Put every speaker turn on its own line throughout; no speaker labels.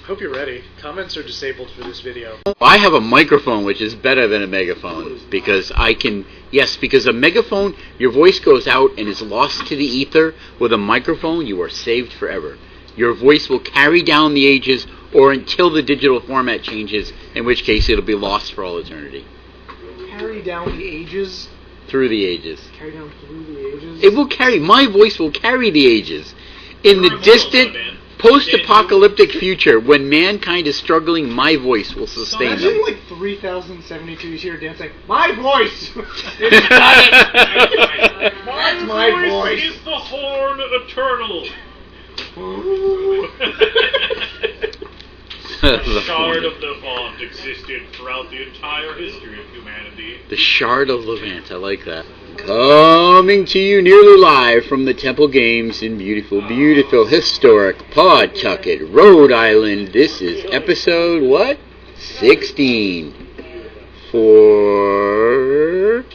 Hope you're ready. Comments are disabled for this video.
I have a microphone which is better than a megaphone because because a megaphone, your voice goes out and is lost to the ether. With a microphone, you are saved forever. Your voice will carry down the ages or until the digital format changes, in which case it'll be lost for all eternity.
Carry down the ages?
Through the ages.
Carry down through the ages?
It will carry, my voice will carry the ages. In the distant, post-apocalyptic future, when mankind is struggling, my voice will sustain them.
Imagine like 3072 here dancing, my voice! That's my voice!
Is the horn eternal? The Shard of Levant existed throughout the entire history of humanity.
The Shard of Levant, I like that. Coming to you nearly live from the Temple Games in beautiful, beautiful, historic Pawtucket, Rhode Island. This is episode, 16. For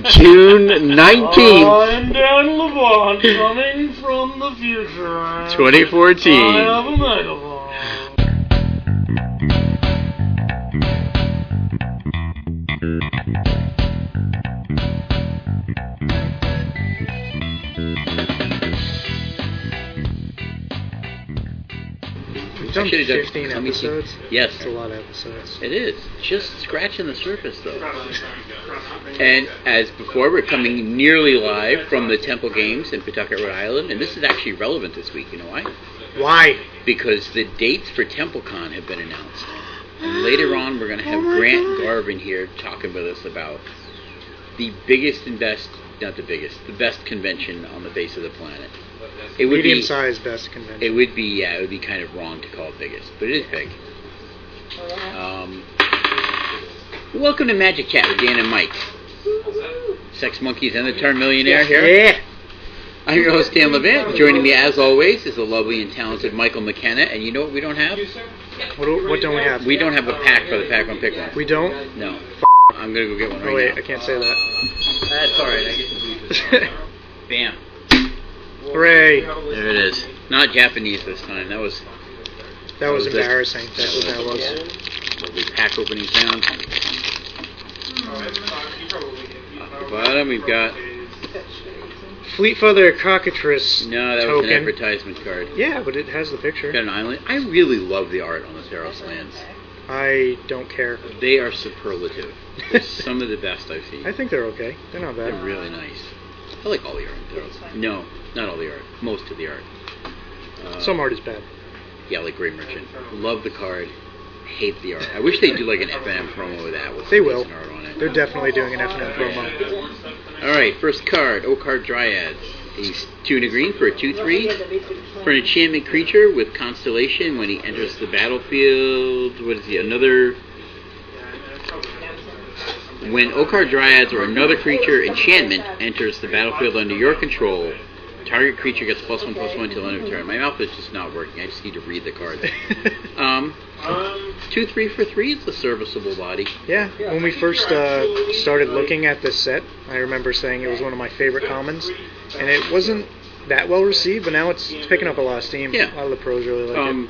June 19th.
I'm Dan Levant, coming from the future.
2014.
I have a megaphone.
We've done 15 episodes?
Yes.
That's a lot of episodes.
It is. Just scratching the surface, though. And as before, we're coming nearly live from the Temple Games in Pawtucket, Rhode Island. And this is actually relevant this week. You know why?
Why?
Because the dates for TempelKonner have been announced. And later on, we're going to have Grant Garvin here talking with us about the biggest and best, not the biggest, the best convention on the face of the planet. It would
medium-sized best convention.
It would be kind of wrong to call it biggest, but it is big. Welcome to Magic Chat with Dan and Mike. Sex Monkeys and the Turn Millionaire here.
Yeah.
I'm your host, Dan Levant. Joining me, as always, is the lovely and talented Michael McKenna. And you know what we don't have?
What don't we have?
We don't have a pack for the Pack One Pick One.
We don't?
No. I'm going to go get one right now.
Oh, wait, I can't say that.
That's alright, I get to leave this. Bam.
Hooray.
There it is. Not Japanese this time. That was
embarrassing. That's what that was.
Lovely pack opening sound. At the bottom, we've got...
Fleet Feather Cockatrice
No, that
token.
was an advertisement card.
Yeah, but it has the picture.
Got an island. I really love the art on the Theros lands.
I don't care.
They are superlative. They're some of the best I've seen.
I think they're okay. They're not bad.
They're really nice. I like all the art in Theros. No, not all the art. Most of the art.
Some art is bad.
Yeah, like Great Merchant. Love the card. Hate the art. I wish they'd do like an F&M promo with that. With
They will.
Art on it.
They're definitely doing an F&M promo.
Alright, first card. Okar Dryads. He's 2 and a green for a 2/3. For an enchantment creature with Constellation, when he enters the battlefield, when Okar Dryads or another creature enchantment enters the battlefield under your control, target creature gets +1/+1 until the end of turn. My mouth is just not working. I just need to read the cards. 2/3 for 3 is a serviceable body.
Yeah, when we first started looking at this set, I remember saying it was one of my favorite commons, and it wasn't that well received, but now it's picking up a lot of steam.
Yeah.
A lot of the pros really like it.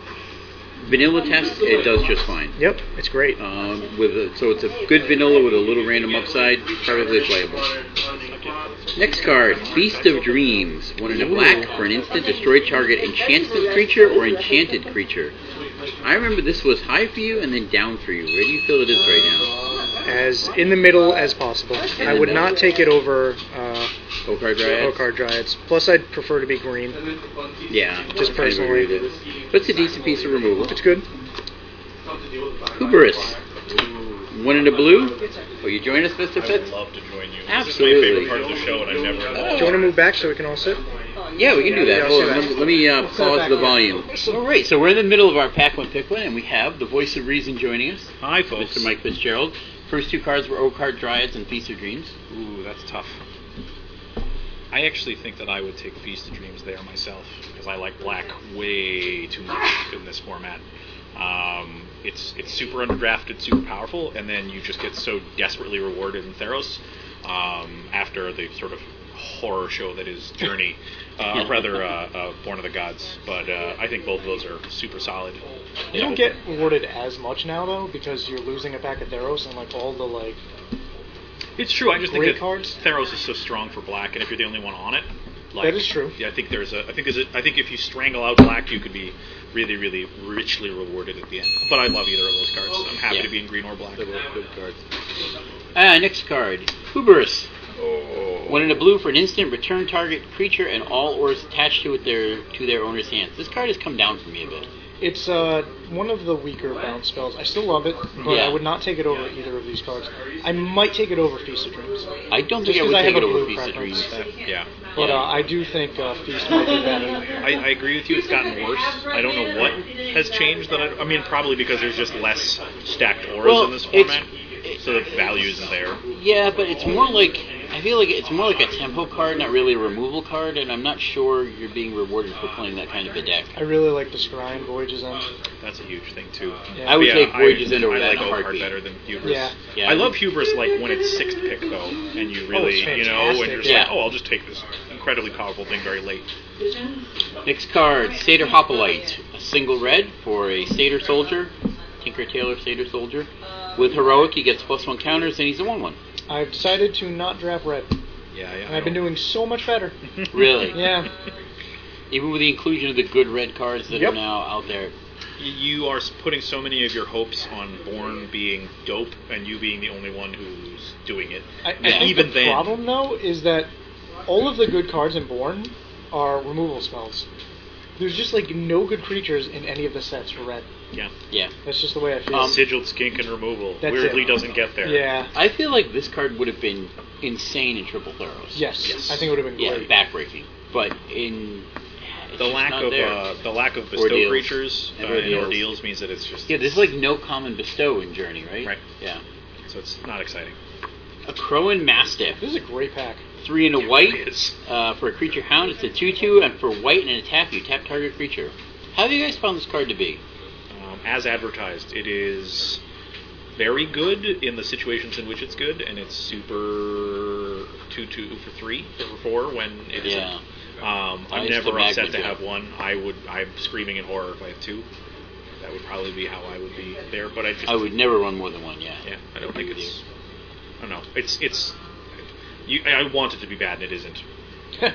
Vanilla test, it does just fine.
Yep, it's great.
So it's a good vanilla with a little random upside, perfectly playable. Next card, Beast of Dreams. 1 in a black for an instant, destroy target enchantment creature or enchanted creature. I remember this was high for you and then down for you. Where do you feel it is right now?
As in the middle as possible. I would not take it over
Okar Dryads?
Okar Dryads. Plus, I'd prefer to be green.
Yeah,
just personally.
But it's a decent piece of removal.
It's good.
Hubris. 1 in a blue. Will you join us, Mr. Fitz?
I would love to join you.
Absolutely.
This is my favorite part of the show, and I've never...
Do you want to move back so we can all sit?
Yeah, we can do that.
Yeah,
Hold on, let me pause the volume. All right, so we're in the middle of our Pack One Pick One, and we have the voice of reason joining us.
Hi, folks.
Mr. Mike Fitzgerald. First 2 cards were Okar Dryads and Feast of Dreams.
Ooh, that's tough. I actually think that I would take Feast of Dreams there myself, because I like black way too much in this format. It's super underdrafted, super powerful, and then you just get so desperately rewarded in Theros after the sort of horror show that is Journey, Born of the Gods. But I think both of those are super solid.
You don't get rewarded as much now though because you're losing a pack of Theros and like all the like.
It's true. I just think that
cards.
Theros is so strong for black, and if you're the only one on it, like,
that is true.
Yeah, I think if you strangle out black, you could be really, really richly rewarded at the end. But I love either of those cards. I'm happy to be in green or black.
They're both good cards. Next card, Hubris.
Oh.
One in a blue for an instant, return target creature and all ores attached to their owner's hands. This card has come down for me a bit.
It's one of the weaker bounce spells. I still love it, but I would not take it over either of these cards. I might take it over Feast of Dreams.
I don't think I would take it over Feast of Dreams.
But
I do think Feast might be better.
I agree with you. It's gotten worse. I don't know what has changed. I mean, probably because there's just less stacked auras in this format, so the value isn't there.
Yeah, but it's more like, I feel like it's more like a tempo card, not really a removal card, and I'm not sure you're being rewarded for playing that kind of a deck.
I really like the Scrying Voyage's End.
That's a huge thing too.
Yeah. I would take Voyage's End over
I
that
like
heartbeat.
better than Hubris.
Yeah.
I love Hubris like when it's 6th pick though, and you really,
and
you're just like, I'll just take this incredibly powerful thing very late.
Next card, Satyr Hoplite. A single red for a Satyr Soldier, Tinker Tailor Satyr Soldier. With Heroic, he gets +1 counters, and he's a 1/1.
I've decided to not draft red.
Yeah.
And I've been doing so much better.
Really?
Yeah.
Even with the inclusion of the good red cards that are now out there.
You are putting so many of your hopes on Born being dope, and you being the only one who's doing it.
I think
even
the problem, though, is that all of the good cards in Born are removal spells. There's just like no good creatures in any of the sets for red.
Yeah.
That's just the way I feel.
Sigiled Skink and removal
That's
weirdly
it.
doesn't get there.
Yeah.
I feel like this card would have been insane in Triple Theros.
Yes. I think it would have been great.
Backbreaking. But in
the lack of bestow creatures and ordeals means that it's just
there's like no common bestow in Journey, right?
Right.
Yeah.
So it's not exciting.
A Crowan Mastiff.
This is a great pack.
3 and a white
It is.
for a creature hound. It's a 2/2, and for white and a tap, you tap target creature. How have you guys found this card to be?
As advertised, it is very good in the situations in which it's good, and it's super 2/2 for 3 or 4 when it isn't. I'm never upset to have one. I'm screaming in horror if I have 2. That would probably be how I would be there. But I
would never run more than 1. Yeah.
Yeah, I don't think it's. I don't know. It's. I want it to be bad, and it isn't.
I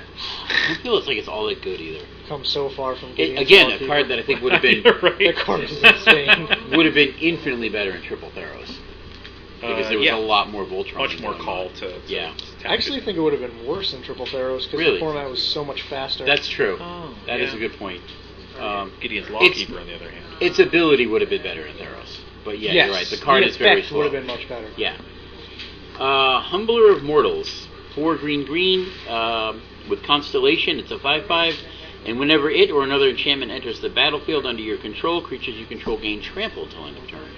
don't feel it's like it's all that good either.
Come so far from getting
again, a card that I think would have been
That card is insane.
would have been infinitely better in Triple Theros because there was a lot more Voltron.
Much more call to
I actually think it would have been worse in Triple Theros because the format was so much faster.
That's true. That is a good point.
Gideon's Lawkeeper, on the other hand.
Its ability would have been better in Theros. But you're right. The card is very slow.
Would have been much better.
Yeah. Humbler of Mortals. 4 green with Constellation. It's a 5/5. And whenever it or another enchantment enters the battlefield under your control, creatures you control gain trample until end of turn.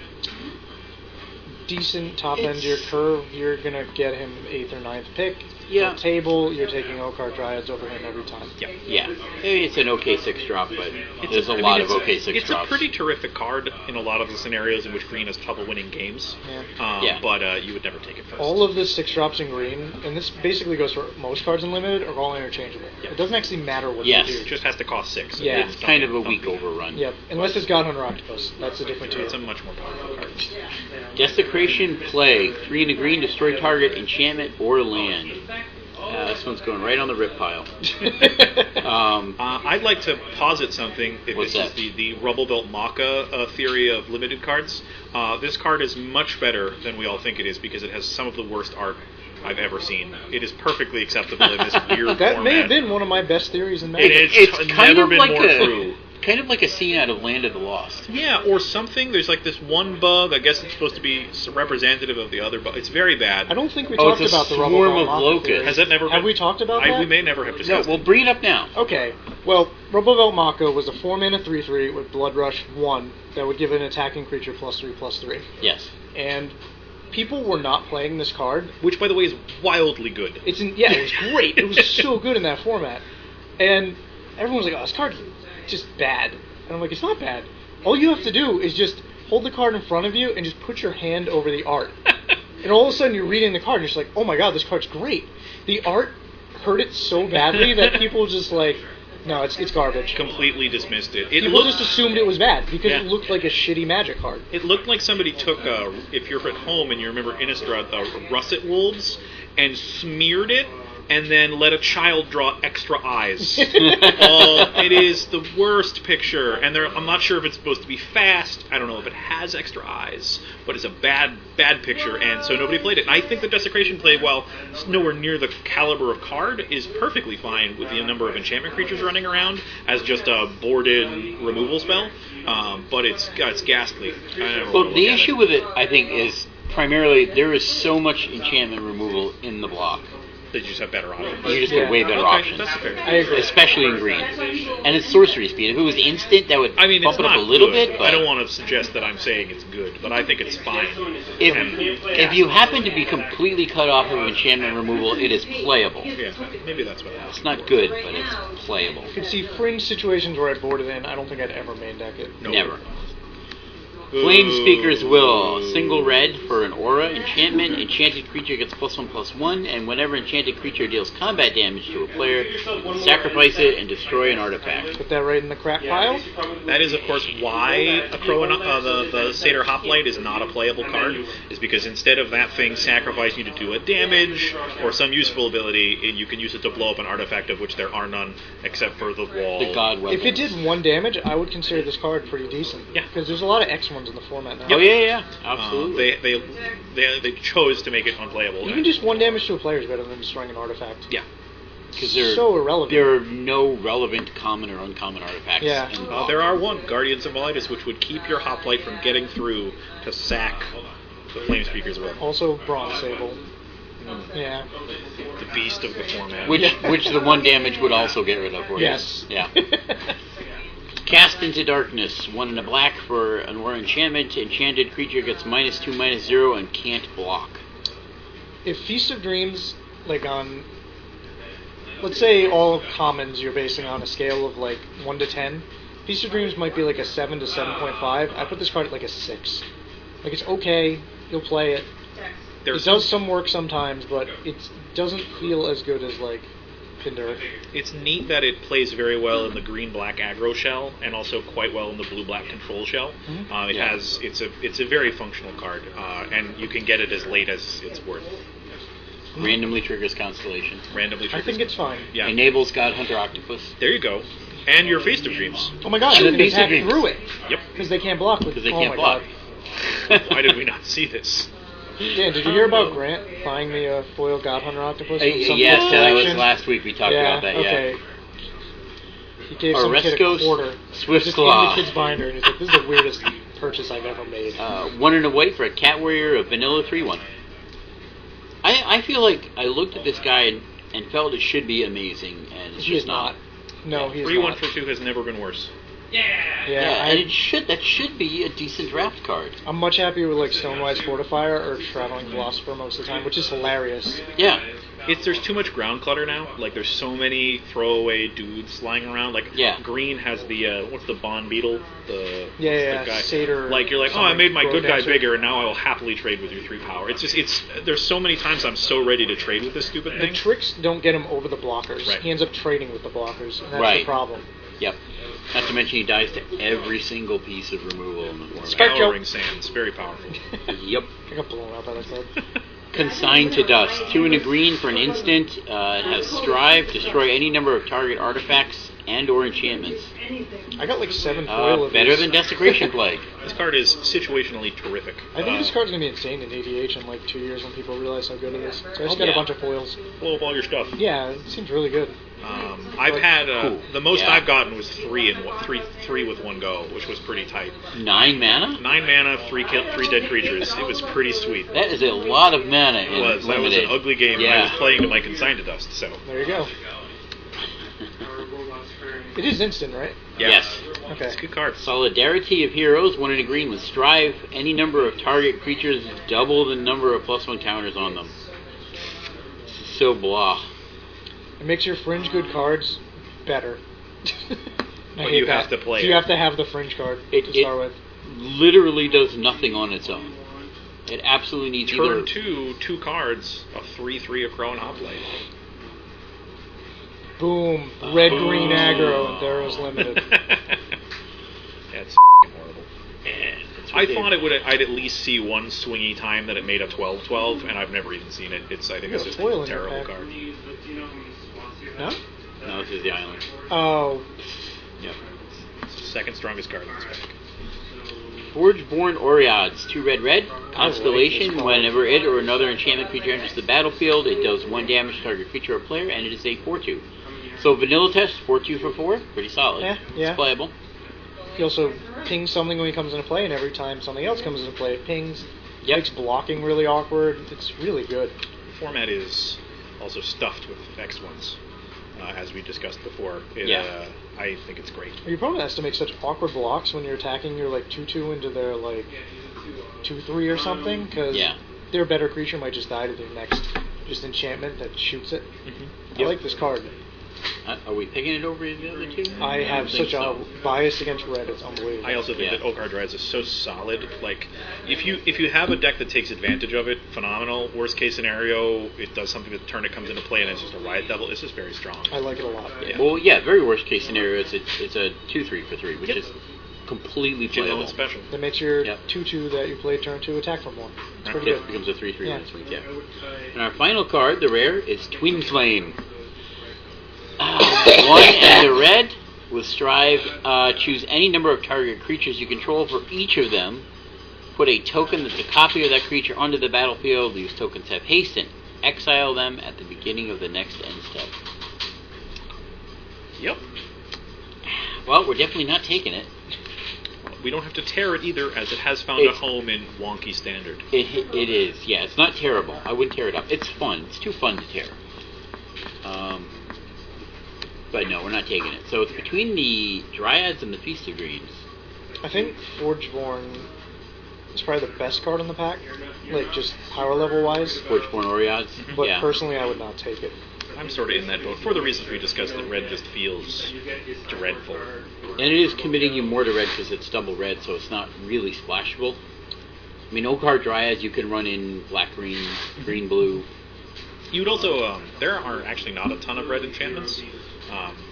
Decent top end to your curve. You're going to get him 8th or 9th pick.
Yeah.
Table, you're taking Okar Dryads over him every time.
Yeah. Maybe it's an okay 6 drop, but there's a lot of okay 6 drops.
It's a pretty terrific card in a lot of the scenarios in which green has trouble winning games. But you would never take it first.
All of the 6 drops in green, and this basically goes for most cards in Limited, are all interchangeable. It doesn't actually matter what they do.
It just has to cost 6.
Yeah.
It's kind of a weak overrun.
Yep. Unless it's God Hunter Octopus. That's a different tier.
It's a much more powerful card.
Desecration Plague. 3 and a green, destroy target enchantment or land. This one's going right on the rip pile.
I'd like to posit something.
What's
this
that?
is the Rubble Belt Maka theory of limited cards. This card is much better than we all think it is because it has some of the worst art I've ever seen. It is perfectly acceptable in this weird
that
format.
may have been one of my best theories in Magic.
It's
kind
never
of
been
like
more true.
Kind of like a scene out of Land of the Lost.
Yeah, or something. There's like this one bug. I guess it's supposed to be representative of the other, but it's very bad.
I don't think we talked about the Rubble
swarm
Belt
of
Maka
locusts.
theory.
Has that never been?
Have we talked about that?
We may never have discussed
No, well, bring it up now.
Okay. Well, Rubble Belt Maka was a 4-mana 3/3 with Blood Rush 1 that would give an attacking creature +3/+3.
Yes.
And people were not playing this card.
Which, by the way, is wildly good.
It was great. It was so good in that format. And everyone was like, oh, this card's just bad. And I'm like, it's not bad. All you have to do is just hold the card in front of you and just put your hand over the art. And all of a sudden you're reading the card and you're just like, oh my god, this card's great. The art hurt it so badly that people just like, no, it's garbage.
Completely dismissed it.
People just assumed it was bad because
Yeah.
it looked like a shitty Magic card.
It looked like somebody took, if you're at home and you remember Innistrad, the russet wolves, and smeared it, and then let a child draw extra eyes. It is the worst picture, and I'm not sure if it's supposed to be fast. I don't know if it has extra eyes, but it's a bad picture, and so nobody played it. And I think the Desecration play, while it's nowhere near the caliber of card, is perfectly fine with the number of enchantment creatures running around as just a boarded removal spell. But it's ghastly.
Well, the issue with it, I think, is primarily there is so much enchantment removal in the block.
They just have better options.
You just get way better options.
That's fair.
I agree.
Especially in green. And it's sorcery speed. If it was instant, that would
I mean,
bump
it's
it up
not
a little
good.
bit. But
I don't want to suggest that I'm saying it's good, but I think it's fine.
If you happen to be completely cut off of enchantment removal, it is playable.
Yeah, maybe that's what it is.
It's not good, but it's playable.
You can see fringe situations where I'd board it in. I don't think I'd ever main deck it.
No.
Never. Flame Speaker's Will. Single red for an aura enchantment. Enchanted creature gets +1/+1, and whenever enchanted creature deals combat damage to a player, you can sacrifice it and destroy an artifact.
Put that right in the crap pile.
That is, of course, why a Crow and the Satyr Hoplite is not a playable card, is because instead of that thing sacrificing you to do a damage or some useful ability, you can use it to blow up an artifact of which there are none except for the wall.
The God Weapon.
If it did 1 damage, I would consider this card pretty decent.
Yeah.
Because there's a lot of X ones in the format now.
Oh, yeah, absolutely.
They chose to make it unplayable.
Even just 1 damage to a player is better than destroying an artifact.
Yeah.
Because
so irrelevant.
There are no relevant common or uncommon artifacts.
Yeah.
in the block.
There are one, Guardians of Miletus, which would keep your Hoplite from getting through to sack the Flame Speaker's Will.
Also, Bronze Sable. Yeah.
The beast of the format.
Which the 1 damage would also get rid of for you.
Yes.
Yeah. Cast into Darkness. 1 and a black for an aura enchantment. Enchanted creature gets -2/-0 and can't block.
If Feast of Dreams, like on, let's say all commons you're basing on a scale of like 1 to 10, Feast of Dreams might be like a 7 to 7.5. I put this card at like a 6. Like, it's okay, you'll play it. It does some work sometimes, but it doesn't feel as good as like Pinder.
It's neat that it plays very well in the green-black aggro shell, and also quite well in the blue-black control shell.
Mm-hmm.
It's a very functional card, and you can get it as late as it's worth.
Randomly triggers Constellation.
I think it's fine.
Yeah.
Enables God Hunter Octopus.
There you go. And your Feast of Dreams.
Oh my god,
And
you
the
can
Feast of
attack
Dreams.
through it.
Yep.
Because they can't block.
Because they can't block.
Why did we not see this?
Dan, did you hear about Grant buying the foil God Hunter Octopus? From some
Yes,
kid's
that was
collection?
last week. We talked about that.
Okay. He gave some kid a
Oresco's
quarter.
Swift
just
Claw.
in the kid's binder, and he's like, "This is the weirdest purchase I've ever made."
1 and a white for a Cat Warrior of Vanilla 3/1. I feel like I looked at this guy and felt it should be amazing, and it's
He
just
is not. No, he's
3/1
not.
for 2 has never been worse.
Yeah,
and that should be a decent draft card.
I'm much happier with like Stonewise Fortifier or Traveling Philosopher most of the time, which is hilarious.
Yeah.
There's too much ground clutter now. Like, there's so many throwaway dudes lying around. Like, green has the what's the Bond Beetle? The guy.
Satyr.
Like, you're like, oh, I made my good guy bigger, and now I will happily trade with your 3 power. There's so many times I'm so ready to trade with this stupid thing.
The tricks don't get him over the blockers.
Right.
He ends up trading with the blockers, and that's the problem.
Yep. Not to mention he dies to every single piece of removal in the format.
Scouring Sands, very powerful.
Yep.
I got blown out by that card.
Consigned to Dust. 2 and a green for an instant. It has Strive. Destroy any number of target artifacts and or enchantments.
I got like 7 foil of
better
these.
than Desecration Plague.
This card is situationally terrific.
I think this card's going to be insane in ADH in like 2 years when people realize how good it is. So I just got a bunch of foils.
Blow up all your stuff.
Yeah, it seems really good.
I've had the most I've gotten was 3 with 1 go, which was pretty tight.
9 mana?
9 mana, 3 dead creatures. It was pretty sweet.
That is a lot of mana.
It was. That was an ugly game.
Yeah.
I was playing to my Consigned to Dust. So
there you go. It is instant, right?
Yeah.
Yes.
Okay.
It's a good card.
Solidarity of Heroes. 1 and a green with Strive. Any number of target creatures, double the number of +1 counters on them. So blah.
It makes your fringe good cards better.
But you have to play
so
it.
you have to have the fringe card to start with.
Literally does nothing on its own. It absolutely needs
Turn 2 cards, a 3/3 a Crow and Hoplite.
Boom. Red, green, aggro, and Theros Limited.
That's horrible.
That's
I
what they-
thought I'd at least see one swingy time that it made a 12-12, and I've never even seen it. I think
You
it's
got
just
foil
a
in your
terrible
pack.
card.
No?
No, this is the island.
Oh.
Yep.
It's the second strongest card in this pack.
Forgeborn Oreads, 2 red,
this
Constellation.
card.
Whenever it or another enchantment creature enters the battlefield, it does 1 damage to target creature or player, and it is a 4/2. So vanilla test, 4/2 for 4, pretty solid.
Yeah.
It's playable.
He also pings something when he comes into play, and every time something else comes into play, it pings.
Yep.
Makes blocking really awkward. It's really good.
The format is also stuffed with X1s, as we discussed before.
Yeah.
I think it's great.
Your opponent has to make such awkward blocks when you're attacking your like 2/2 into their like 2/3 or something, because
Yeah.
their better creature might just die to their next just enchantment that shoots it. I
Yep.
like this card.
Are we picking it over the other two?
I have
don't think
such a
so.
bias against red. It's unbelievable.
I also think
Yeah.
that Okar Dreads is so solid. Like, if you have a deck that takes advantage of it, phenomenal. Worst case scenario, it does something that the turn it comes into play and it's just a riot devil. It's just very strong.
I like it a lot.
Yeah.
Well, yeah, very worst case scenario, it's a 2/3 for 3, which
Yep.
is completely
General
playable.
and special.
That makes your
Yep.
2/2 that you play turn 2 attack for more. It's pretty
It
good.
becomes a 3/3
Yeah.
when it swings, yeah. And our final card, the rare, is Twin Flame. 1 and a red with Strive. Choose any number of target creatures you control for each of them. Put a token that's a copy of that creature onto the battlefield. These tokens have haste and exile them at the beginning of the next end step.
Yep.
Well, we're definitely not taking it.
We don't have to tear it either, as it has found a
It's-
home in wonky standard.
It is, yeah. It's not terrible. I wouldn't tear it up. It's fun. It's too fun to tear. But no, we're not taking it. So it's between the Dryads and the Feast of Dreams.
I think Forgeborn is probably the best card in the pack, like just power level wise.
Forgeborn Oreads.
But
Yeah.
personally, I would not take it.
I'm sort of in that boat for the reasons we discussed. That red just feels dreadful.
And it is committing you more to red because it's double red, so it's not really splashable. I mean, Okar Dryads you can run in black, green, green, blue.
You would also, there are actually not a ton of red enchantments,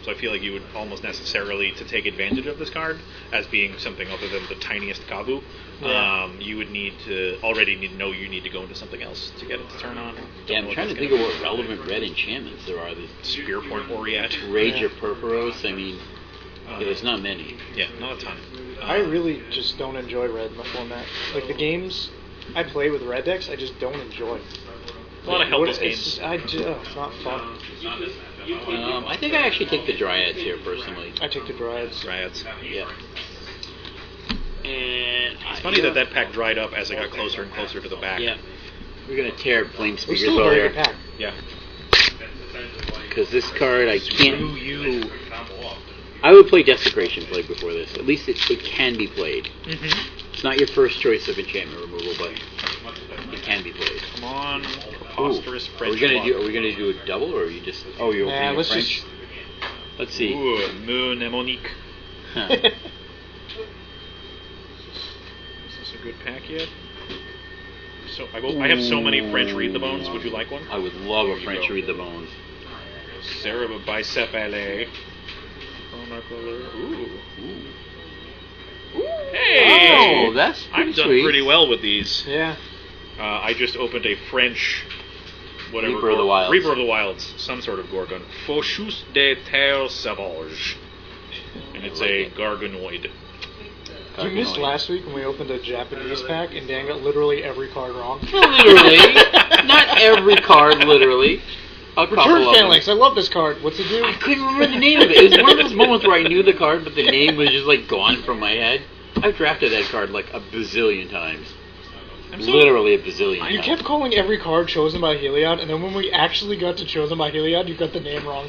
so I feel like you would almost necessarily, to take advantage of this card, as being something other than the tiniest Kabu,
Yeah.
you would need to know you need to go into something else to get it to turn on.
Yeah, I'm trying to think of what relevant red enchantments there are. The
Spearpoint Oriat.
Rage
Yeah.
of Purphoros, I mean, there's not many.
Yeah, not a ton.
I really just don't enjoy red in the format. Like the games I play with red decks, I just don't enjoy.
A lot of helpless
It's,
games.
it's not fun.
I think I actually take the Dryads here, personally.
I take the Dryads.
Dryads.
Yeah. And
It's funny that pack dried up as I got closer and closer to the back.
Yeah. We're going to tear Flame
It's
Speakers
still a
all
very
here.
good pack.
Yeah.
Because this card, I can't...
Screw you.
I would play Desecration Plague before this. At least it can be played.
Mm-hmm.
It's not your first choice of enchantment removal, but it can be played.
Come on,
Ooh.
preposterous
Are
French.
we gonna do a double, or are you just? Oh, you're opening
let's
French.
just-
Let's see.
Ooh, me mnemonique.
Huh.
Is this a good pack yet? So I have so many French read the bones. Would you like one?
I would love
There
a
you
French
go.
read the bones.
Sarah bicep LA. Ooh. Hey!
Oh, that's
I've
pretty
done
sweet.
pretty well with these.
Yeah.
I just opened a French, whatever.
Reaper of the Wilds.
Reaper of the Wilds, some sort of Gorgon. Fauchus de Terre Sauvage. And it's
I like
a
it.
Gargonoid.
You missed last week when we opened a Japanese pack and Dan got literally every card wrong.
Literally, not every card. Literally, a couple
Return
of them.
Phalanx, I love this card. What's it do?
I couldn't remember the name of it. It was one of those moments where I knew the card, but the name was just like gone from my head. I've drafted that card like a bazillion times. Literally a bazillion
You
times.
kept calling every card chosen by Heliod, and then when we actually got to chosen by Heliod, you got the name wrong.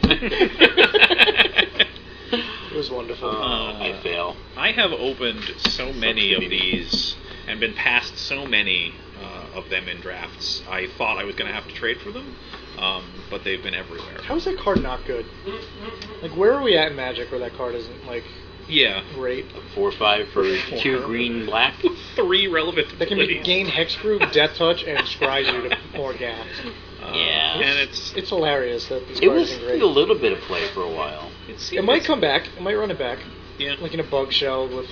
It was wonderful.
I fail.
I have opened so many of these and been past so many of them in drafts. I thought I was going to have to trade for them, but they've been everywhere.
How is that card not good? Like, where are we at in Magic where that card isn't, like,
Yeah.
great?
4/5 for 2 green black.
3 relevant
That can
abilities.
gain Hexproof, Death Touch, and scry you to more gas.
Yeah.
And
It's hilarious that these
It
cards
was
are great.
a little bit of play for a while.
It might come back. It might run it back.
Yeah.
Like in a bug shell with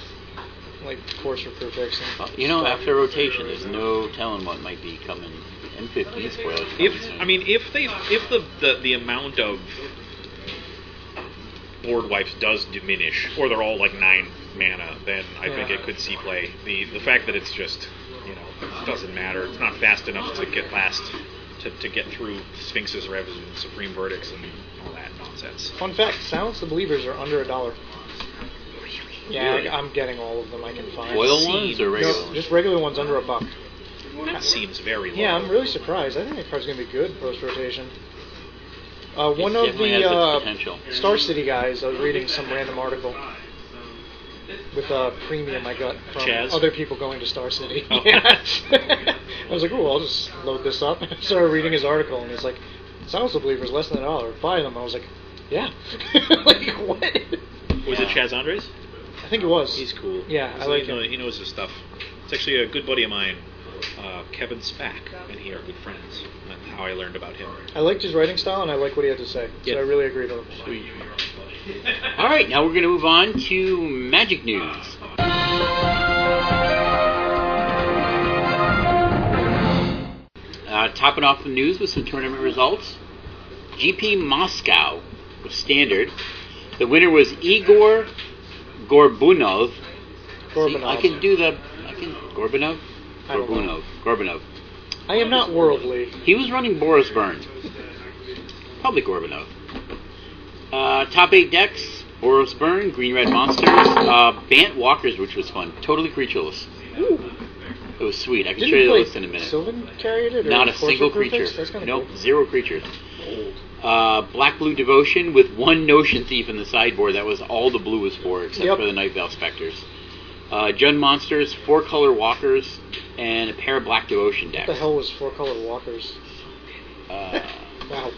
like course for prefix. And
You know,
stuff.
after rotation, there's no telling what might be coming. M15 spoilers.
If the amount of board wipes does diminish, or they're all like 9 mana, then I think it could see play. The fact that it's just, it doesn't matter. It's not fast enough to get to get through Sphinx's Revs and Supreme Verdicts and all that nonsense.
Fun fact: Silence the Believers are under $1. Yeah,
Really?
I'm getting all of them I can find.
Foil ones or regular
No,
ones?
just regular ones under $1.
That seems very low.
Yeah, I'm really surprised. I think that card's gonna be good post rotation. One
It
of
definitely has its
the
potential.
Star City guys, I was reading some random article with a premium I got from
Chaz?
other people going to Star City.
Oh.
Yeah. I was like, "Ooh, I'll just load this up." I started reading his article, and he's like, "Silence the Believers less than $1. Buy them." I was like, "Yeah." Like what?
Was it Chaz Andres?
I think it was.
He's cool.
Yeah, I like him.
He knows his stuff. It's actually a good buddy of mine, Kevin Spack, and he are good friends. That's how I learned about him.
I liked his writing style, and I like what he had to say. So
Yeah.
I really agreed with him.
Sweet. All right, now we're going to move on to Magic news. Topping off the news with some tournament results. GP Moscow was standard. The winner was Igor Gorbunov. See, I can Gorbunov?
I don't know.
Gorbunov.
I am not worldly.
He was running Boris Burn. Probably Gorbunov. Top 8 decks, Boros Burn, Green Red Monsters, Bant Walkers, which was fun. Totally creatureless.
Ooh.
It was sweet. I can
Didn't
show you the
play
list in a minute.
Sylvan carried it? Or
Not a
Force
single
of Prefix?
creature.
That's kind of
Nope,
cool.
0 creatures. Black Blue Devotion with 1 Notion Thief in the sideboard. That was all the blue was for, except
Yep.
for the Night Veil Specters. Jund Monsters, 4 color Walkers, and a pair of Black Devotion decks.
What the hell was 4-color walkers? Wow.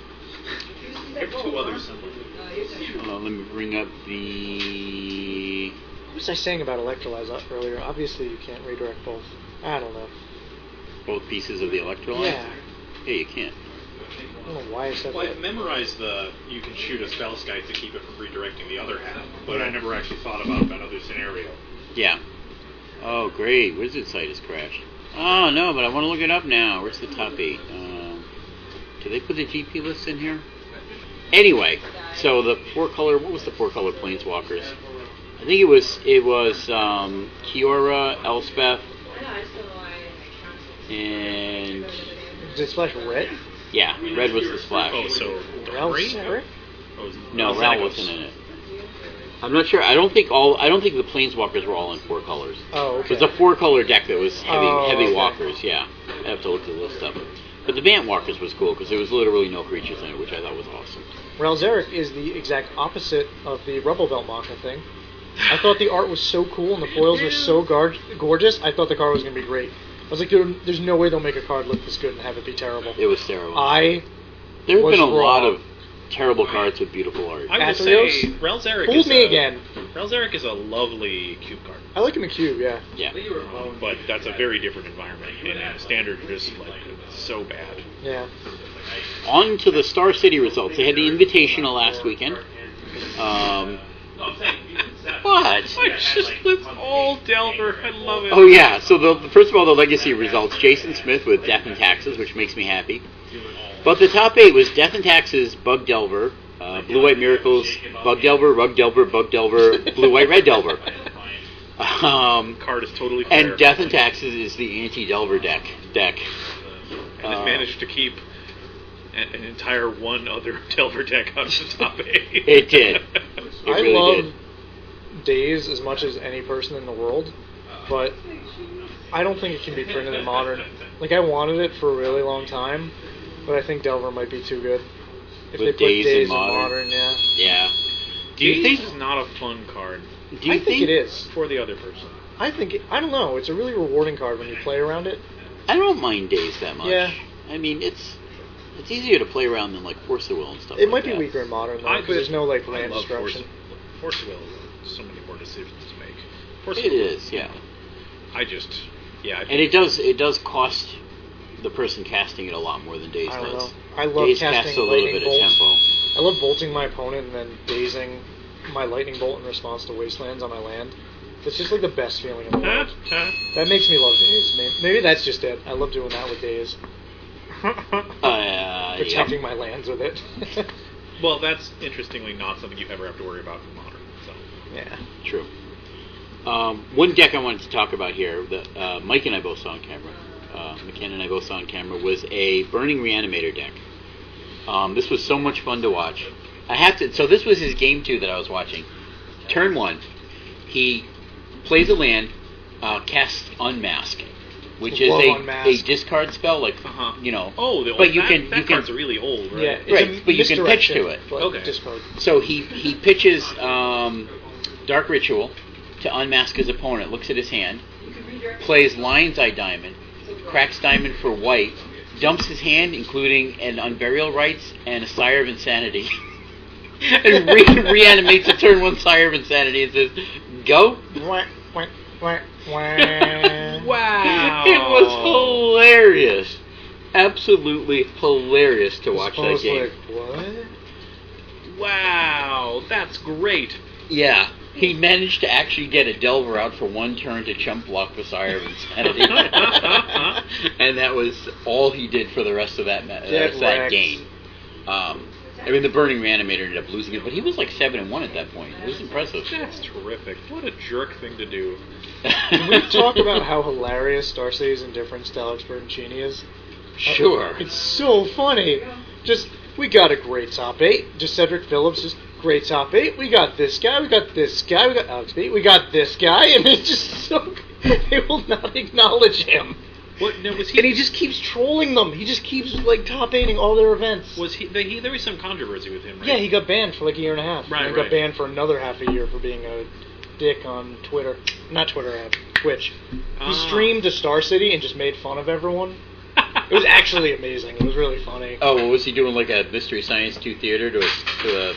There are 2 others.
Let me bring up the...
What was I saying about Electrolyze earlier? Obviously, you can't redirect both. I don't know.
both pieces of the electrolyte.
Yeah.
Yeah, you can't.
I don't know why I said
Well, I
that.
memorized you can shoot a spell skite to keep it from redirecting the other half, but I never actually thought about that other scenario.
Yeah. Oh, great. Wizard site has crashed. Oh, no, but I want to look it up now. Where's the top 8? Do they put the GP list in here? Anyway, so the 4-color, what was the 4-color Planeswalkers? I think it was Kiora, Elspeth, and...
Did it splash red?
Yeah, red was the splash.
Oh, so
Rel's red?
No, Ral wasn't in it. I'm not sure. I don't think the Planeswalkers were all in 4 colors.
Oh, okay.
It was a 4-color deck that was heavy
okay.
walkers. Yeah, I have to look the list up. But the Bant Walkers was cool because there was literally no creatures in it, which I thought was awesome.
Ralzeric is the exact opposite of the Rebel Belmaka thing. I thought the art was so cool and the foils were so gorgeous, I thought the card was going to be great. I was like, there's no way they'll make a card look this good and have it be terrible.
It was terrible.
I
There have
was
been a lot
wrong.
of terrible cards with beautiful art.
I will
Athreos?
say, Ralzeric
Fooled me again.
Ralzeric is a lovely cube card,
I like him in cube, yeah.
Yeah.
but that's a very different environment. And Standard just so bad.
Yeah.
On to the Star City results. They had the Invitational last weekend. What?
It's all Delver. I love it.
Oh yeah. So first of all, the Legacy results. Jason Smith with Death and Taxes, which makes me happy. But the top 8 was Death and Taxes, Bug Delver, Blue White Miracles, Bug Delver, Rug Delver, Bug Delver, Blue White Red Delver.
Card is totally fair.
And Death and Taxes is the anti-Delver deck.
And it managed to keep an entire one other Delver deck out of the top 8.
It did. It
I
really
love
did.
Days as much as any person in the world, but I don't think it can be printed in Modern. Like, I wanted it for a really long time, but I think Delver might be too good. If
With
they put
Days in
Days in
Modern?
Modern, yeah.
Yeah. Do you
Days
think?
is not a fun card
Do you
I think it is.
for the other person.
I don't know, it's a really rewarding card when you play around it.
I don't mind Days that much.
Yeah.
I mean, it's easier to play around than like Force of Will and stuff.
It
like
might be
that.
weaker in Modern, though, because there's no, like, land destruction.
Force of Will. So many more decisions to make. Force of
It
Will,
is, yeah.
Yeah.
And it does cost the person casting it a lot more than Days
I don't
does.
know. I love
Daze
casting
casts a little
lightning
bit of
bolts.
tempo.
I love bolting my opponent and then dazing my lightning bolt in response to wastelands on my land. It's just like the best feeling in the world. That makes me love Daze. Maybe that's just it. I love doing that with Daze. Protecting my lands with it.
Well, that's interestingly not something you ever have to worry about in Modern. So.
Yeah.
True. One deck I wanted to talk about here that Mike and I both saw on camera, McKenna and I both saw on camera, was a Burning Reanimator deck. This was so much fun to watch. So this was his game 2 that I was watching. Turn 1, he plays a land, casts Unmask, which is a discard spell, like you know.
Oh,
but
that card's really old, right?
Yeah,
right, but you can pitch to it.
Okay.
Discard.
So he pitches Dark Ritual to unmask his opponent, looks at his hand, plays Lion's Eye Diamond, cracks Diamond for white, dumps his hand, including an Unburial Rites and a Sire of Insanity, and reanimates a turn 1 Sire of Insanity and says, "Go."
Wow.
It was hilarious. Absolutely hilarious to watch that game.
Like, what?
Wow, that's great.
Yeah. He managed to actually get a Delver out for 1 turn to chump block the Sire of Insanity. And that was all he did for the rest of that game. I mean, the Burning Reanimator ended up losing it, but he was like 7-1 at that point. It was impressive.
That's terrific. What a jerk thing to do.
Can we talk about how hilarious Star City's indifference to Alex Bertoncini is?
Sure.
It's so funny. Just, we got a great top 8. Just Cedric Phillips, just great top 8. We got this guy, we got this guy, we got Alex B. We got this guy, and it's just so... They will not acknowledge him.
What? No, was he?
And he just keeps trolling them. He just keeps like top 8ing all their events.
Was he? There was some controversy with him, right?
Yeah, he got banned for like a year and a half.
Right,
and he got banned for another half a year for being a dick on Twitter. Not Twitter, Twitch. He streamed to Star City and just made fun of everyone. It was actually amazing. It was really funny.
Oh, well, was he doing like a Mystery Science 2 theater to a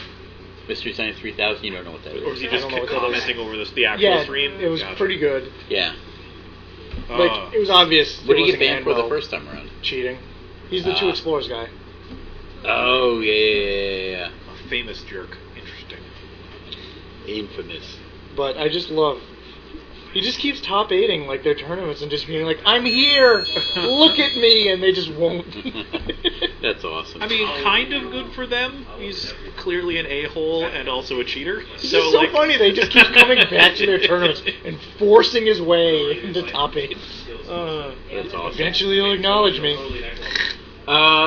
Mystery Science 3000? You don't know what that is.
Or was he just commenting over the actual stream?
It was pretty good.
Yeah.
Like, it was obvious.
What did he get banned for the first time around?
Cheating. He's the 2 Explorers guy.
Oh, yeah.
A famous jerk. Interesting.
Infamous.
But I just love... He just keeps top 8ing like their tournaments and just being like, I'm here! Look at me! And they just won't.
That's awesome.
I mean, kind of good for them. He's clearly an a-hole and also a cheater.
It's so like... funny. They just keep coming back to their tournaments and forcing his way into top 8.
That's awesome.
Eventually he'll acknowledge me.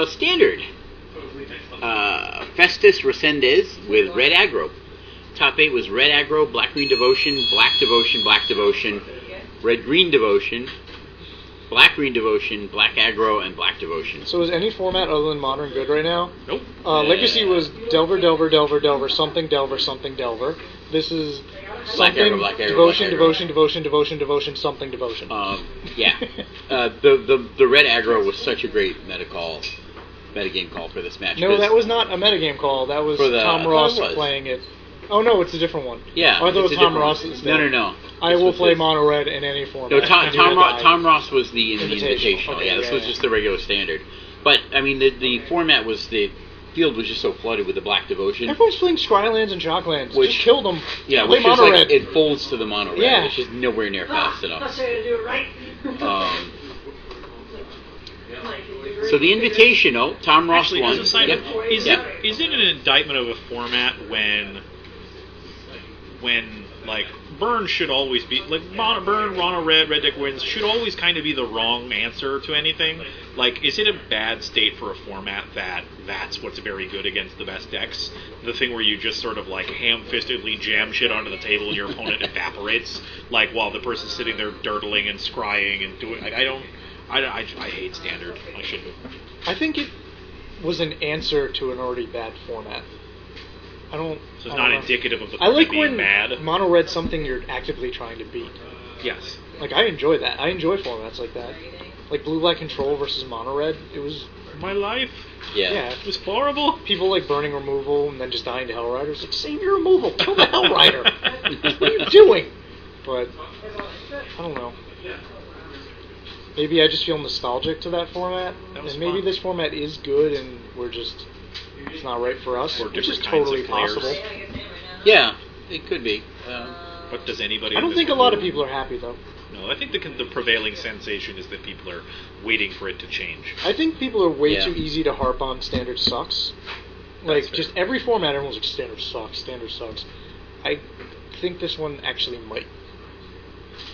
Standard. Festus Resendez with Red Aggro. Top 8 was Red Aggro, Black Green Devotion, Black Devotion, Black Devotion, Red Green Devotion, Black Green Devotion, Black Aggro, and Black Devotion.
So is any format other than Modern good right now?
Nope.
Legacy was Delver, Delver, Delver, Delver, something, Delver, something, Delver. This is something,
Black Aggro,
Devotion,
Black Aggro.
Devotion, Devotion, Devotion, Devotion, something, Devotion.
Yeah. The Red Aggro was such a great metagame call for this match.
No, that was not a metagame call. That was Tom Ross playing it. Oh, no, it's a different one.
Yeah.
I thought it was Tom Ross instead.
No.
I will play Mono Red in any format.
No, Tom Ross was in the Invitational.
Okay,
yeah, this was just the regular standard. But, I mean, the format was, the field was just so flooded with the Black Devotion.
Everyone's playing Scrylands and Shocklands. Just kill them.
Yeah,
play
which
Mono
is like,
Red.
it folds to the Mono Red.
Yeah.
It's just nowhere near fast enough.
I'll say to do it right.
So the Invitational, Tom Ross
Actually,
won.
as a side
Yep.
note, is it an indictment of a format when like burn should always be like burn Mono Red Deck wins should always kind of be the wrong answer to anything? Like, is it a bad state for a format that's what's very good against the best decks? The thing where you just sort of like ham-fistedly jam shit onto the table and your opponent evaporates, like while the person's sitting there dirtling and scrying and doing. I hate Standard. I shouldn't.
I think it was an answer to an already bad format. So
it's not indicative of the
I
format
like
being
when
bad.
Mono Red's something you're actively trying to beat.
Yes.
Like, I enjoy that. I enjoy formats like that. Like Blue Black Control versus Mono Red. It was...
My life.
Yeah.
It was horrible.
People like burning removal and then just dying to Hell Riders. Like, save your removal. Kill the Hell Rider. What are you doing? But, I don't know. maybe I just feel nostalgic to that format,
That was
and maybe
fun.
this format is good, and it's not right for us,
Or
which is
different kinds of
totally
players.
possible.
Yeah, it could be.
But does anybody?
I
in
don't
this
think a lot of
room-
people are happy though.
No, I think the prevailing sensation is that people are waiting for it to change.
I think people are way
Yeah.
too easy to harp on standard sucks. Like,
That's fair.
just every format, everyone's like, standard sucks. I think this one actually might.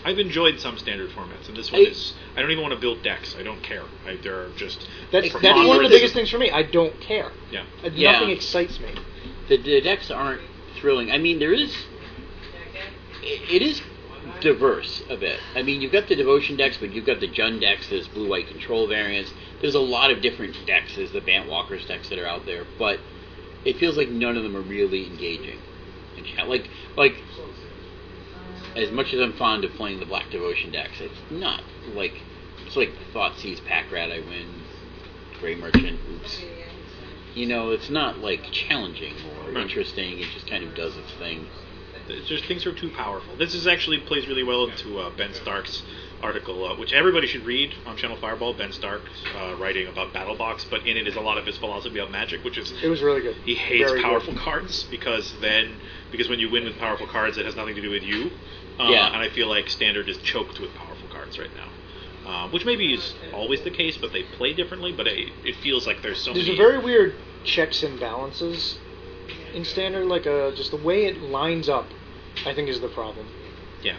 I've enjoyed some standard formats, and this one is. I don't even want to build decks. I don't care. There are just.
That's one of the
preponderance-
biggest things for me. I don't care.
Yeah.
Yeah.
Nothing excites me.
The decks aren't thrilling. I mean, there is. It is diverse a bit. I mean, you've got the devotion decks, but you've got the Jund decks. There's blue-white control variants. There's a lot of different decks. There's the Bant Walkers decks that are out there, but it feels like none of them are really engaging. Like as much as I'm fond of playing the Black Devotion decks, it's not like it's like Thoughtseize, Pack Rat, I win, Grey Merchant, oops. You know, it's not like challenging or
Right.
interesting. It just kind of does its thing.
It's just things are too powerful. This is actually plays really well into Ben Stark's article, which everybody should read on Channel Fireball. Ben Stark writing about BattleBox, but in it is a lot of his philosophy about Magic, which is
It was really good.
he hates
Very
powerful
good.
cards because when you win with powerful cards, it has nothing to do with you.
Yeah.
And I feel like Standard is choked with powerful cards right now, which maybe is always the case, but they play differently. But it feels like there's so
There's
many.
a very weird checks and balances in Standard. Like just the way it lines up, I think, is the problem.
Yeah,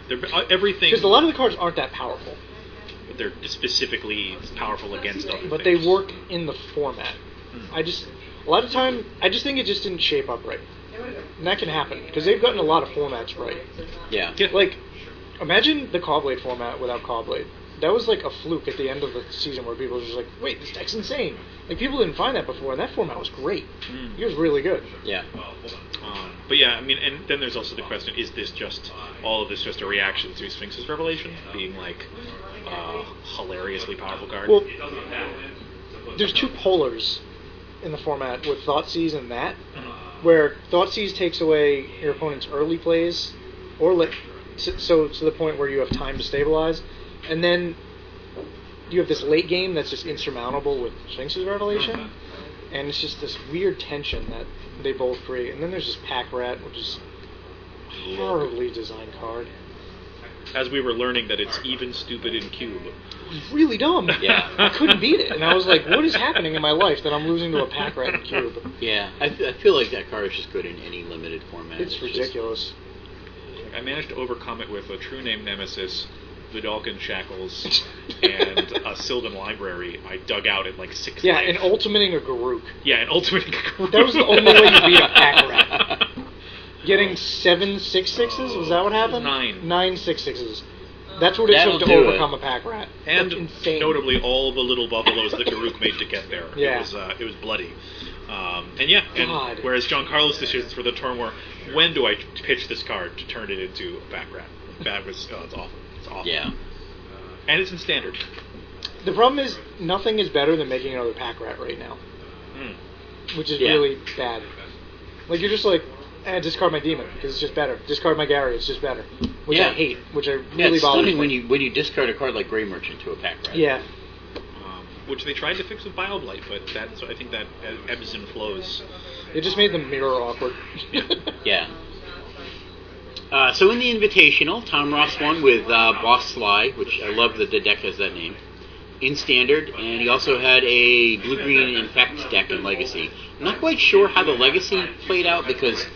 everything.
Because a lot of the cards aren't that powerful,
They're specifically powerful against other
but
things.
they work in the format. A lot of time, I just think it just didn't shape up right. And that can happen, because they've gotten a lot of formats right.
Yeah.
Yeah.
Like, imagine the Caw-Blade format without Caw-Blade. That was like a fluke at the end of the season where people were just like, wait, this deck's insane. Like, people didn't find that before, and that format was great. It was really good.
Yeah.
But yeah, I mean, and then there's also the question: is this just all of this just a reaction to Sphinx's revelation being like hilariously powerful card?
Well, there's two polars in the format with Thoughtseize and that, where Thoughtseize takes away your opponent's early plays, or so to the point where you have time to stabilize, and then you have this late game that's just insurmountable with Sphinx's revelation, and it's just this weird tension that they both create. And then there's this Pack Rat, which is a horribly designed card.
As we were learning that it's even stupid in Cube.
It was really dumb.
Yeah.
I couldn't beat it, and I was like, what is happening in my life that I'm losing to a Pack Rat in Cube?
Yeah. I feel like that card is just good in any limited format.
It's
just-
ridiculous.
I managed to overcome it with a true name nemesis, Vidalcan Shackles, and a Sylvan Library I dug out at like 6
Yeah,
life.
and ultimating a Garuk.
Yeah, an ultimate.
That was the only way you beat a Pack Rat. Getting 7 6/6s, was that what happened?
9.
9 6/6s. That's what it
That'll
took to
do
overcome
it.
a Pack Rat.
And
That's insane.
notably, all the little buffaloes that Garuk made to get there.
Yeah.
It was bloody. And yeah,
God.
and whereas John Carlos' decisions for the turn were, when do I pitch this card to turn it into a Pack Rat? That was, it's awful. It's awful.
Yeah.
And it's in Standard.
The problem is, nothing is better than making another Pack Rat right now, which is
Yeah.
really bad. Like, you're just like, discard my Demon, because it's just better. Discard my Gary, it's just better. Which
Yeah.
I hate, which I
Yeah,
really
it's
bothers
stunning
me.
when you discard a card like Grey Merchant to a Pack Rat.
Yeah.
Which they tried to fix with Bioblight, but I think that ebbs and flows.
It just made the mirror awkward.
Yeah. So in the Invitational, Tom Ross won with Boss Sly, which I love that the deck has that name, in Standard, and he also had a blue-green Infect deck in Legacy. I'm not quite sure how the Legacy played out because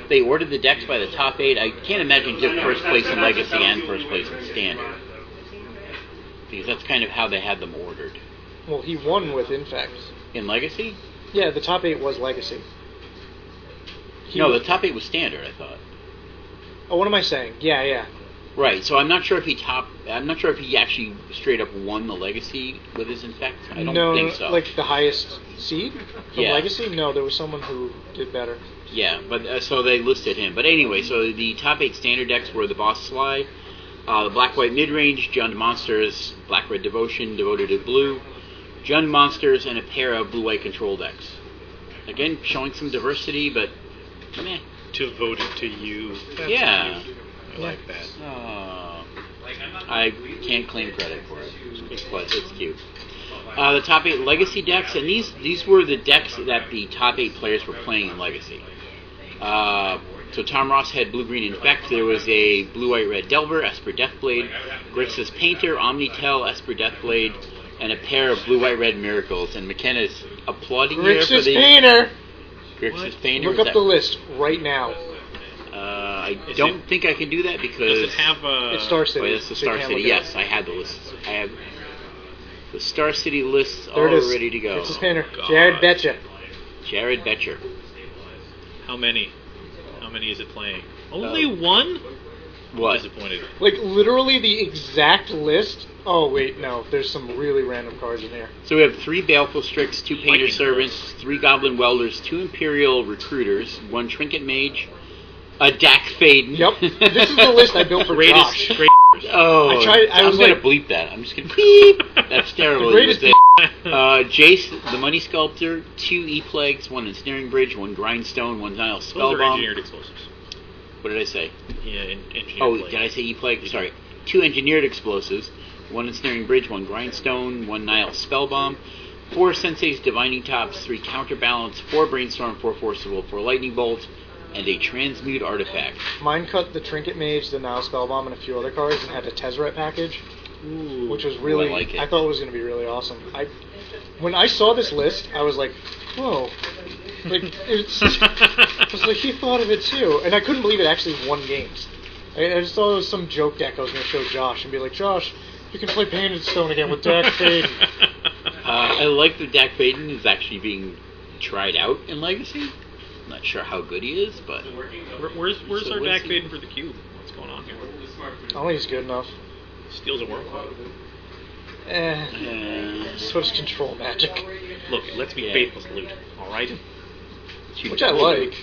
they ordered the decks by the top 8. I can't imagine he took first place in Legacy and first place in Standard, because that's kind of how they had them ordered.
Well, he won with Infect.
In Legacy?
Yeah, the top 8 was Legacy.
No, the top 8 was Standard, I thought.
Oh, what am I saying? Yeah.
Right, so I'm not sure if he actually straight up won the Legacy with his Infect. I don't think so.
Like the highest seed from
Yeah.
Legacy? No, there was someone who did better.
Yeah, but so they listed him. But anyway, so the top 8 Standard decks were the Boss Sly, the Black-White Midrange, Jund Monsters, Black-Red Devotion, Devoted to Blue, Jund Monsters, and a pair of Blue-White Control decks. Again, showing some diversity, but meh.
Devoted to you. That's
Yeah.
cute. I like that.
I can't claim credit for it. but it's cute. The top 8 Legacy decks, and these were the decks that the top 8 players were playing in Legacy. So Tom Ross had Blue-Green Infect. There was a Blue-White-Red Delver, Esper Deathblade, Grixis Painter, Omnitel, Esper Deathblade, and a pair of Blue-White-Red Miracles. And McKenna's applauding here for the...
Painter!
Grixis Painter.
Look up the list right now.
I don't think I can do that because...
Does it have
It's Star City.
Oh, that's the Star City. Yes, I had the list. I have the Star City lists
there
all
it is.
ready to go.
Grixis Painter.
God.
Jared Betcha.
Jared Betcher.
How many? How many is it playing? Only one?
What?
Disappointed.
Like, literally the exact list. Oh, wait, no. There's some really random cards in here.
So we have 3 Baleful Strix, 2 Painter
Lightning
Servants, 3 Goblin Welders, 2 Imperial Recruiters, 1 Trinket Mage, a Dak Faden.
Yep. This is the list I built for Josh.
Oh,
I was
gonna
like-
bleep that. I'm just gonna beep. That's terrible.
The greatest
You would say. Jace, the Money Sculptor, 2 E-Plagues, 1 Ensnaring Bridge, 1 Grindstone, 1 Nile
Those are
Spellbomb.
engineered explosives.
What did I say?
Yeah, engineered
Oh,
plague.
did I say E-Plague? Sorry. 2 Engineered Explosives, 1 Ensnaring Bridge, 1 Grindstone, 1 Nile Spellbomb, 4 Sensei's Divining Tops, 3 Counterbalance, 4 Brainstorm, 4 Forcible, 4 Lightning Bolt, and a Transmute Artifact.
Mine cut the Trinket Mage, the Nile Spellbomb, and a few other cards, and had a Tezzeret package,
Ooh.
which was really...
I like it.
I thought it was going to be really awesome. When I saw this list, I was like, whoa. Like, I was like, he thought of it too. And I couldn't believe it actually won games. I just thought it was some joke deck I was going to show Josh and be like, Josh, you can play Painted Stone again with Dak Faden.
I like that Dak Faden is actually being tried out in Legacy. I'm not sure how good he is, but...
Where's
So
our
we'll
Dak
see.
Faden for the cube? What's going on here?
I don't think he's good enough.
Steals a worm.
So does Control Magic.
Look, it lets me
Yeah.
faithless loot. Alright?
Which I like.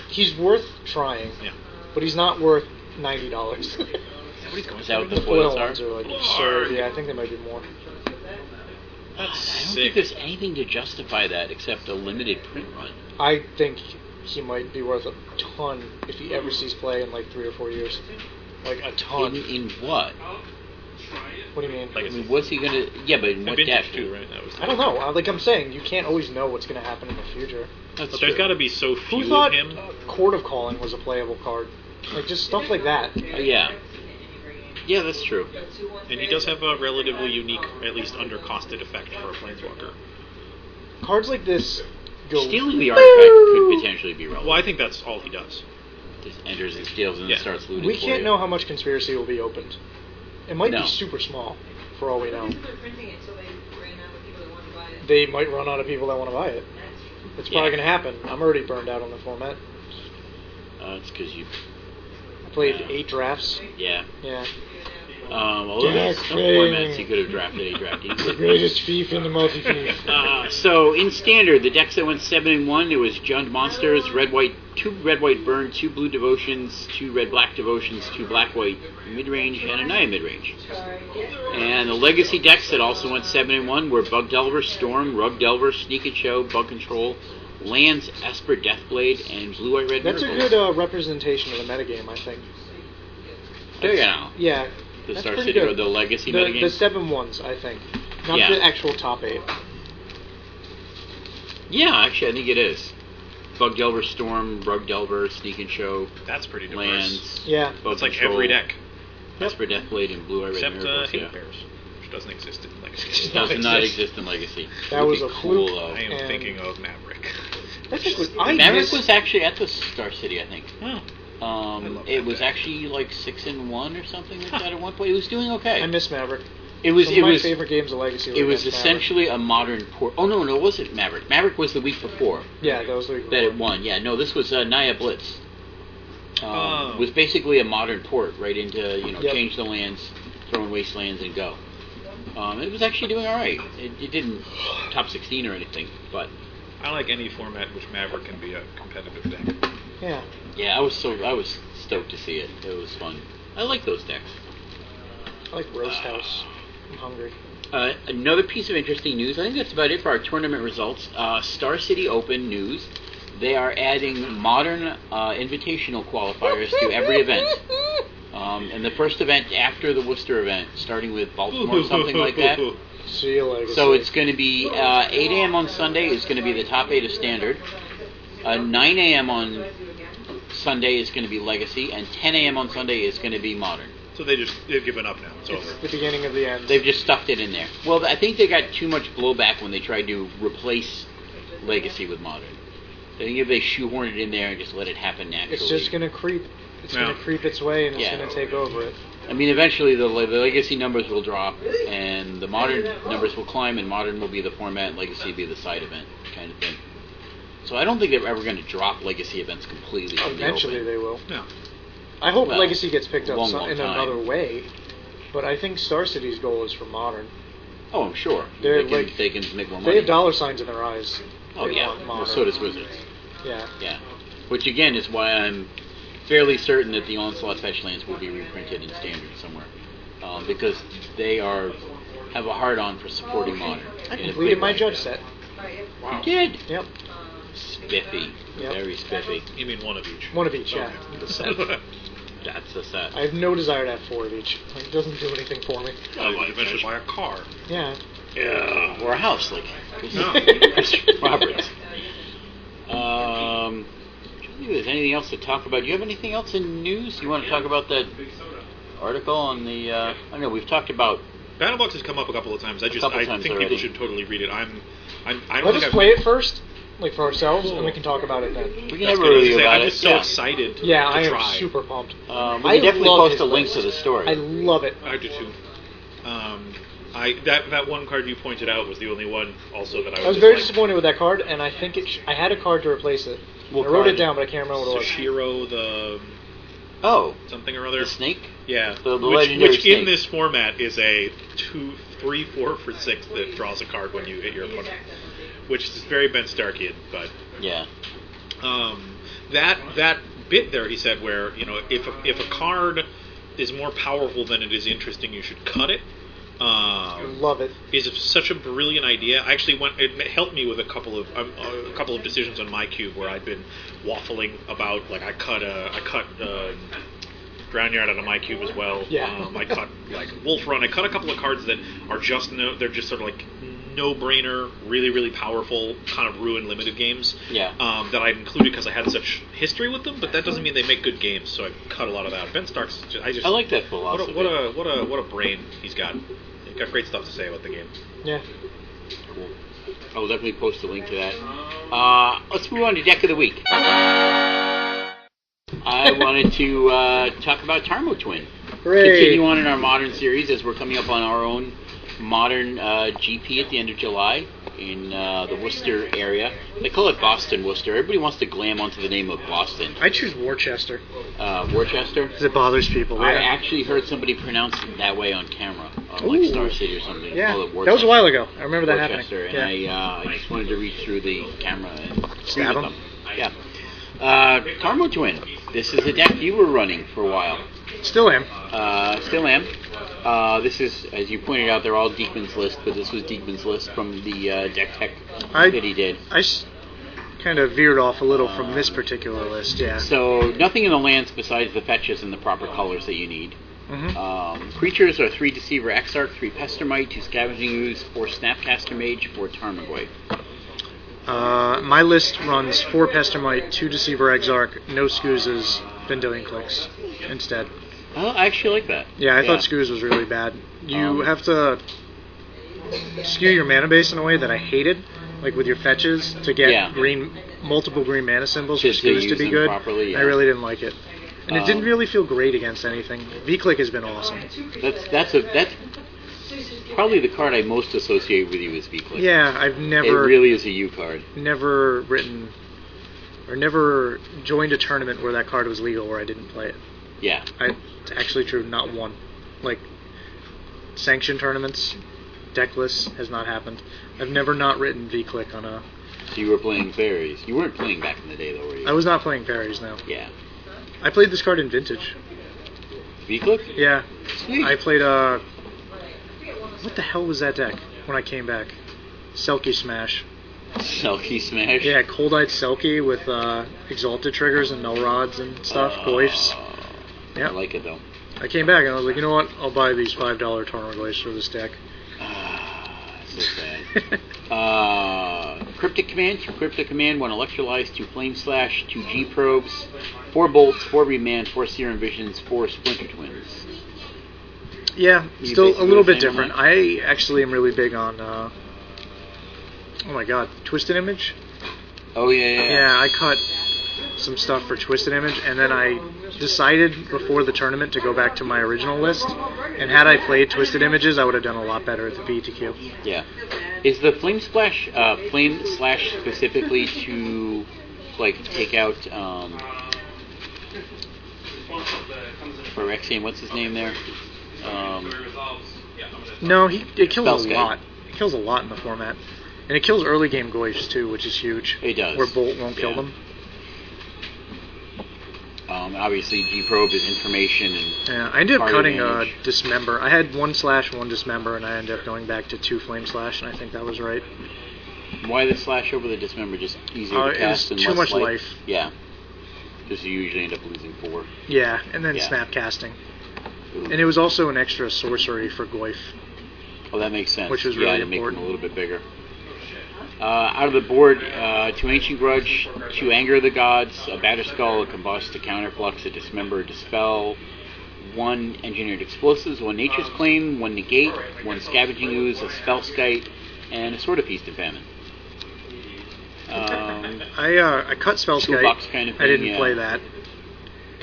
He's worth trying,
Yeah.
but he's not worth $90.
What he's going
Is that what the
The foil
foils are?
ones are like
Foils
absurd.
are-
Yeah, I think they might be more.
That's
I don't think
sick.
there's anything to justify that except a limited print run.
I think he might be worth a ton if he ever sees play in like 3 or 4 years. Like a ton.
In what?
What do you mean?
I mean, what's he gonna... Yeah, but in
And
what
vintage
deck?
too, right? That was
I don't know. Like I'm saying, you can't always know what's going to happen in the future.
That's
But there's
true.
got to be so few
Who thought
of him.
Court of Calling was a playable card? Like just stuff like that.
Yeah. Yeah, that's true.
And he does have a relatively unique, at least under-costed effect for a Planeswalker.
Cards like this go.
Stealing the artifact could potentially be relevant.
Well, I think that's all he does.
Just enters and steals and
Yeah.
then starts looting
We
for
can't
you.
know how much Conspiracy will be opened. It might
No.
be super small, for all we know.
They're printing it so they ran out of people that want to buy it.
They might run out of people that want to buy it. It's probably
Yeah.
going to happen. I'm already burned out on the format.
It's because you...
I played 8 drafts.
Yeah.
Yeah.
Well, there's some formats you could have drafted a draft
The
easily.
greatest thief in the multi-thief.
So in standard, the decks that went 7-1, it was Jund Monsters, two red white burn, 2 blue devotions, 2 red black devotions, 2 black white mid range, and a Naya mid range. And the legacy decks that also went 7-1 were Bug Delver, Storm, Rug Delver, Sneak and Show, Bug Control, Lands, Esper Deathblade, and Blue White Red
That's a
Miracles.
good representation of the metagame, I think.
There you go.
Yeah.
The
that's
Star
pretty
City or
good.
the legacy
The
metagame.
7-1s, I think. Not
Yeah.
the actual top 8.
Yeah, actually, I think it is. Bug Delver, Storm, Rug Delver, Sneak and Show,
That's pretty diverse.
Lands,
Yeah.
Bug
It's like
Control,
every deck,
Esper Deathblade, and Blue White Red
except
Miracles.
Hidden
Yeah.
Pairs, which doesn't exist in Legacy.
Does
Not
not
exist.
exist in Legacy.
That
Would
was
be
a
cool,
fluke.
though.
I am
And-
thinking of Maverick.
That's like what
Maverick was actually at the Star City, I think.
Oh. love
It
that
was
deck.
actually like 6-1 or something like that at one point. It was doing okay.
I miss Maverick.
It was.
Some
It
of my
was.
favorite games of Legacy were
It was
against Maverick.
essentially a modern port. Oh no, it wasn't Maverick. Maverick was the week before
Yeah, that was the
that it won. Yeah, no, this was Naya Blitz.
Oh.
It was basically a modern port right into
Yep.
change the lands, throw in wastelands and go. It was actually doing all right. It didn't top 16 or anything, but
I like any format in which Maverick can be a competitive deck.
Yeah.
yeah, I was stoked to see it. It was fun. I like those decks.
I like Roast House. I'm hungry.
Another piece of interesting news, I think that's about it for our tournament results. Star City Open news. They are adding modern invitational qualifiers to every event. And the first event after the Worcester event, starting with Baltimore, something like that.
See you later.
So it's going to be 8 a.m. on Sunday is going to be the top 8 of Standard. 9 a.m. on Sunday is going to be Legacy, and 10 a.m. on Sunday is going to be Modern.
So they've given up now. It's over.
The beginning of the end.
They've just stuffed it in there. Well, I think they got too much blowback when they tried to replace Legacy with Modern. I think if they shoehorn it in there and just let it happen naturally.
It's just going to creep. It's going to creep its way, and it's going to take over it.
I mean, eventually the Legacy numbers will drop, and the Modern numbers will climb, and Modern will be the format, and Legacy will be the side event kind of thing. So I don't think they're ever going to drop Legacy events completely.
Eventually they will.
Yeah.
I hope Legacy gets picked up
long
in
time.
another way, but I think Star City's goal is for Modern.
Oh, I'm sure.
They
can make more money.
They have dollar signs in their eyes.
Oh,
They
yeah.
want
Well,
Modern.
so does Wizards.
Yeah.
Yeah. Which, again, is why I'm fairly certain that the Onslaught Fetchlands will be reprinted in Standard somewhere. Because they have a hard-on for supporting Modern.
I completed my judge set.
You did?
Yep.
Spiffy.
Yep.
Very spiffy.
You mean one of each?
One of each, yeah. The set.
That's the set.
I have no desire to have 4 of each. Like, it doesn't do anything for me.
You could eventually buy a car.
Yeah.
Yeah. Or a house, like Chris Roberts. If there's anything else to talk about? Do you have anything else in news? You want to talk about that article on the... I don't know, we've talked about...
Battlebox has come up a couple of times. I think
already.
people should totally read it. I don't
Let
think
us play it first, like for ourselves, and we can talk about it then.
We can have a review about
I'm
it.
just so excited to
I am
try.
super pumped.
We can definitely post a link to the story.
I love it.
I do too. That one card you pointed out was the only one also that I
was very disappointed with that card, and I think I had a card to replace it.
What
I wrote
card?
it down, but I can't remember what it was.
Sashiro the something or other.
The snake?
Yeah.
The legendary
which
snake.
in this format is a 2, 3, 4 for 6 that draws a card when you hit your opponent. Which is very Ben Starkian, but
yeah.
That bit there he said where, if a card is more powerful than it is interesting, you should cut it.
Love it.
Is such a brilliant idea. I actually it helped me with a couple of decisions on my cube where I'd been waffling about. Like I cut Drownyard out of my cube as well.
Yeah.
I cut Wolf Run. I cut a couple of cards that are they're just sort of like no-brainer, really, really powerful, kind of ruin limited games.
Yeah.
That I'd included because I had such history with them, but that doesn't mean they make good games. So I cut a lot of that. Ben Stark's. I
like that philosophy.
What a brain he's got. He's got great stuff to say about the game.
Yeah.
Cool. I will definitely post a link to that. Let's move on to Deck of the Week. I wanted to talk about Tarmo Twin.
Hooray.
Continue on in our Modern series as we're coming up on our own Modern GP at the end of July in the Worcester area. They call it Boston Worcester. Everybody wants to glam onto the name of Boston.
I choose Worcester.
Worcester?
Because it bothers people. Yeah.
I actually heard somebody pronounce it that way on camera, like Star City or something.
Yeah,
Call it
that was a while ago. I remember that
Worcester,
happening.
And I just wanted to reach through the camera and
Stab
with
him.
Yeah. Tarmo Twin. This is a deck you were running for a while.
Still am.
Still am. This is, as you pointed out, they're all Deekman's List, but this was Deekman's List from the deck tech that he did.
I kind of veered off a little from this particular list, yeah.
So, nothing in the lands besides the fetches and the proper colors that you need.
Mm-hmm.
Creatures are 3 Deceiver Exarch, 3 Pestermite, 2 Scavenging Ooze, 4 Snapcaster Mage, 4 Tarmogoyf.
My list runs 4 Pestermite, 2 Deceiver Exarch, no Scoozes, Vendilion Clicks instead.
Oh, I actually like that.
Yeah, I thought Scooz was really bad. You have to skew your mana base in a way that I hated, like with your fetches, to get multiple green mana symbols for Scooz to be good.
Properly,
I really didn't like it. And it didn't really feel great against anything. V-Click has been awesome.
That's probably the card I most associate with you is V-Click.
Yeah, I've never...
It really is a U card.
Never joined a tournament where that card was legal where I didn't play it.
Yeah.
It's actually true, not one. Like, sanctioned tournaments, deck lists, has not happened. I've never not written V-Click on a...
So you were playing fairies. You weren't playing back in the day, though, were you?
I was not playing fairies, no.
Yeah.
I played this card in Vintage.
V-Click?
Yeah.
Sweet.
I played, what the hell was that deck when I came back? Selkie Smash.
Selkie Smash?
Yeah, Cold-Eyed Selkie with Exalted triggers and Null Rods and stuff, Goyfs.
I like it, though.
I came back and I was like, you know what? I'll buy these $5 Tarmogoyfs for this deck.
So sad. Cryptic Command, 2 Cryptic Command, 1 Electrolyze, 2 Flame Slash, 2 G-Probes, 4 Bolts, 4 Remand, 4 Serum Visions, 4 Splinter Twins.
Yeah, still a little bit different. I actually am really big on, oh my god, Twisted Image?
Oh, yeah.
Yeah, I cut some stuff for Twisted Image, and then I decided before the tournament to go back to my original list, and had I played Twisted Images, I would have done a lot better at the PTQ.
Yeah. Is the Flame Slash specifically to, like, take out, Phyrexian, what's his name there?
No, it kills
Spellskite.
a lot. It kills a lot in the format. And it kills early game Goyfs too, which is huge.
It does.
Where Bolt won't kill them.
Obviously, G-Probe is information and...
Yeah, I ended up cutting
damage.
Dismember. I had 1 Slash, 1 Dismember, and I ended up going back to 2 Flame Slash, and I think that was right.
Why the Slash over the Dismember? Just easier to cast
it
and
was too
less
much life.
Yeah. Because you usually end up losing 4.
Yeah, and then
Yeah.
Snap Casting.
Ooh.
And it was also an extra sorcery for Goyf.
Oh, that makes sense.
Which was really
to make them
important.
a little bit bigger. Out of the board, 2 Ancient Grudge, 2 Anger of the Gods, a Batterskull, a Combust, a Counterflux, a Dismember, a Dispel, 1 Engineered Explosives, 1 Nature's Claim, 1 Negate, 1 Scavenging Ooze, a Spellskite, and a Sword of Feast and Famine.
I cut Spellskite.
Toolbox kind of
I
thing,
didn't
yeah.
play that.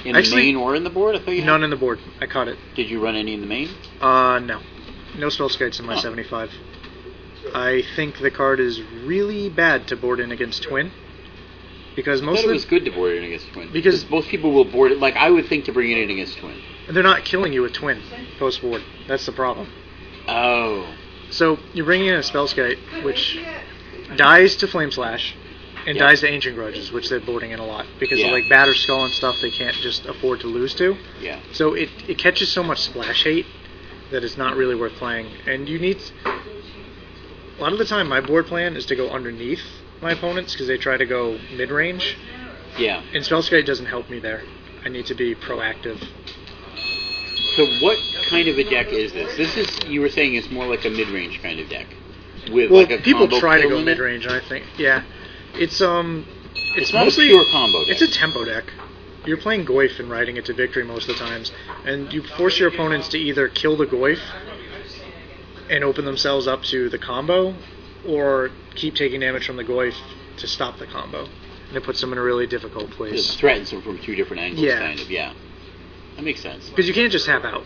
In
Actually,
the main or in the board? I thought you had.
None in the board. I cut it.
Did you run any in the main?
No. No Spellskites in my
Huh.
75. I think the card is really bad to board in against Twin. Because
I
most
thought
of
it was good to board it against Twin.
Because
most people will board it. Like, I would think to bring it in against Twin.
they're not killing you with Twin post board. That's the problem.
Oh.
So you're bringing in a Spellskite, which dies to Flame Slash, and
Yeah.
dies to Ancient Grudges, which they're boarding in a lot. Because
Yeah.
of like Batterskull and stuff they can't just afford to lose to.
Yeah.
So it catches so much splash hate that it's not really worth playing. And you need... A lot of the time my board plan is to go underneath my opponents because they try to go mid-range.
Yeah.
And Spellskite doesn't help me there. I need to be proactive.
So what kind of a deck is this? This is, you were saying, it's more like a mid-range kind of deck. With
Well,
like a
people
combo
try to
kill
go
in it?
mid-range, and I think... Yeah. It's
It's not
mostly
a pure combo deck.
It's a tempo deck. You're playing Goyf and riding it to victory most of the times, and you force your opponents to either kill the Goyf and open themselves up to the combo, or keep taking damage from the Goyf to stop the combo. And it puts them in a really difficult
It
place.
threatens them from 2 different angles,
Yeah.
kind of, yeah. That makes sense.
Because you can't just tap out.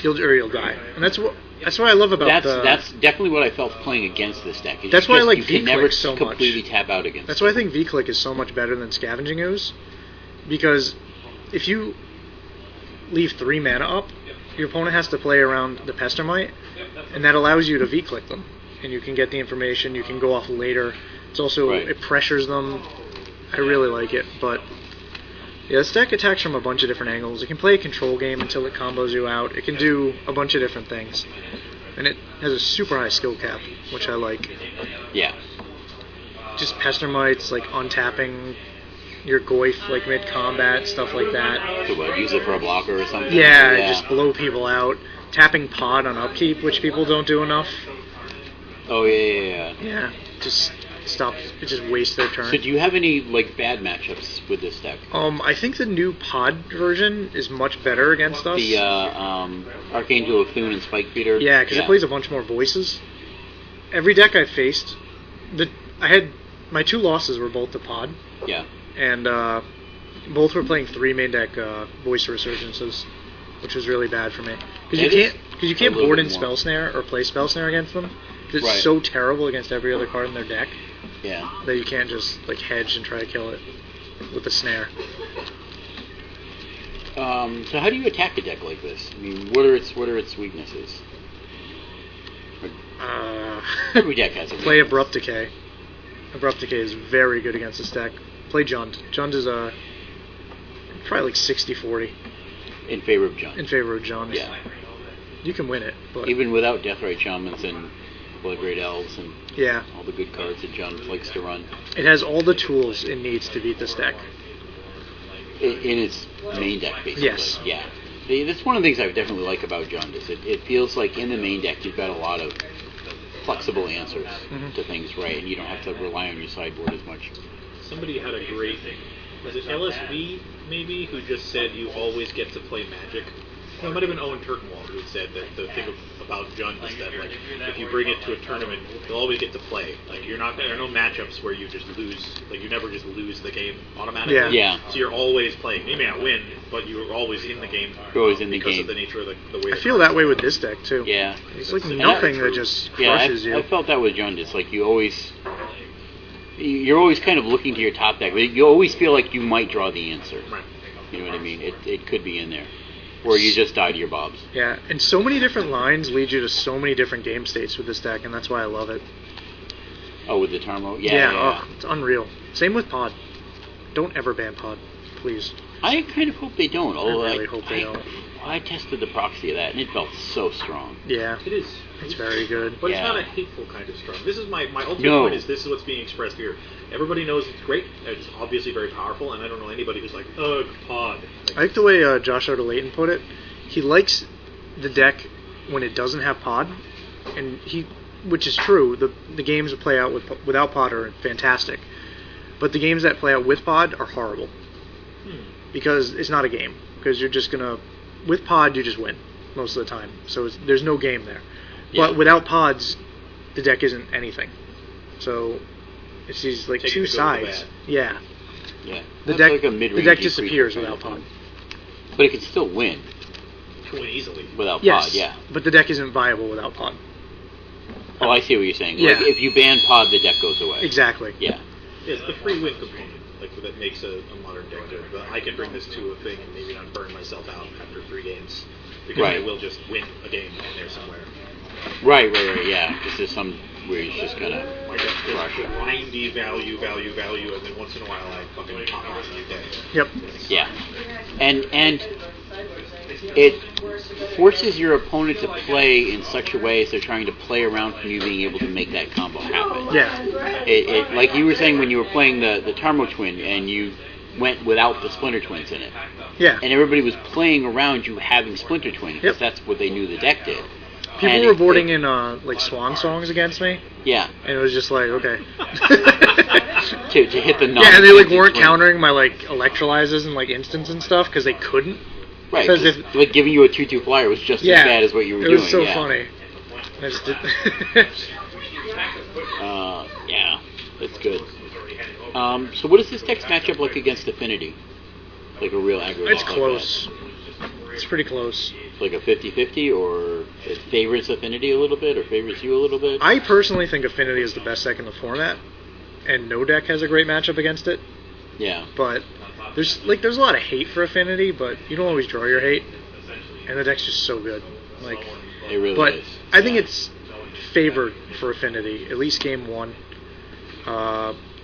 You'll die. And that's what I love about
That's definitely what I felt playing against this deck. is
That's
you
why I
just-
like
you can
V-Click
never
so much.
completely tap out against
That's
it.
why I think V-Click is so much better than Scavenging Ooze. Because if you leave 3 mana up, your opponent has to play around the Pestermite, and that allows you to V-Click them. And you can get the information, you can go off later. It's also,
Right.
it pressures them. I really like it, but... Yeah, this deck attacks from a bunch of different angles. It can play a control game until it combos you out. It can do a bunch of different things. And it has a super high skill cap, which I like.
Yeah.
Just Pestermites, like untapping your Goyf, like mid-combat, stuff like that.
So what, use it for a blocker or something?
Yeah, just blow people out. Tapping Pod on upkeep, which people don't do enough.
Oh, yeah.
Yeah, just stop, just waste their turn.
So do you have any, like, bad matchups with this deck?
I think the new Pod version is much better against us.
The Archangel of Thune and Spike Beater?
Yeah, because it plays a bunch more voices. Every deck I faced, I had my 2 losses were both to Pod.
Yeah.
And both were playing 3 main deck voice resurgences, which was really bad for me. Because you can't
a little
board
bit
in
more.
Spell Snare or play Spell Snare against them. 'Cause
Right.
it's so terrible against every other card in their deck
Yeah.
that you can't just like hedge and try to kill it with the snare.
So how do you attack a deck like this? I mean, what are its weaknesses? Every deck has a weakness.
Play Abrupt Decay. Abrupt Decay is very good against this deck. Play Jund. Jund is probably like 60-40
In favor of Jund.
in favor of Jund.
Yeah.
You can win it, but
Even without Deathrite Shamans and Blood Great Elves and
yeah,
all the good cards that Jund likes to run.
it has all the tools it needs to beat this deck.
In its main deck, basically.
Yes.
Yeah. That's one of the things I definitely like about Jaundice. It feels like in the main deck you've got a lot of flexible answers to things, right? And you don't have to rely on your sideboard as much.
Somebody had a great, was it LSV maybe, who just said you always get to play Magic. No, it might have been Owen Turkenwald who said that the thing about Jund is that like if you bring it to a tournament, you'll always get to play. Like there are no matchups where you just lose. Like you never just lose the game automatically.
Yeah.
So you're always playing. You may not win, but you're always in the game.
You're always in the
because
game
of the nature of the way.
I feel that way with this deck too.
Yeah.
It's like nothing that just crushes you.
I felt that with Jund. It's like you're always kind of looking to your top deck, but you always feel like you might draw the answer.
Right.
You know what I mean? It could be in there. Or you just die to your bobs.
Yeah, and so many different lines lead you to so many different game states with this deck, and that's why I love it.
Oh, with the Tarmo? Yeah.
Oh, it's unreal. Same with Pod. Don't ever ban Pod, please.
I kind of hope they don't. Although
I really hope they don't.
I tested the proxy of that, and it felt so strong.
Yeah.
It is.
It's very good.
But
Yeah.
it's not a hateful kind of strong. This is my ultimate point is this is what's being expressed here. Everybody knows it's great. It's obviously very powerful, and I don't know anybody who's like, ugh, Pod.
I like the way Josh Odelayton put it. He likes the deck when it doesn't have Pod, and which is true. The games that play out without Pod are fantastic, but the games that play out with Pod are horrible because it's not a game. Because you're just gonna, with Pod, you just win most of the time. So there's no game there.
Yeah.
But without Pods, the deck isn't anything. So it's these like two sides. Yeah.
Yeah.
The
That's
deck
like a mid-range
the deck disappears
creature
without
kind of
Pod.
thing. But it can still win
To win easily.
without
Yes,
Pod, yeah.
but the deck isn't viable without Pod.
Oh, I see what you're saying.
Yeah.
Like, if you ban Pod, the deck goes away.
Exactly.
Yeah.
It's the free win component, like that makes a modern deck good. But I can bring this to a thing and maybe not burn myself out after 3 games because
Right.
I will just win a game in there somewhere.
Right, yeah. Because there's some where he's just gonna
My deck
crush
is
it.
grindy value, and then once in a while I fucking pop on a day.
Yep.
Yeah. And it forces your opponent to play in such a way as they're trying to play around from you being able to make that combo happen.
Yeah.
It like you were saying when you were playing the Tarmo Twin and you went without the Splinter Twins in it.
Yeah.
And everybody was playing around you having Splinter Twin because
Yep.
that's what they knew the deck did.
People
And
were voting in like swan songs against me,
Yeah.
and it was just like, okay.
To hit the
Yeah, and they like weren't
twin.
countering my like electrolyzes and like instants and stuff because they couldn't.
Right.
Because
'cause, like giving you a 2/2 flyer was just
Yeah,
as bad as what you were
it
doing.
was so
yeah.
funny. I just did.
Yeah, that's good. So what does this deck's matchup like against Affinity? Like a real aggro
It's
deck like
close. It's pretty close.
that? Like a 50-50, or it favors Affinity a little bit, or favors you a little bit?
I personally think Affinity is the best deck in the format, and no deck has a great matchup against it.
Yeah.
But there's a lot of hate for Affinity, but you don't always draw your hate, and the deck's just so good. Like,
It really
but
is.
I think it's favored for Affinity, at least game 1.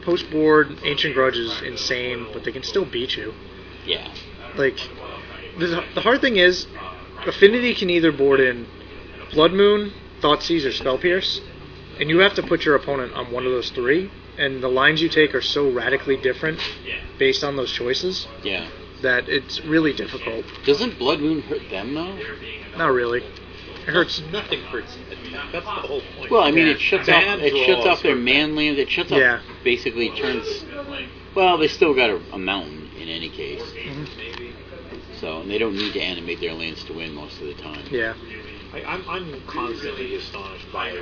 Post board, Ancient Grudge is insane, but they can still beat you.
Yeah.
Like, the hard thing is, Affinity can either board in Blood Moon, Thoughtseize, or Spell Pierce, and you have to put your opponent on one of those 3, and the lines you take are so radically different based on those choices
Yeah.
that it's really difficult.
Doesn't Blood Moon hurt them, though?
Not really. It hurts.
Nothing hurts. That's the whole point.
Well, I mean,
Yeah.
it shuts
Bad
off. It shuts
draws
off their
hurt
man land. It shuts
Yeah.
off. Basically, turns. Well, they still got a mountain in any case. So and they don't need to animate their lands to win most of the time.
Yeah.
I'm constantly astonished by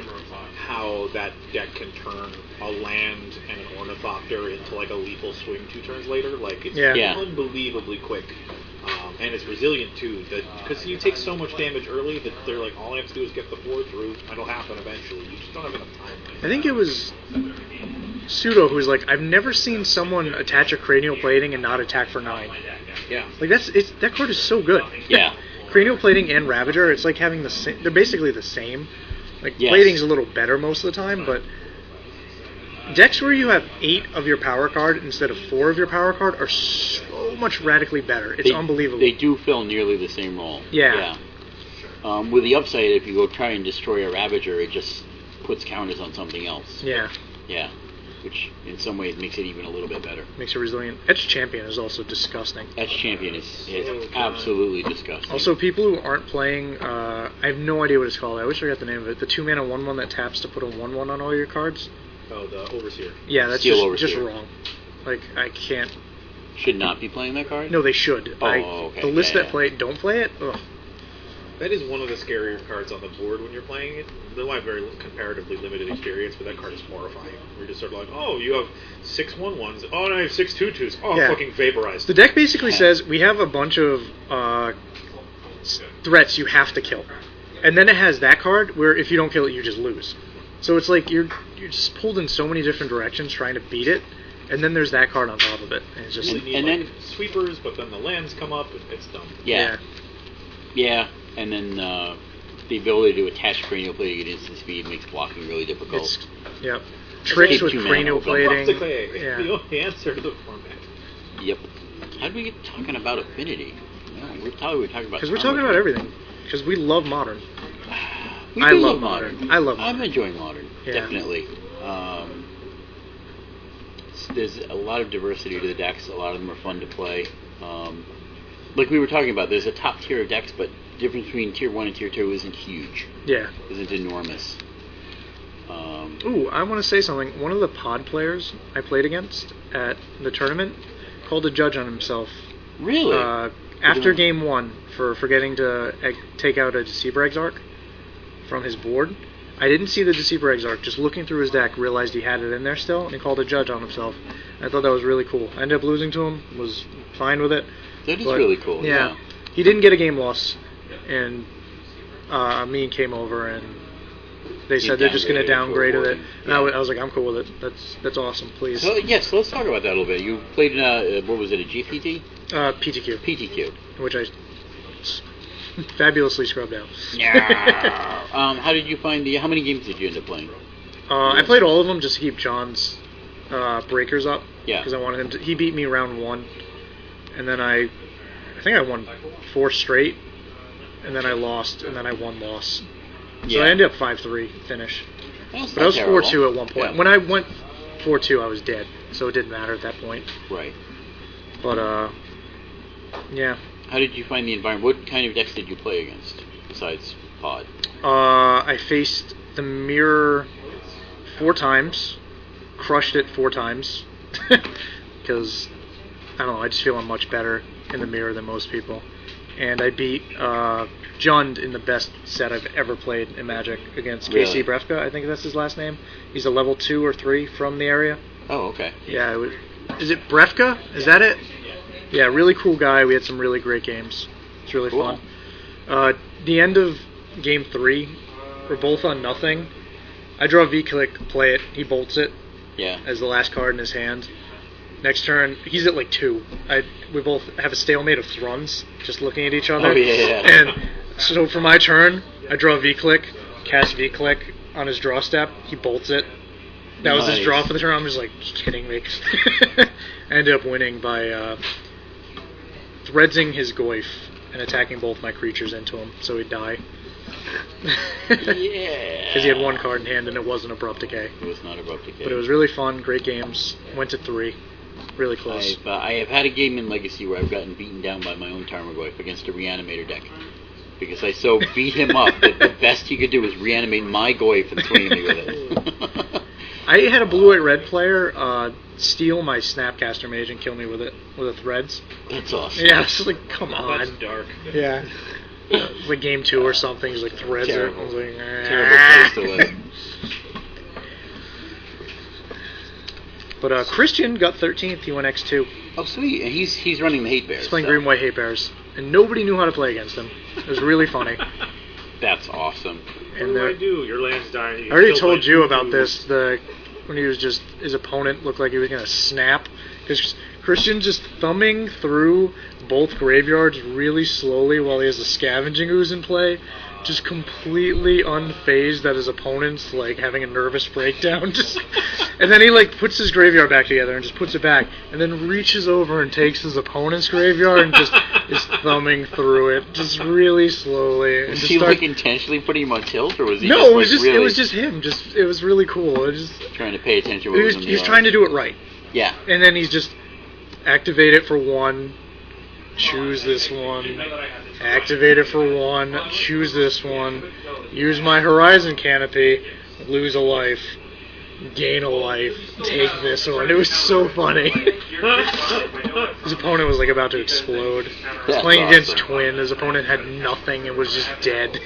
how that deck can turn a land and an Ornithopter into like a lethal swing 2 turns later. Like it's
Yeah.
unbelievably quick, and it's resilient too. Because you take so much damage early that they're like, all I have to do is get the 4 through. It'll happen eventually. You just don't have enough time.
I think it was Pseudo who's like, I've never seen someone attach a Cranial Plating and not attack for 9.
Yeah.
Like that card is so good.
Yeah.
Cranial Plating and Ravager, it's like having the same. They're basically the same. Like
Yes.
Plating's a little better most of the time, but decks where you have 8 of your power card instead of 4 of your power card are so much radically better. It's unbelievable.
They do fill nearly the same role.
Yeah.
With the upside, if you go try and destroy a Ravager, it just puts counters on something else.
Yeah.
Yeah. which in some ways makes it even a little bit better.
Makes it resilient. Etch Champion is also disgusting.
Etch Champion is absolutely disgusting.
Also, people who aren't playing, I have no idea what it's called. I always forget the name of it. The 2-mana 1/1 that taps to put a 1/1 on all your cards.
Oh, the Overseer.
Yeah, that's
Steel
just
Overseer.
wrong. Like, I can't.
Should not be playing that card?
No, they should.
Okay.
The list
Yeah,
that play it, don't play it. Ugh.
That is one of the scarier cards on the board when you're playing it. Though I have very comparatively limited experience, but that card is horrifying. You're just sort of like, oh, you have 6 1/1s. Oh, and I have 6 2/2s. Oh,
Yeah.
I'm fucking vaporized.
The deck basically says we have a bunch of threats you have to kill, and then it has that card where if you don't kill it, you just lose. So it's like you're just pulled in so many different directions trying to beat it, and then there's that card on top of it, and it's just
You
like,
need,
and
like,
then-
sweepers, but then the lands come up, and it's dumb.
Yeah, and then the ability to attach cranial plating at instant speed makes blocking really difficult.
it's tricks
Keep
with
2 mana
cranial
open.
plating.
Practically,
Yeah.
the only answer to the format.
Yep. How did we get talking about Affinity? No, we're talking about
Because we're talking about everything. Because we love Modern.
We
I
do
love Modern. I love Modern.
I'm enjoying Modern,
Yeah.
definitely. There's a lot of diversity to the decks. A lot of them are fun to play. Like we were talking about, there's a top tier of decks, but the difference between tier 1 and tier 2 isn't huge.
Yeah.
Isn't enormous.
Ooh, I want to say something. One of the pod players I played against at the tournament called a judge on himself.
Really?
After game 1 for forgetting to take out a Deceiver Exarch from his board. I didn't see the Deceiver Exarch. Just looking through his deck, realized he had it in there still, and he called a judge on himself. I thought that was really cool. I ended up losing to him. Was fine with it.
That is
But,
really cool. Yeah.
He didn't get a game loss, and me came over and they said they're just going to downgrade it. And I was like, I'm cool with it. That's awesome. Please.
So yes, let's talk about that a little bit. You played in what was it? A GPT?
PTQ,
PTQ.
which I fabulously scrubbed out.
Yeah. How did you find how many games did you end up playing?
I played all of them just to keep John's breakers up.
Yeah.
Because I wanted him to. He beat me round 1, and then I think I won 4 straight, and then I lost, and then I won loss. So I ended up 5-3 finish.
That's
But I was
not
4-2
terrible.
at one point.
Yeah.
When I went 4-2, I was dead, so it didn't matter at that point.
Right.
But yeah.
How did you find the environment? What kind of decks did you play against besides Pod?
I faced the mirror 4 times, crushed it 4 times, because I don't know. I just feel I'm much better in the mirror than most people, and I beat Jund in the best set I've ever played in Magic against
Really?
KC Brefka. I think that's his last name. He's a level 2 or 3 from the area.
Oh, okay.
Yeah, is it Brefka? Is that it? Yeah, really cool guy. We had some really great games. It's really
Cool.
fun. The end of game 3, we're both on nothing. I draw V-click, play it. He bolts it
Yeah.
as the last card in his hand. Next turn, he's at like 2. We both have a stalemate of Thruns, just looking at each other.
Oh, yeah.
And so for my turn, I draw V-click, cast V-click on his draw step. He bolts it. That was his
Nice.
draw for the turn. I'm just like, you kidding me? I ended up winning by threadsing his Goyf and attacking both my creatures into him, so he'd die.
Yeah.
Because he had 1 card in hand and it wasn't Abrupt Decay.
It was not Abrupt Decay.
But it was really fun, great games. Went to 3. Really close.
I have had a game in Legacy where I've gotten beaten down by my own Tarmogoyf against a Reanimator deck. Because I so beat him up that the best he could do was reanimate my Goyf and swing me with it.
I had a blue-white-red player steal my Snapcaster Mage and kill me with it, with the threads.
That's awesome.
Yeah, I was like, come on.
That's dark.
Yeah. It was like game 2 or something. He's like, threads it. I was like,
Terrible place to live.
But Christian got 13th. He went X2.
Oh, sweet. And he's running the Hate Bears.
He's playing
so.
Green White Hate Bears. And nobody knew how to play against him. It was really funny.
That's awesome.
What
And
do I do? Your land's dying.
I already told you about this. When he was just, his opponent looked like he was going to snap. Because Christian just thumbing through both graveyards really slowly while he has the Scavenging Ooze in play. just completely unfazed at his opponents, like, having a nervous breakdown. And then he, like, puts his graveyard back together and just puts it back, and then reaches over and takes his opponent's graveyard and just is thumbing through it, just really slowly.
Was he, like, intentionally putting him on tilt, or was he
No,
just,
it was
like,
just
really
it was just him. It was really cool. It just
trying to pay attention.
He was trying to do it right.
Yeah.
And then he's just activate it for 1, choose this one, activate it for 1, choose this one, use my Horizon Canopy, lose a life, gain a life, take this one. It was so funny. His opponent was like about to explode. He was playing against Twin. His opponent had nothing and was just dead.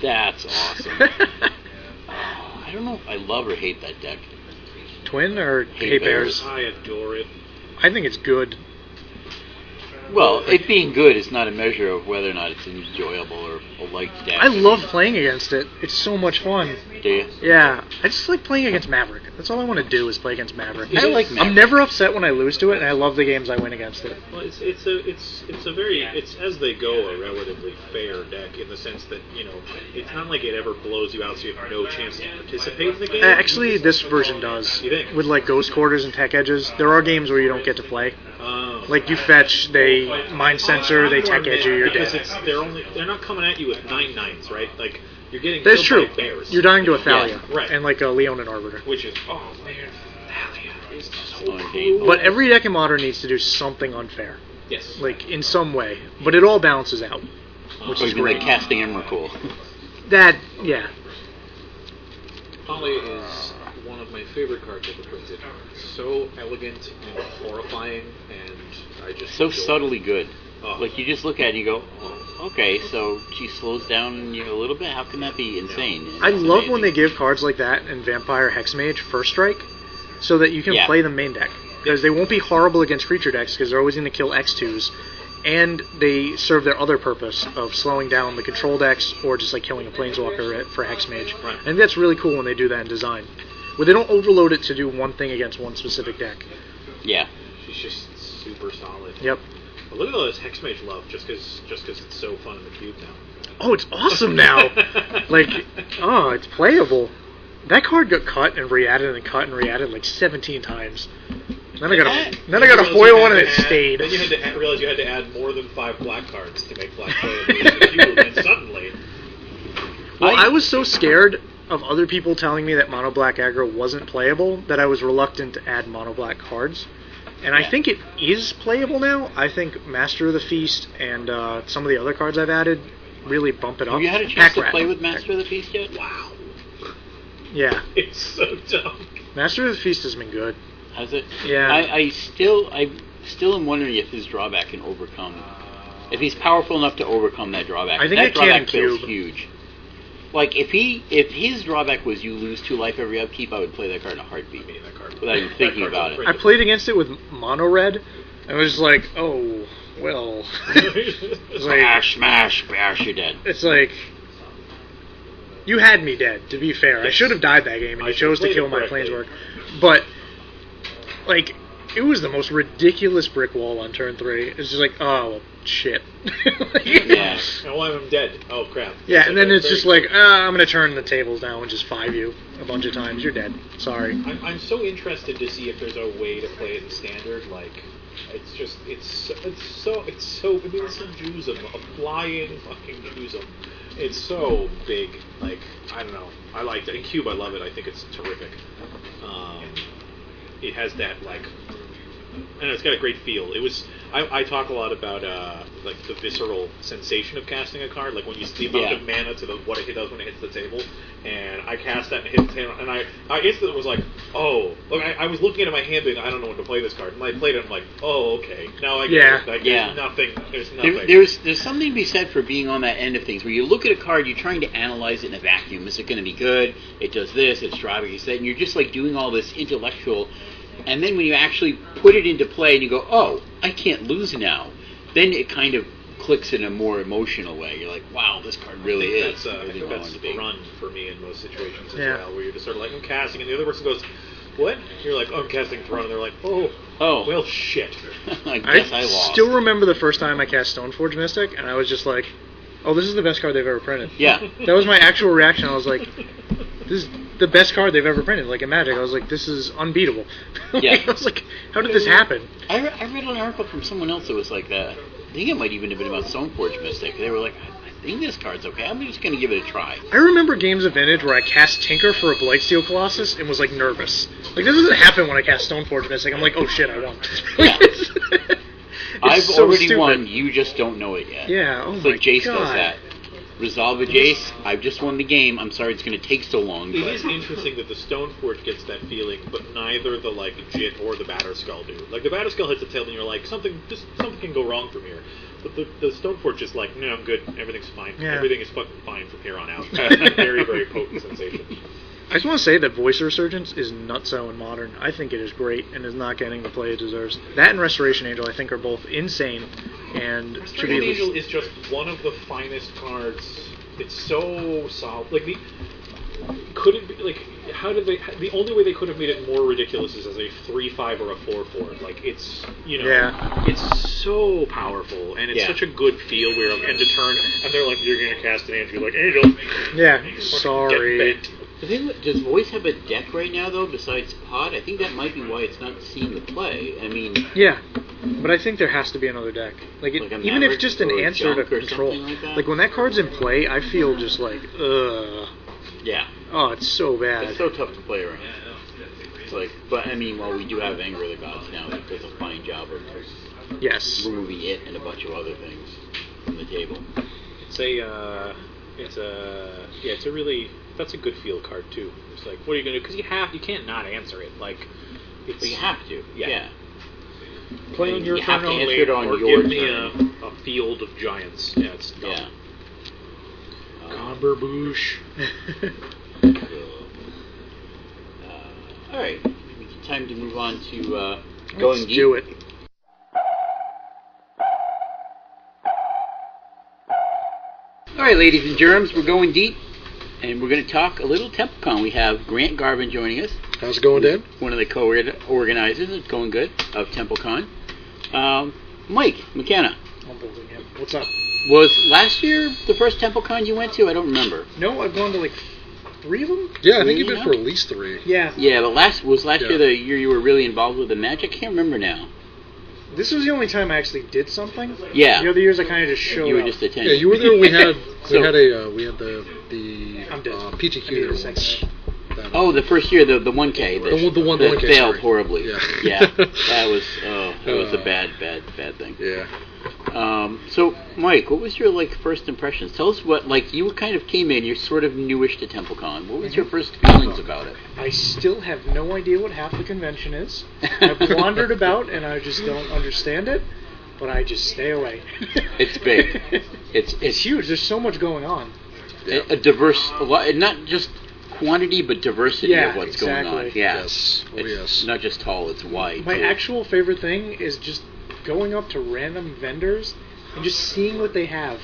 That's awesome. I don't know if I love or hate that deck.
Twin or Hate Bears?
I adore it.
I think it's good.
Well, it being good is not a measure of whether or not it's enjoyable or a liked deck.
I love playing against it. It's so much fun.
Do you?
Yeah. I just like playing against Maverick. That's all I want to do is play against Maverick.
I like Maverick.
I'm never upset when I lose to it, and I love the games I win against it.
Well, it's as they go a relatively fair deck in the sense that, you know, it's not like it ever blows you out so you have no chance to participate in the game.
Actually, this version does.
You think?
With like Ghost Quarters and Tech Edges, there are games where you don't get to play. Like you fetch, they mind sensor, they Tech Edge you, you're
because
dead.
they're not coming at you with 9/9s, right? Like you're getting
That's
killed
true.
by bears.
You're dying to a Thalia,
Yeah, right.
and like a Leonin Arbiter.
Which is man, Thalia is so cool.
But every deck in Modern needs to do something unfair,
Yes.
like in some way. But it all balances out, which is
Even
great.
like casting Emrakul.
That, yeah.
Polly is one of my favorite cards ever printed. So elegant and horrifying, and I just
So
enjoy it.
subtly good.
Oh.
Like you just look at it and you go, oh, okay, so she slows down you know, a little bit. How can that be insane?
I
It's
love when
amazing.
they give cards like that in Vampire Hexmage First Strike, so that you can
Yeah.
play the main deck. Because they won't be horrible against creature decks, because they're always going to kill X2s, and they serve their other purpose of slowing down the control decks, or just like killing a Planeswalker for Hexmage.
Right.
I think that's really cool when they do that in design. Where they don't overload it to do one thing against one specific deck.
Yeah.
She's just super solid.
Yep.
But look at all this Hexmage love, just because it's so fun in the cube now.
Oh, it's awesome now! It's playable. That card got cut and re-added and cut and re-added like 17 times. Then I got a foil one and it stayed.
Then you had to realize you had to add more than 5 black cards to make black playable in the cube, and suddenly...
Well, I was so scared of other people telling me that mono black aggro wasn't playable that I was reluctant to add mono black cards. And I think it is playable now. I think Master of the Feast and some of the other cards I've added really bump it up.
Have you had a chance
Pack
to
Rat.
play with Master of the Feast yet?
Wow.
Yeah.
It's so dumb.
Master of the Feast has been good.
Has it?
Yeah.
I still am wondering if his drawback can overcome. If he's powerful enough to overcome that drawback.
I think
that
it can
drawback
in
feels
Cube.
huge. Like if his drawback was you lose 2 life every upkeep, I would play that card in a heartbeat. Without even thinking about it.
I played against it with mono red, and it was like, oh, well. It's like,
Smash, you're dead.
it's like, you had me dead, to be fair. I should have died that game, and
I
you chose to
played
kill
it
my
correctly.
Planeswalker. But, like, it was the most ridiculous brick wall on turn 3. It's just like, oh, shit.
Yeah.
Oh, I'm dead. Oh, crap.
Yeah, and then
Very
it's just
cool.
like, I'm going to turn the tables down and just 5 you a bunch of times. You're dead. Sorry.
I'm so interested to see if there's a way to play it in standard. Like, it's so. I mean, it's a Juzum, a flying fucking Juzum. It's so big. Like, I don't know. I like it in Cube. I love it. I think it's terrific. It has that like, and it's got a great feel. It was. I talk a lot about like the visceral sensation of casting a card, like when you see the amount of mana to what it does when it hits the table. And I cast that and it hit the table, and I instantly was like, oh, look, I was looking at my hand being, I don't know when to play this card, and I played it, and I'm like, oh, okay, now I get it. Like, there's nothing.
There's something to be said for being on that end of things, where you look at a card, you're trying to analyze it in a vacuum. Is it going to be good? It does this, it's driving, it's that, and you're just like doing all this intellectual. And then when you actually put it into play and you go, oh, I can't lose now, then it kind of clicks in a more emotional way. You're like, wow, this card really is.
I think that's the run for me in most situations as
Yeah.
well, where you're just sort of like, I'm casting, and the other person goes, what? You're like, oh, I'm casting Throne, and they're like, oh, well, shit.
I guess I lost.
Still remember the first time I cast Stoneforge Mystic, and I was just like, oh, this is the best card they've ever printed.
Yeah.
That was my actual reaction. I was like, this is the best card they've ever printed. Like in Magic, I was like, this is unbeatable.
Yeah.
I was like, how did this happen?
I read an article from someone else that was like that. I think it might even have been about Stoneforge Mystic. They were like, I think this card's okay. I'm just going to give it a try.
I remember games of Vintage where I cast Tinker for a Blightsteel Colossus and was like nervous. Like this doesn't happen when I cast Stoneforge Mystic. I'm like, oh shit, I won.
Yeah. I've
so
already
stupid.
won. You just don't know it yet.
Yeah. Oh
It's
my
like Jace
God.
does that. Resolve a Jace. I've just won the game. I'm sorry it's going to take so long.
It
But
is interesting that the Stoneforge gets that feeling, but neither the like Jit or the Batterskull do. Like the Batterskull hits a tail, and you're like, something can go wrong from here. But the Stoneforge is like, no, I'm good. Everything's fine.
Yeah.
Everything is fucking fine from here on out. Very, very potent sensation.
I just want to say that Voice Resurgence is nutso in Modern. I think it is great and is not getting the play it deserves. That and Restoration Angel I think are both insane and should be
Restoration Angel is just one of the finest cards. It's so solid. Like could it be like? How did they? The only way they could have made it more ridiculous is as a 3/5 or a 4/4. Like it's it's so powerful and it's such a good feel where end of turn and they're like, you're gonna cast an angel. You're like, Angel.
Yeah,
Fucking
sorry.
get bent.
the thing, does Voice have a deck right now though besides Pod? I think that might be why it's not seeing the play. I mean,
Yeah, but I think there has to be another deck. Like,
Like a
even if
Maverick
just an
or a
answer to
Junk or
control.
something like that?
Like when that card's in play, I feel just like, ugh.
yeah,
Oh, it's so bad.
it's so tough to play around. It's like, but I mean, well, we do have Anger of the Gods now that does a fine job of
Yes.
removing it and a bunch of other things from the table.
It's a really, that's a good feel card too. It's like, what are you gonna do? Because you can't not answer it. Like, it's,
But you have to. Yeah.
play on your
You have
turn
to answer
only,
it on
or
your
give me
turn.
a field of giants. Yeah, it's dumb.
Yeah.
Gomberboosh.
All right. Time to move on to going
Let's
deep.
do it.
All right, ladies and germs, we're going deep, and we're going to talk a little TempelKon. We have Grant Garvin joining us.
How's it going, Dan?
One of the co-organizers. It's going good of TempelKon. Mike McKenna.
I'm building him. What's up?
Was last year the first TempelKon you went to? I don't remember.
No, I've gone to like 3 of them.
Yeah, I think you've
Yeah.
been for at least 3.
Yeah.
Yeah, but last
Yeah.
year the year you were really involved with the Magic? I can't remember now.
This was the only time I actually did something.
Yeah.
The other years I kind of just showed
You were
up.
just attending.
Yeah, you were there. We had
So-
we had the
I'm dead.
PTQ
I need a
there
second.
once. That,
Oh, the first year, the 1K.
The one
that
1K,
failed
sorry.
horribly.
Yeah.
Yeah, that was a bad thing.
Yeah.
So, Mike, what was your first impressions? Tell us what you kind of came in. You're sort of newish to TempelKon. What was your first feelings about it?
I still have no idea what half the convention is. I've wandered about and I just don't understand it, but I just stay away.
It's big. It's
huge. There's so much going on.
a diverse, not just quantity but diversity
Yeah,
of what's
exactly.
going on. Yeah.
Yes. Oh,
It's
yes.
not just tall; it's wide.
My
too.
actual favorite thing is just going up to random vendors and just seeing what they have.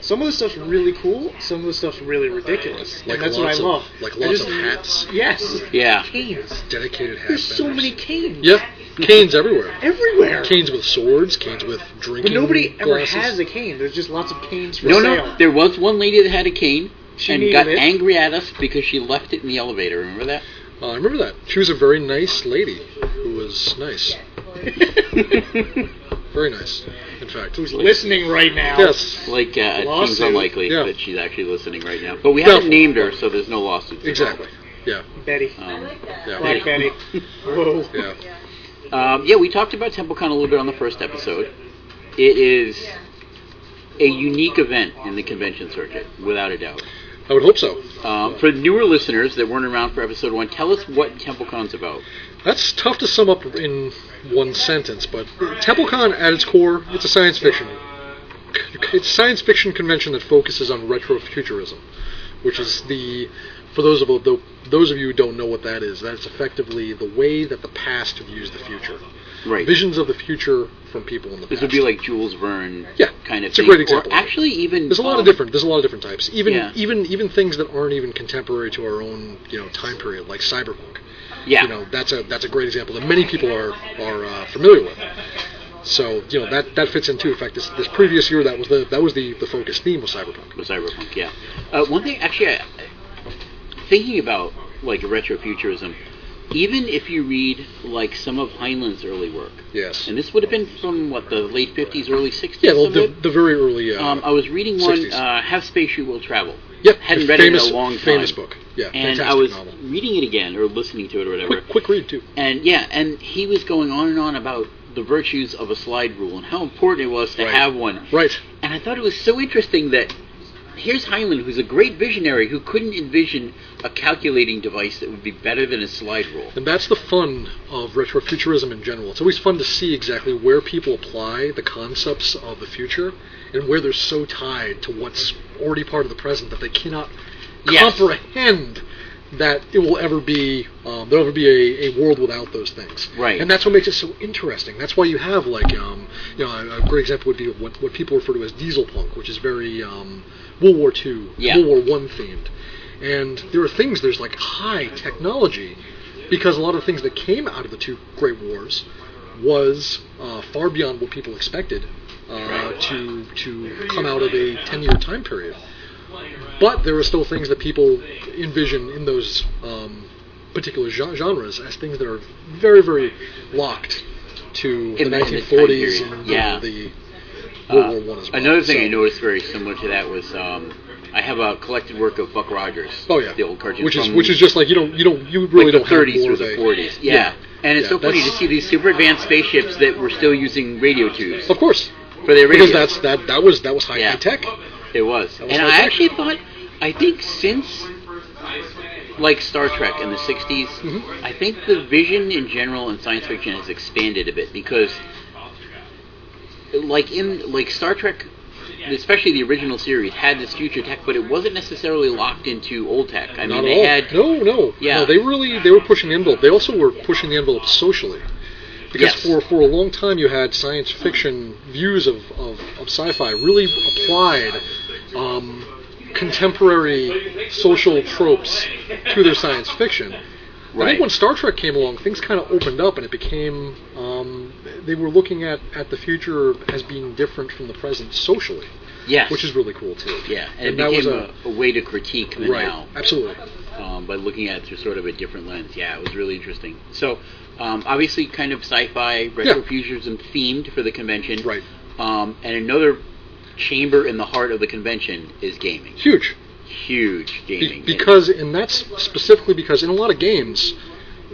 Some of the stuff's really cool. Some of the stuff's really ridiculous.
Like
and that's what I
lots of-
love.
like
I
lots
just-
of hats.
Yes.
Yeah.
Canes.
Dedicated hat
There's so
vendors.
many canes.
Yep. Canes everywhere.
Everywhere.
Canes with swords. Canes with
But
drinking
nobody ever
glasses.
has a cane. There's just lots of canes for
No,
sale.
no. There was one lady that had a cane
She
and
needed
got
it.
angry at us because she left it in the elevator. Remember that?
I remember that. She was a very nice lady who was nice. Very nice, in fact.
Who's listening right now?
Yes.
It seems
Lawsuit.
unlikely
Yeah.
that she's actually listening right now. But we haven't
Doubtful.
named her, so there's no lawsuits.
Exactly. Yeah.
Betty.
Yeah.
Black Betty. Whoa.
Yeah.
We talked about TempelKon a little bit on the first episode. It is a unique event in the convention circuit, without a doubt.
I would hope so.
For newer listeners that weren't around for episode 1, tell us what TempelKon's about.
That's tough to sum up in one sentence, but TempelKon at its core, it's a science fiction. It's a science fiction convention that focuses on retrofuturism, which is for those of you who don't know what that is, that's effectively the way that the past views the future.
Right.
Visions of the future from people in the past.
This would be like Jules Verne kind of
it's a
thing.
great example.
Or actually even...
There's a lot of different types.
Yeah.
Even things that aren't even contemporary to our own, time period, like cyberpunk.
Yeah.
That's a great example that many people are familiar with. So that fits in too. In fact, this previous year that was the focus theme was Cyberpunk.
Yeah. One thing, actually, thinking about like retrofuturism, even if you read like some of Heinlein's early work,
yes,
and this would have been from what, the late 50s, early 60s.
Yeah, well, the very early.
I was reading one,
60s.
Have Space You Will Travel.
Yep,
hadn't read it in a long time.
Famous book. Yeah,
and
fantastic
I was
novel.
reading it again or listening to it or whatever.
Quick read too.
And and he was going on and on about the virtues of a slide rule and how important it was to have one.
Right.
And I thought it was so interesting that here's Heinlein, who's a great visionary, who couldn't envision a calculating device that would be better than a slide rule.
And that's the fun of retrofuturism in general. It's always fun to see exactly where people apply the concepts of the future and where they're so tied to what's already part of the present that they cannot comprehend that it will ever be there'll ever be a world without those things.
Right.
And that's what makes it so interesting. That's why you have like a great example would be what people refer to as diesel punk, which is very World War II, World War I themed. And there's like high technology, because a lot of the things that came out of the two great wars was far beyond what people expected to come out of a 10-year time period. But there are still things that people envision in those particular genres as things that are very, very locked to the 1940s and the World War I as well.
Another thing I noticed very similar to that was I have a collected work of Buck Rogers.
Oh yeah,
the old cartoon,
which is just like you really don't have
30s through the 40s. Yeah. And it's so funny to see these super advanced spaceships that were still using radio tubes.
Of course,
for their radio.
Because that was high tech.
It was. And I actually thought, I think since like Star Trek in the 60s, I think the vision in general in science fiction has expanded a bit, because like Star Trek, especially the original series, had this future tech, but it wasn't necessarily locked into old tech. I mean, they had
no. They were pushing the envelope. They also were pushing the envelope socially, because for a long time you had science fiction views of sci-fi really applied contemporary social tropes to their science fiction. I think when Star Trek came along, things kind of opened up, and it became they were looking at the future as being different from the present socially. Yes, which is really cool too.
Yeah, and it became a way to critique the now.
Absolutely.
By looking at it through sort of a different lens. Yeah, it was really interesting. So, obviously, kind of sci-fi retrofuturism themed for the convention.
Right.
And another chamber in the heart of the convention is gaming.
Huge gaming. And that's specifically because in a lot of games,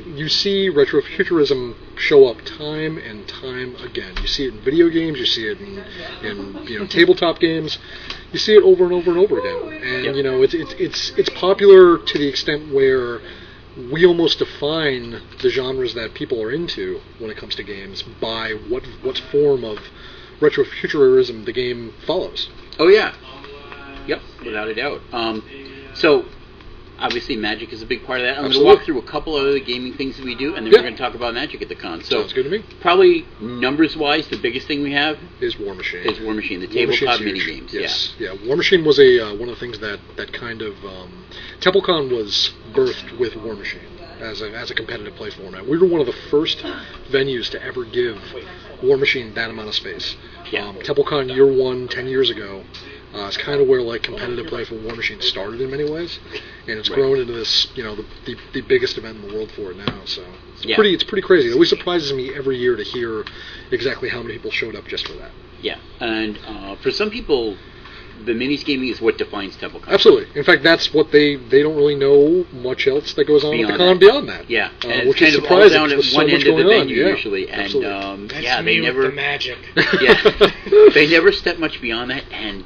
you see retrofuturism show up time and time again. You see it in video games, you see it in tabletop games, you see it over and over and over again. And it's popular to the extent where we almost define the genres that people are into when it comes to games by what form of retrofuturism the game follows.
Oh yeah. Yep, without a doubt. So, obviously, Magic is a big part of that. I'm going to walk through a couple of other gaming things that we do, and then we're going to talk about Magic at the con. So,
sounds good to me.
Probably numbers-wise, the biggest thing we have
is War Machine.
The tabletop minigames.
Yes. Yeah. War Machine was one of the things that kind of TempelKon was birthed with War Machine as a competitive play format. We were one of the first venues to ever give War Machine that amount of space. TempelKon year one 10 years ago. It's kind of where like competitive play for War Machine started in many ways, and it's grown into this, the biggest event in the world for it now. So it's pretty crazy. It always surprises me every year to hear exactly how many people showed up just for that.
Yeah, and for some people, the minis gaming is what defines TempelKon.
Absolutely. In fact, that's what they don't really know much else that goes on at the con beyond that.
Yeah,
and which is surprising. Down at
one end of the venue usually, and they never
the magic.
They never step much beyond that, and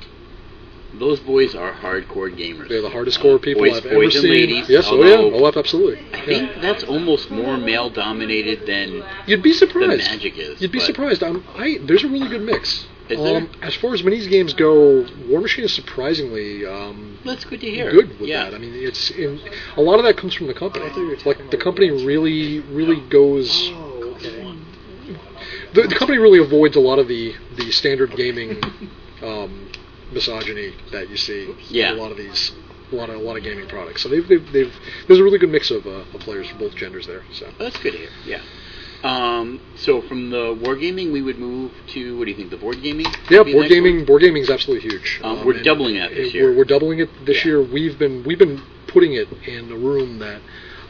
those boys are hardcore gamers.
They're the hardest core people I've ever
boys
seen.
And ladies,
yes, absolutely.
I think that's almost more male-dominated than
you'd be surprised.
The Magic is.
You'd be surprised. There's a really good mix.
Is there?
As far as minis games go, War Machine is surprisingly
that's good to hear.
Good with that. I mean, a lot of that comes from the company. Like the company really goes. The company really avoids a lot of the standard gaming. Misogyny that you see in a lot of gaming products. So there's a really good mix of players from both genders there. So
that's good to hear. Yeah. So from the wargaming, we would move to, what do you think, the board gaming?
Yeah, board gaming is absolutely huge.
We're doubling that this year.
We're doubling it this year. We've been putting it in a room that,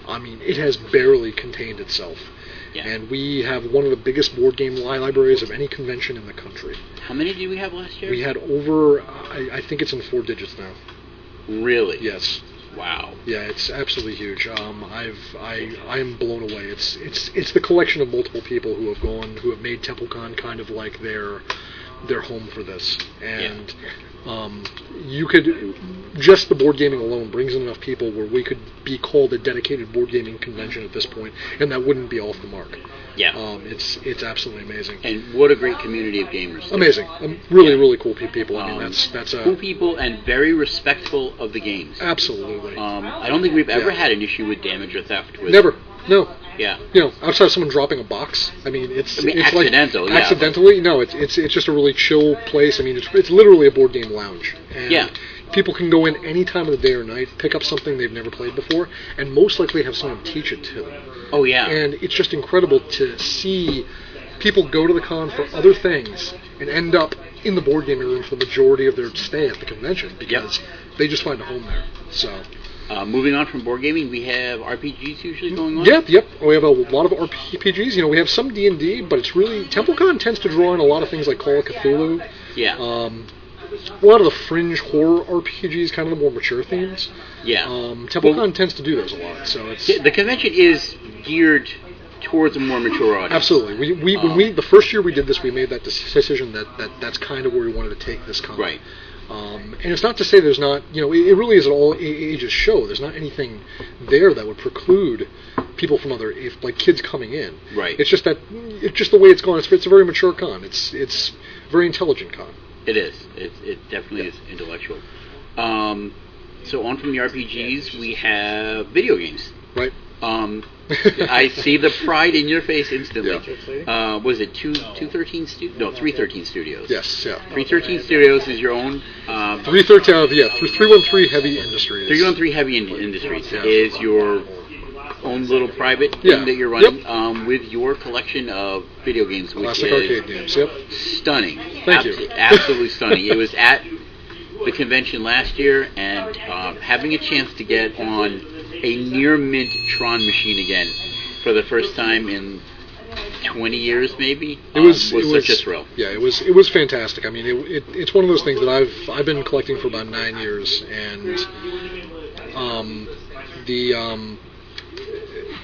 I mean, it has barely contained itself.
Yeah.
And we have one of the biggest board game libraries of any convention in the country.
How many did we have last year?
We had over, I think it's in 4 digits now.
Really?
Yes.
Wow.
Yeah, it's absolutely huge. I am blown away. It's the collection of multiple people who have made TempelKon kind of like their home for this. And you could, just the board gaming alone brings in enough people where we could be called a dedicated board gaming convention at this point, and that wouldn't be off the mark.
Yeah.
It's absolutely amazing.
And what a great community of gamers.
Amazing. Really cool people. I mean, that's
cool people and very respectful of the games.
Absolutely.
I don't think we've ever had an issue with damage or theft.
Never. No.
Yeah.
You know, outside of someone dropping a box, I mean, it's
accidental.
Like, accidentally. No, it's just a really chill place. I mean, it's literally a board game lounge. And people can go in any time of the day or night, pick up something they've never played before, and most likely have someone teach it to them.
Oh yeah.
And it's just incredible to see people go to the con for other things and end up in the board gaming room for the majority of their stay at the convention because they just find a home there. So.
Moving on from board gaming, we have RPGs usually going on?
Yep. We have a lot of RPGs. You know, we have some D&D, but it's really... TempelKon tends to draw in a lot of things like Call of Cthulhu.
Yeah.
A lot of the fringe horror RPGs, kind of the more mature themes.
Yeah.
TempelKon tends to do those a lot, so it's...
The convention is geared towards a more mature audience.
Absolutely. When the first year we did this, we made that decision that's kind of where we wanted to take this con.
Right.
And it's not to say there's not, you know, it really is an all ages show. There's not anything there that would preclude people from like kids coming in.
Right.
It's just the way it's gone. It's a very mature con. It's a very intelligent con.
It is. It definitely is intellectual. So on from the RPGs, we have video games.
Right.
I see the pride in your face instantly.
Yeah.
Was it 313 Studios?
Yes, yeah.
313 Studios is your own...
313 Heavy Industries.
313 Heavy Industries is your own little private thing
Yeah.
that you're running
Yep. With
your collection of video games, which
classic
is
arcade games. Yep.
stunning.
Thank you.
Absolutely stunning. It was at the convention last year, and having a chance to get on a near mint Tron machine again for the first time in 20 years, maybe. It was such a thrill.
Yeah, it was fantastic. I mean, it's one of those things that I've been collecting for about 9 years, and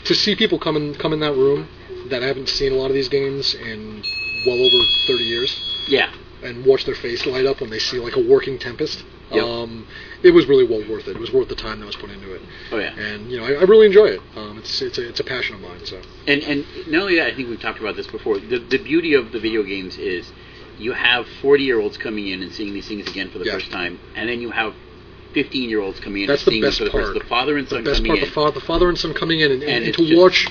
to see people come in that room that haven't seen a lot of these games in well over 30 years.
Yeah.
And watch their face light up when they see like a working Tempest.
Yep.
It was really well worth it. It was worth the time that was put into it.
Oh yeah.
And you know, I really enjoy it. It's a passion of mine. So.
And not only that, I think we've talked about this before. The beauty of the video games is you have 40-year-olds coming in and seeing these things again for the first time, and then you have 15-year-olds coming in
That's
and seeing
the
them for the
part.
first. The father and son
the best
coming
part,
in.
The father and son coming in and
to
watch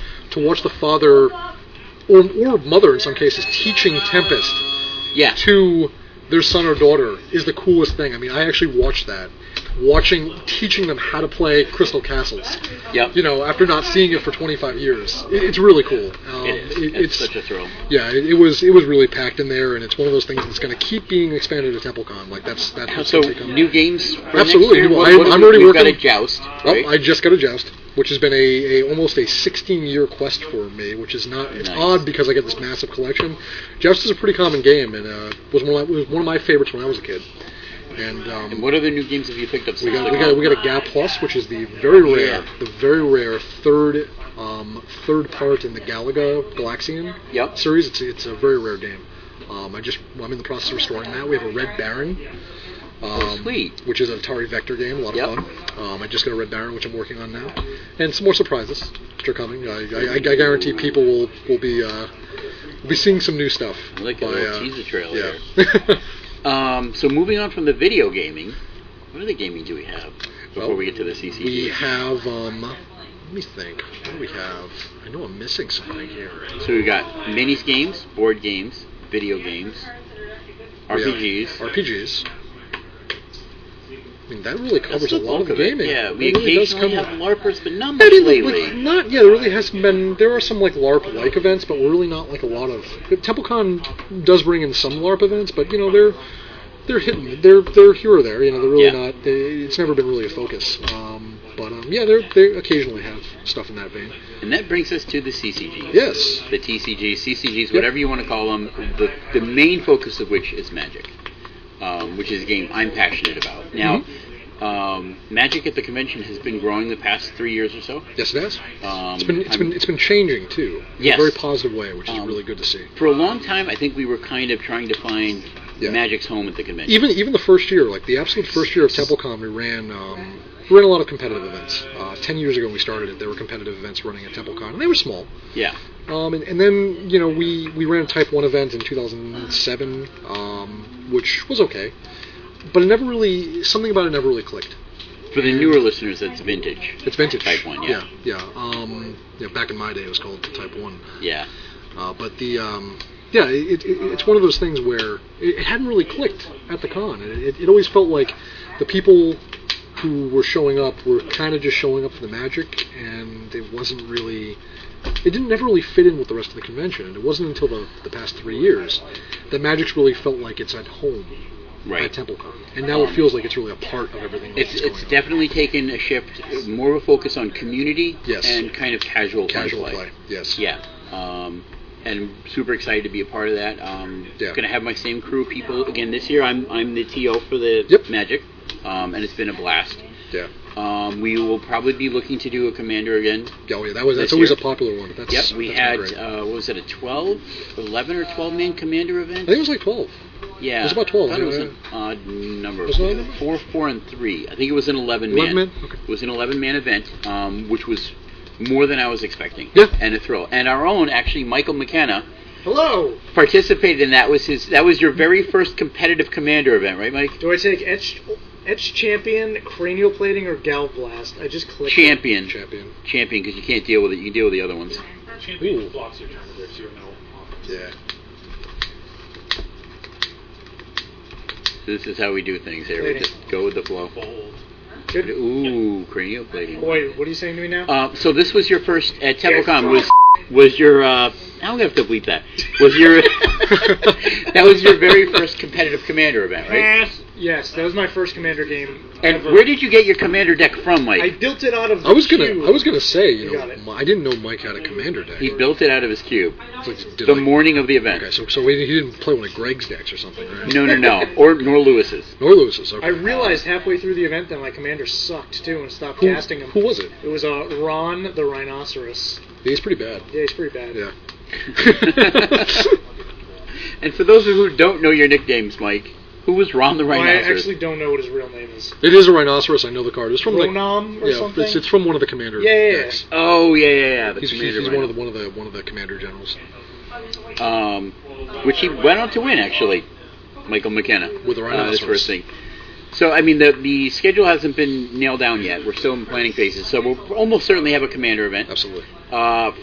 the father or mother in some cases teaching Tempest to their son or daughter is the coolest thing. I mean, I actually watched that. Teaching them how to play Crystal Castles.
Yep.
You know, after not seeing it for 25 years. It's really cool.
It's such a thrill.
Yeah, it was really packed in there, and it's one of those things that's going to keep being expanded at TempelKon. Like that's
so new games.
Absolutely.
I'm
already working.
We've got a Joust. Right?
I just got a Joust, which has been almost a 16-year quest for me, which is not. It's odd because I get this massive collection. Joust is a pretty common game, and was one of my favorites when I was a kid. And
what other new games have you picked up?
We got a GAP Plus, which is the very rare third part in the Galaxian series. It's a very rare game. I'm in the process of restoring that. We have a Red Baron,
sweet,
which is an Atari Vector game, a lot of fun. I just got a Red Baron, which I'm working on now, and some more surprises which are coming. I guarantee people will be seeing some new stuff.
I like a little teaser trailer.
Yeah.
So moving on from the video gaming, what other gaming do we have before we get to the CCG?
We have, let me think, what do we have? I know I'm missing something here.
So we got minis games, board games, video games, RPGs.
RPGs. I mean, that really covers
That's
a
the
lot of
bulk
the
it.
gaming.
Yeah, we
It really does
occasionally
cover-
have LARPers, but not
I
much
mean,
lately.
there really hasn't been. There are some like LARP-like events, but we're really not like a lot of. TempelKon does bring in some LARP events, but they're hidden. They're here or there. They're really not. It's never been really a focus. They occasionally have stuff in that vein.
And that brings us to the CCGs.
Yes.
The TCGs, CCGs, whatever you want to call them, the main focus of which is Magic, which is a game I'm passionate about. Now, Magic at the convention has been growing the past 3 years or so.
Yes, it has. It's been changing too. In a very positive way, which is really good to see.
For a long time, I think we were kind of trying to find Magic's home at the convention.
Even the first year, like the absolute first year of TempelKon, we ran a lot of competitive events. 10 years ago when we started it, there were competitive events running at TempelKon, and they were small.
Yeah.
And then we ran a Type 1 event in 2007, which was okay, but something about it never really clicked.
For the newer listeners, that's vintage.
It's vintage.
Type 1, yeah.
Yeah. Back in my day, it was called Type 1.
Yeah.
But it's one of those things where it hadn't really clicked at the con. It always felt like the people who were showing up were kind of just showing up for the Magic, and it wasn't really. It never really fit in with the rest of the convention. And it wasn't until the past 3 years that Magic's really felt like it's at home at TempelKon, and now it feels like it's really a part of everything.
It's definitely taken a shift, more of a focus on community and kind of casual
play. Yes.
Yeah. And super excited to be a part of that. Going to have my same crew of people again this year. I'm the TO for the Magic, and it's been a blast.
Yeah.
We will probably be looking to do a Commander again.
Oh yeah, that's always a popular one.
We had what was it, a 11 or 12 man Commander event?
I think it was like 12.
Yeah,
it was about 12.
I thought it was an odd number.
Was it an odd number?
4, and 3. I think it was an 11 man.
11 man? Okay.
It was an 11 man event, which was more than I was expecting.
Yeah.
And a thrill. And our own, actually, Michael McKenna.
Hello.
Participated in that. That was your very first competitive Commander event, right, Mike?
Do I take Etched Champion, Cranial Plating, or Gal Blast? I just clicked
Champion,
because
you can't deal with it. You can deal with the other ones.
Champion blocks your turn there, so you're no.
Yeah.
So this is how we do things here. We just go with the flow.
Good.
Ooh, Cranial Plating.
Wait, what are you saying to me now?
So this was your first at TempelKon. Was your I'm gonna have to bleep that. That was your very first competitive Commander event, right?
Yes, that was my first Commander game.
And
ever.
where did you get your Commander deck from, Mike?
I built it out of.
I was
cube.
gonna say,
I
I didn't know Mike had a Commander deck.
He built it out of his cube.
The
morning of the event.
Okay, so he didn't play one of Greg's decks or something, right?
No, nor Lewis's.
Nor Lewis's. Okay.
I realized halfway through the event that my Commander sucked too, and stopped casting him.
Who was it?
It was Ron the Rhinoceros.
Yeah, he's pretty bad.
Yeah, he's pretty bad.
Yeah.
And for those who don't know your nicknames, Mike, who was Ron the Rhinoceros?
I actually don't know what his real name is.
It is a rhinoceros. I know the card. It's from
Ronom or something.
It's from one of the Commander decks.
Oh yeah.
He's one of the Commander generals.
Which he went on to win actually, Michael McKenna
with the rhinoceros.
This first thing. So I mean the schedule hasn't been nailed down yet. We're still in planning phases. So we'll almost certainly have a Commander event.
Absolutely.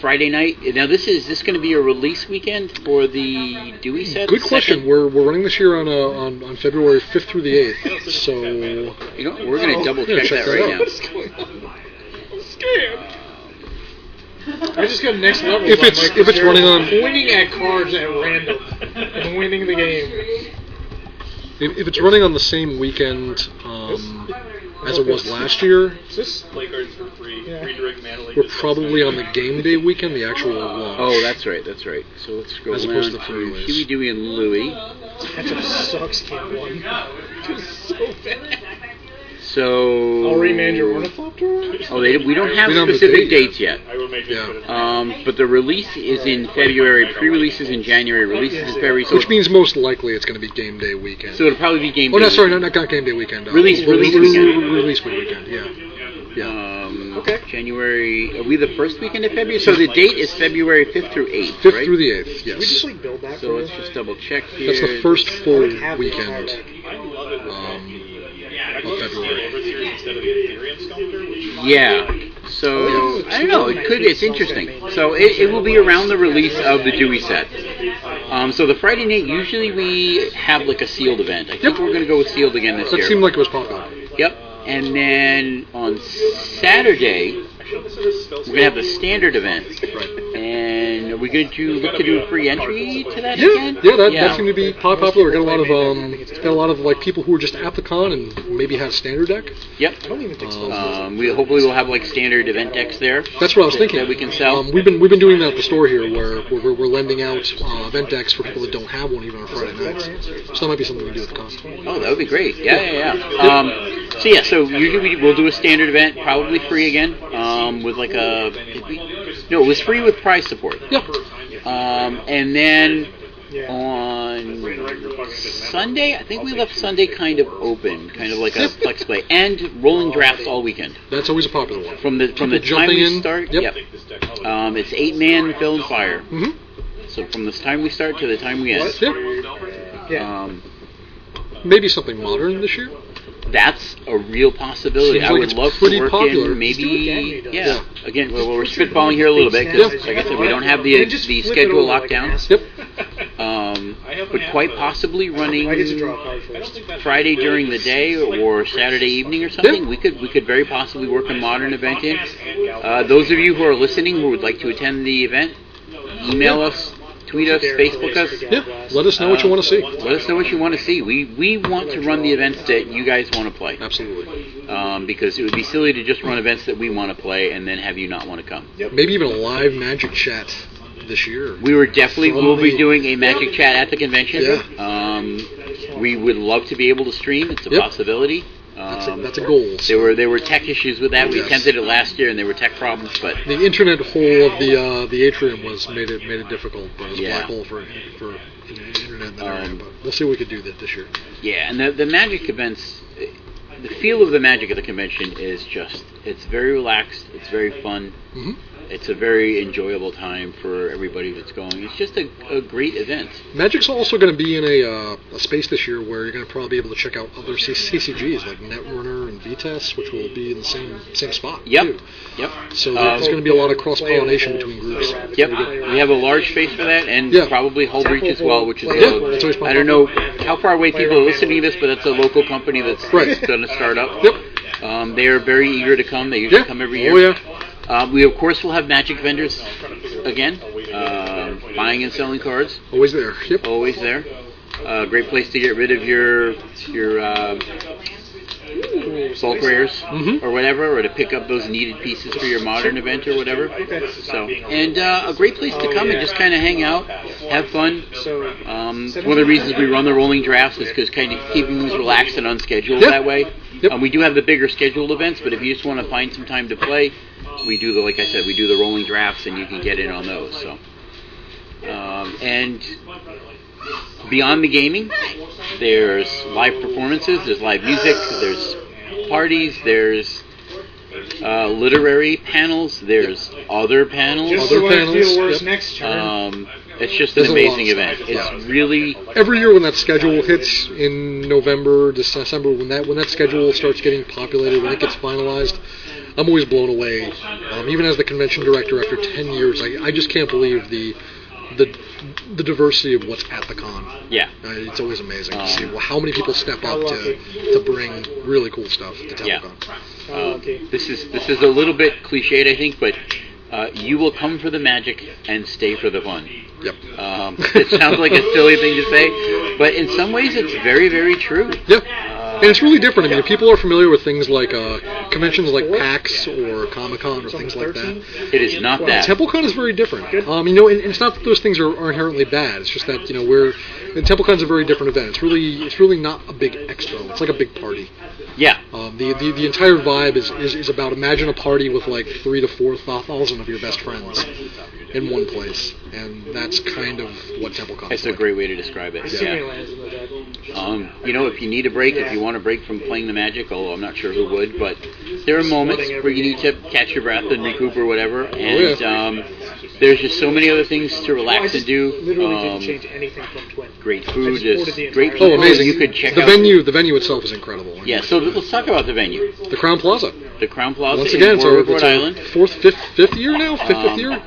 Friday night. Now this going to be a release weekend for the Dewey set?
Good question. We're running this year on February 5th through the 8th. So
we're going to double check that right now.
What's going on? I'm scared. I just got next level.
If it's running on
pointing at cards at random and winning the game.
If it's running on the same weekend as it was last year,
play cards for free. Free direct mana.
We're probably on the game day weekend, the actual launch.
Oh, that's right. So let's go
as opposed to free
Huey, Dewey, and Louie.
That sucks, game one. It's so bad.
So
I'll remand your Ornithopter?
Oh, we don't have specific dates yet.
I will make it.
But the release is in February. Pre-release is in January. Release is in February. So
which means most likely it's going to be game day weekend.
So it'll probably be game day.
Oh, no, sorry, not game day weekend.
Release weekend.
Release weekend, yeah.
Okay. January. Are we the first weekend of February? So the date is February 5th through 8th,
5th
right?
through the 8th, yes.
We just build that.
So let's just double check here.
That's the first full weekend of February.
Yeah. So I don't know. It's interesting. So it will be around the release of the Dewey set. So the Friday night usually we have like a sealed event. I think we're going to go with sealed again this year.
That seemed like it was popular.
Yep. And then on Saturday, we're going to have the standard event. And are we going to look to do a free entry to that again?
Yeah, that seemed to be popular. We got a lot of like people who are just at the con and maybe have standard deck.
Yep. We hopefully will have like standard event decks there.
That's what I was thinking.
That we can sell.
We've been doing that at the store here, where we're lending out event decks for people that don't have one even on Friday nights. So that might be something we can do at the con.
Oh, that would be great. Yeah. So usually we'll do a standard event, probably free again, with like it was free with prize support.
Yep.
And then on Sunday, I think we left Sunday kind of open, kind of like a flex play, and rolling drafts all weekend.
That's always a popular one.
From the time we start, it's 8-man fill and fire.
Mm-hmm.
So from the time we start to the time we end.
Maybe something modern this year.
That's a real possibility. I would love to work in maybe, Again, we're spitballing here a little bit because, like I said, we don't have the schedule locked down.
Yep.
But quite possibly running Friday during the day or Saturday evening or something. We could very possibly work a modern event in. Those of you who are listening who would like to attend the event, email us. Tweet us, Facebook us.
Yeah, let us know what you want to see.
Let us know what you want to see. We want to run the events that you guys want to play.
Absolutely.
Because it would be silly to just run events that we want to play and then have you not want to come.
Yep. Maybe even a live Magic Chat this year.
We will be doing a Magic Chat at the convention. Yeah. We would love to be able to stream. It's a possibility.
That's a goal.
So. There were tech issues with that. We attempted it last year, and there were tech problems. But
the internet hole of the atrium made it difficult. But it was a black hole for internet in that area. But we'll see what we could do this year.
Yeah, and the Magic events, the feel of the Magic at the convention is it's very relaxed. It's very fun.
Mm-hmm.
It's a very enjoyable time for everybody that's going. It's just a great event.
Magic's also going to be in a space this year where you're going to probably be able to check out other CCGs like Netrunner and Vitesse, which will be in the same spot.
Yep.
So there's going to be a lot of cross-pollination between groups.
Yep. We have a large space for that, and probably Hull Breach as well, which is I don't know how far away people are listening to this, but it's a local company that's going to start up.
Yep.
They are very eager to come. They usually come every year.
Oh, yeah.
We, of course, will have Magic vendors again, buying and selling cards.
Always there. Yep.
Always there. Great place to get rid of your bulk rares or whatever, or to pick up those needed pieces for your modern event or whatever. So, and a great place to come and just kind of hang out, have fun. One of the reasons we run the rolling drafts is because kind of keeping things relaxed and unscheduled that way. Yep. We do have the bigger scheduled events, but if you just want to find some time to play, we do like I said, we do the rolling drafts, and you can get in on those. So, and beyond the gaming, there's live performances, there's live music, there's parties, there's literary panels, there's other panels. It's just an amazing event. It's really
every year when that schedule hits in November, December, when that schedule starts getting populated, when it gets finalized, I'm always blown away. Even as the convention director, after 10 years, I just can't believe the diversity of what's at the con.
Yeah,
it's always amazing to see how many people step up to bring really cool stuff to TempelKonner.
This is a little bit cliched, I think, but you will come for the magic and stay for the fun.
Yep.
It sounds like a silly thing to say, but in some ways it's very, very true.
Yep. And it's really different. I mean, if people are familiar with things like conventions like PAX or Comic-Con or things like that.
It is not that.
TempelKon is very different. And it's not that those things are inherently bad. It's just that, TempelKon's a very different event. It's really not a big expo. It's like a big party.
Yeah.
The entire vibe is about, imagine a party with like 3,000 to 4,000 of your best friends in one place, and that's kind of what TempelKon is.
That's a great way to describe it. If you need a break, if you want a break from playing the Magic, although I'm not sure who would, but there are moments where you need to catch your breath and recoup or whatever, and there's just so many other things to relax and do.
Literally didn't change anything from Twin.
Great food, great people.
Oh, amazing!
You could check
the
out
venue itself is incredible.
Yeah, so let's talk about the venue.
The Crown Plaza.
the Crown Plaza
Once
in
again,
Warwick,
it's
Rhode
our
Island.
fifth year now, fifth year.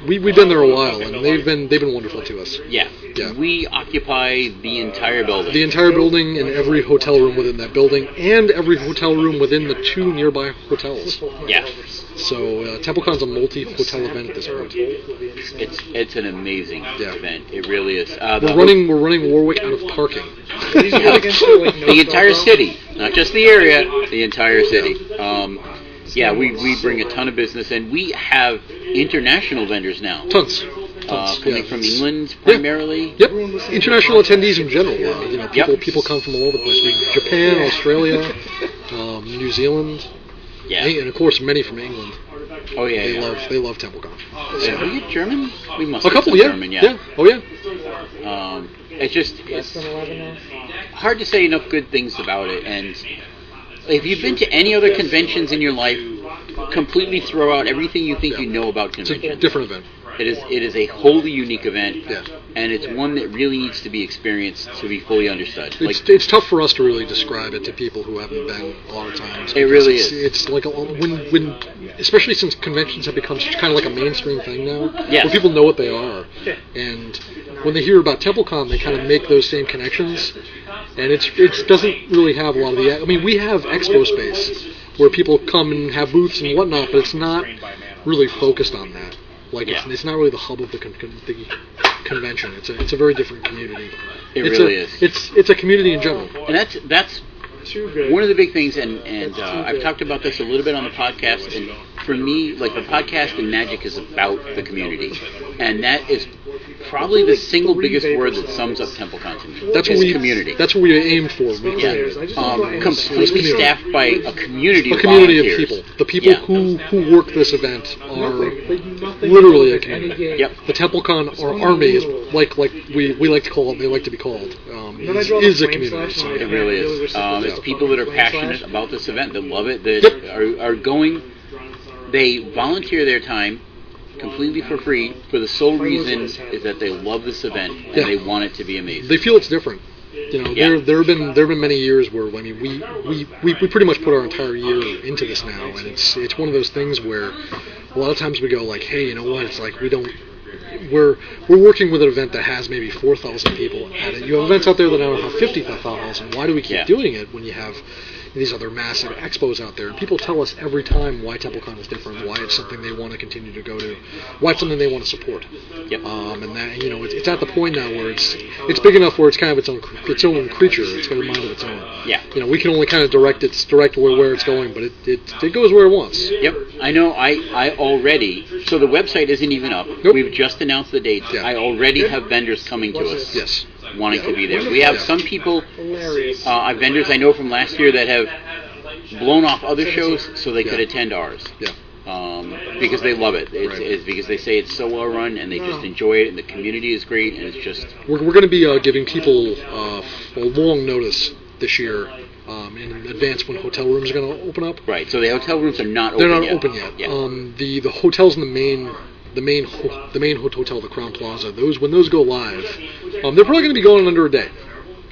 We've been there a while, and they've been wonderful to us.
Yeah. We occupy the entire building.
The entire building and every hotel room within that building, and every hotel room within the 2 nearby hotels.
Yeah.
So TempelKon's a multi-hotel event at this point.
It's an amazing event. It really is.
We're running Warwick out of parking.
The entire city, not just the area, the entire city. We bring a ton of business, and we have international vendors now.
Tons.
Coming from England primarily.
Yep. International attendees in general. People come from all over the place. Japan, Australia, New Zealand.
Yeah.
And of course many from England.
Oh yeah.
They love TempelKon.
Are we German? We must
a
have
couple,
some
yeah.
German,
Yeah. Oh yeah.
It's hard to say enough good things about it, and if you've been to any other conventions in your life, completely throw out everything you think you know about conventions.
It's a different event.
It is a wholly unique event,
Yeah.
and it's one that really needs to be experienced to be fully understood.
It's tough for us to really describe it to people who haven't been a lot of times.
It really is.
It's like when especially since conventions have become kind of like a mainstream thing now,
Yes.
where people know what they are, and when they hear about TempelKon, they kind of make those same connections, and it doesn't really have a lot of the. I mean, we have expo space where people come and have booths and whatnot, but it's not really focused on that. It's not really the hub of the convention. It's a very different community. It's a community in general.
And that's one of the big things, and I've talked about this a little bit on the podcast, and for me, the podcast and magic is about the community, and that is probably the single biggest word that sums up TempelKon to me.
That's community. That's what we aimed for.
Completely staffed by a community of
people. The people who work this event are literally a community.
Yep.
The TempelKon army, like we like to call it, they like to be called, is a community. So
it really is. It's people that are passionate about this event, that love it, that are going. They volunteer their time completely for free for the sole reason is that they love this event and they want it to be amazing.
They feel it's different. There have been many years where we pretty much put our entire year into this now, and it's one of those things where a lot of times we go like, hey, you know what? It's like we're working with an event that has maybe 4,000 people at it. You have events out there that don't have 50,000. Why do we keep doing it when you have these other massive expos out there? And people tell us every time why TempelKon is different, why it's something they want to continue to go to, why it's something they want to support.
Yep.
And that it's at the point now where it's big enough where it's kind of its own creature. It's got a mind of its own.
Yeah.
We can only kind of direct where it's going, but it goes where it wants.
Yep. I know. I already. So the website isn't even up.
Nope.
We've just announced the dates.
Yeah.
I already have vendors coming to us.
Yes.
Wanting to be there. We have some people, vendors I know from last year that have blown off other shows so they could attend ours.
Yeah.
Because they love it. It's because they say it's so well run and they just enjoy it, and the community is great, and it's just.
We're going to be giving people a long notice this year in advance when hotel rooms are going to open up.
Right. So the hotel rooms are not open
yet. They're not
yet.
open yet.
Yeah.
The hotels in the main hotel, the Crown Plaza, when those go live, they're probably going to be going under a day.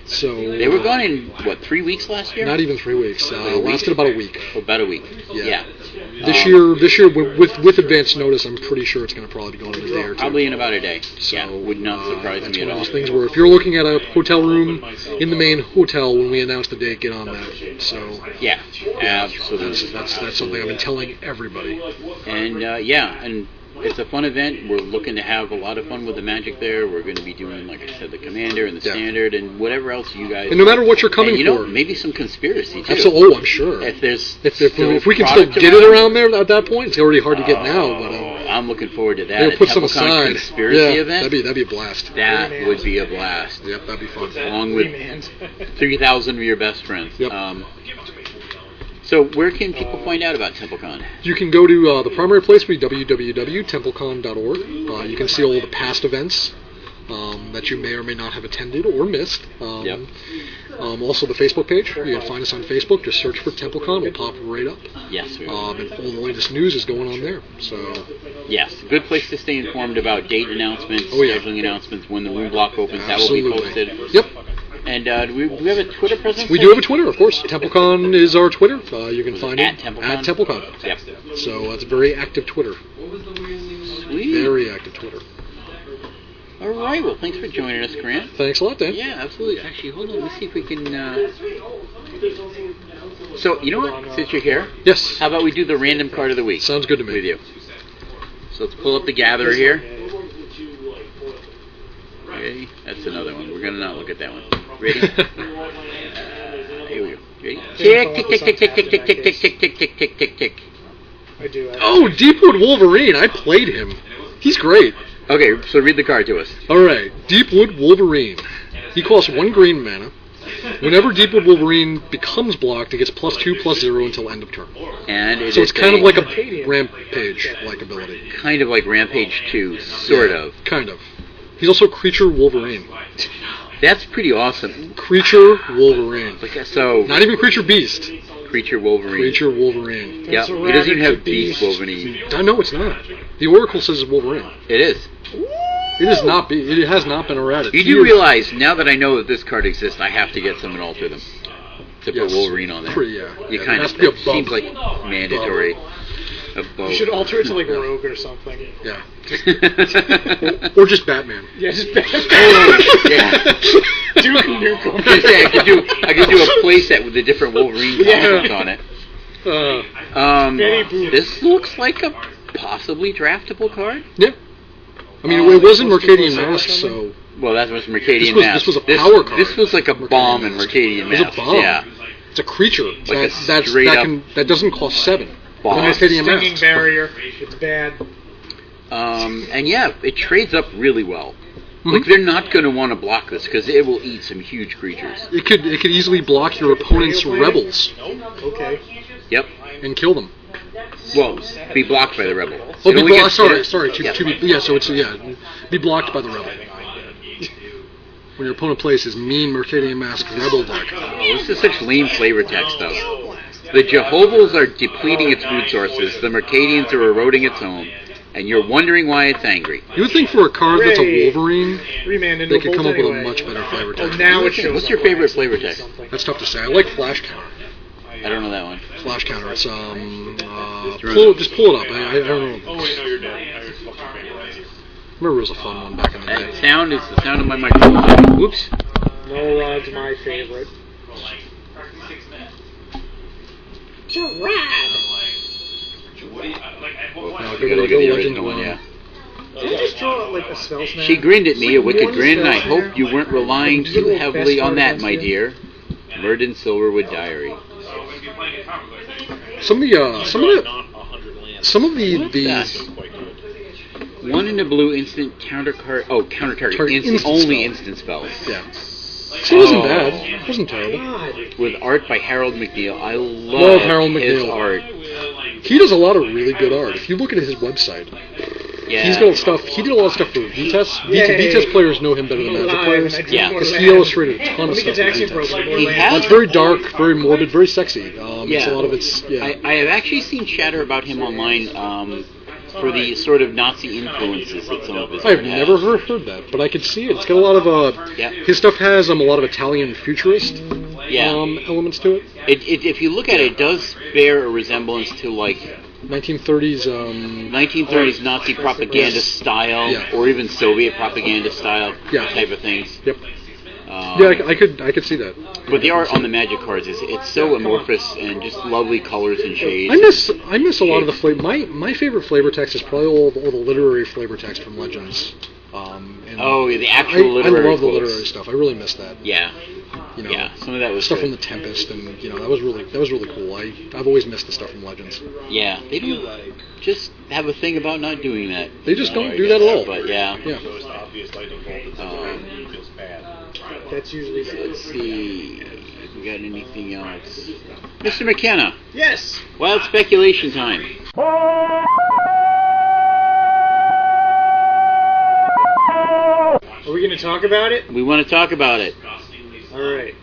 So
they were gone in 3 weeks last year?
Not even 3 weeks. Lasted about a week.
About a week. Yeah.
This year with advance notice, I'm pretty sure it's going to probably be going in a day or two.
Probably in about a day.
So
would not surprise me at all.
One of those things where if you're looking at a hotel room in the main hotel when we announce the date, get on that. So
yeah, absolutely.
That's something I've been telling everybody.
And and it's a fun event. We're looking to have a lot of fun with the magic there. We're going to be doing, like I said, the Commander and the Standard and whatever else you guys.
And no matter what you're coming for,
maybe some conspiracy too.
Absolutely, I'm sure.
If
we can still get it around there at that point, it's already hard to get now. But
I'm looking forward to that.
Put some aside.
Conspiracy event.
That'd be a blast.
That would be a blast.
Yep, that'd be fun.
Along with 3,000 of your best friends.
Yep.
So where can people find out about TempelKon?
You can go to the primary place, would be www.tempelkon.org. You can see all the past events that you may or may not have attended or missed. Also the Facebook page. You can find us on Facebook. Just search for TempelKon. We'll pop right up.
Yes, we will.
And all the latest news is going on there. So
yes, a good place to stay informed about date announcements, scheduling announcements, when the room block opens.
Absolutely.
That will be posted.
Yep.
And do we have a Twitter presence?
We do have a Twitter, of course. TempelKon is our Twitter. You can find
At
it
TempelKon?
at TempelKon.
Yep.
So it's a very active Twitter.
Sweet.
Very active Twitter.
All right. Well, thanks for joining us, Grant.
Thanks a lot, Dan.
Yeah, absolutely. Actually, hold on. Let's see if we can. So, you know what? Since you're here,
Yes.
how about we do the random card of the week?
Sounds good to me.
With you. So let's pull up the Gatherer here. Okay, that's another one. We're gonna not look at that one. Ready? Here we go. Ready? Tick, tick, tick, tick, tick, tick, tick, tick, tick, tick, tick, tick, tick, tick, tick.
I do.
Oh, Deepwood Wolverine. I played him. He's great.
Okay, so read the card to us.
All right, Deepwood Wolverine. He costs 1 green mana. Whenever Deepwood Wolverine becomes blocked, it gets +2/+0 until end of turn.
And
So it's kind of like a Rampage-like ability.
kind of like Rampage 2, sort of.
Kind of. He's also Creature Wolverine.
That's pretty awesome.
Creature Wolverine.
So,
Not even Creature Beast.
Creature Wolverine.
Creature Wolverine.
Yeah, he doesn't even have Beast Wolverine.
I know it's not. The Oracle says it's Wolverine.
It is.
It is not. It has not been errated.
You do realize, now that I know that this card exists, I have to get some and alter them. To put Wolverine on there.
Yeah.
You
Yeah,
kind
it has
of,
to be a
it seems
bump.
like mandatory. A bow.
You should alter it to like Rogue or something.
Yeah. Or just Batman.
Yeah, just bad.
Oh, yeah.
Duke Nukem.
Just say, I could do a playset with the different Wolverine comics on it.
Very brutal.
This looks like a possibly draftable card.
Yeah. I mean, it was in Mercadian Mask, so
Well, that was Mercadian
This
Mask.
was a power card.
This was like a bomb in Mercadian
it was
Mask.
a bomb.
Yeah.
It's a creature
Like a straight up
that doesn't cost 7.
bomb.
In Mercadian
Stinging
Mask.
barrier. It's bad.
And yeah, it trades up really well.
Mhm.
Like they're not going to want to block this because it will eat some huge creatures.
It could easily block your opponent's rebels
Okay.
Yep.
and kill them.
Well, be blocked by the rebel.
Oh,
It only gets-
sorry.
Yeah.
Be blocked by the rebel. When your opponent plays his mean Mercadian Mask rebel deck.
Oh, this is such lame flavor text, though. The Jehovah's are depleting its food sources. The Mercadians are eroding its home. And you're wondering why it's angry.
You would think for a card that's a
Hooray.
Wolverine,
Remand into
they
a
could
bolt
come up with a
anyway.
much better flavor
Oh,
text.
now it shows
What's
up
your
on
favorite
accident
flavor
or
text?
something.
That's tough to say. I like Flash Counter.
I don't know that one.
Flash Counter. It's just pull it up. I don't know.
Oh wait, no, you're dead. I was fucking fan.
Remember it was a fun one back in the
That
day.
sound is the sound of my microphone. Whoops.
No Rod's my favorite.
Now,
We gotta look at the
Legend
original one, yeah.
Did you just draw like a spell snap?
She grinned at me, a wicked
One
grin, and I
spell
hope you weren't relying too heavily on that, my dear. Murden Silverwood Diary.
Some of the
That's
Quite good.
one in the blue instant counter card. Oh, counter target.
Target instant
Only
spell.
instant spells.
yeah. So it wasn't
Oh.
bad. It wasn't terrible.
God.
With art by Harold McNeil. I
Love Harold
his
McNeil.
art.
He does a lot of really good art. If you look at his website,
Yeah.
he's got stuff. He did a lot of stuff for VTES.
Yay.
VTES players know him better than Magic players.
Yeah.
Because he illustrated a ton of
Let me
stuff
get
for
action
VTES.
program.
He has-
It's very dark, very morbid, very sexy. It's
Yeah.
a lot of it's
I have actually seen chatter about him online for the sort of Nazi influences that some of his
I've
art
never
has.
heard that, but I could see it. It's got a lot of
Yeah.
his stuff has a lot of Italian futurist
Yeah.
elements to it.
If you look at it, it does bear a resemblance to like
1930s.
1930s Nazi propaganda style,
Yeah.
or even Soviet propaganda style
Yeah.
type of things.
Yep. Yeah, I could see that.
But the art on the Magic cards it's so amorphous and just lovely colors and shades.
I miss a lot of the flavor. My favorite flavor text is probably all the literary flavor text from Legends. And
Oh, yeah, the actual
I
literary
love the
quotes.
literary stuff. I really miss that.
Yeah,
You know,
yeah. Some of that was
stuff
good.
from the Tempest, and that was really cool. I've always missed the stuff from Legends.
Yeah, they do just have a thing about not doing that.
They just don't do that at all.
But yeah.
Yeah.
Most obvious lightning bolt that's feels bad.
That's usually.
Let's see. If we got anything else? Mr. McKenna,
Yes.
wild speculation time.
Are we going to talk about it?
We want to talk about it.
All right.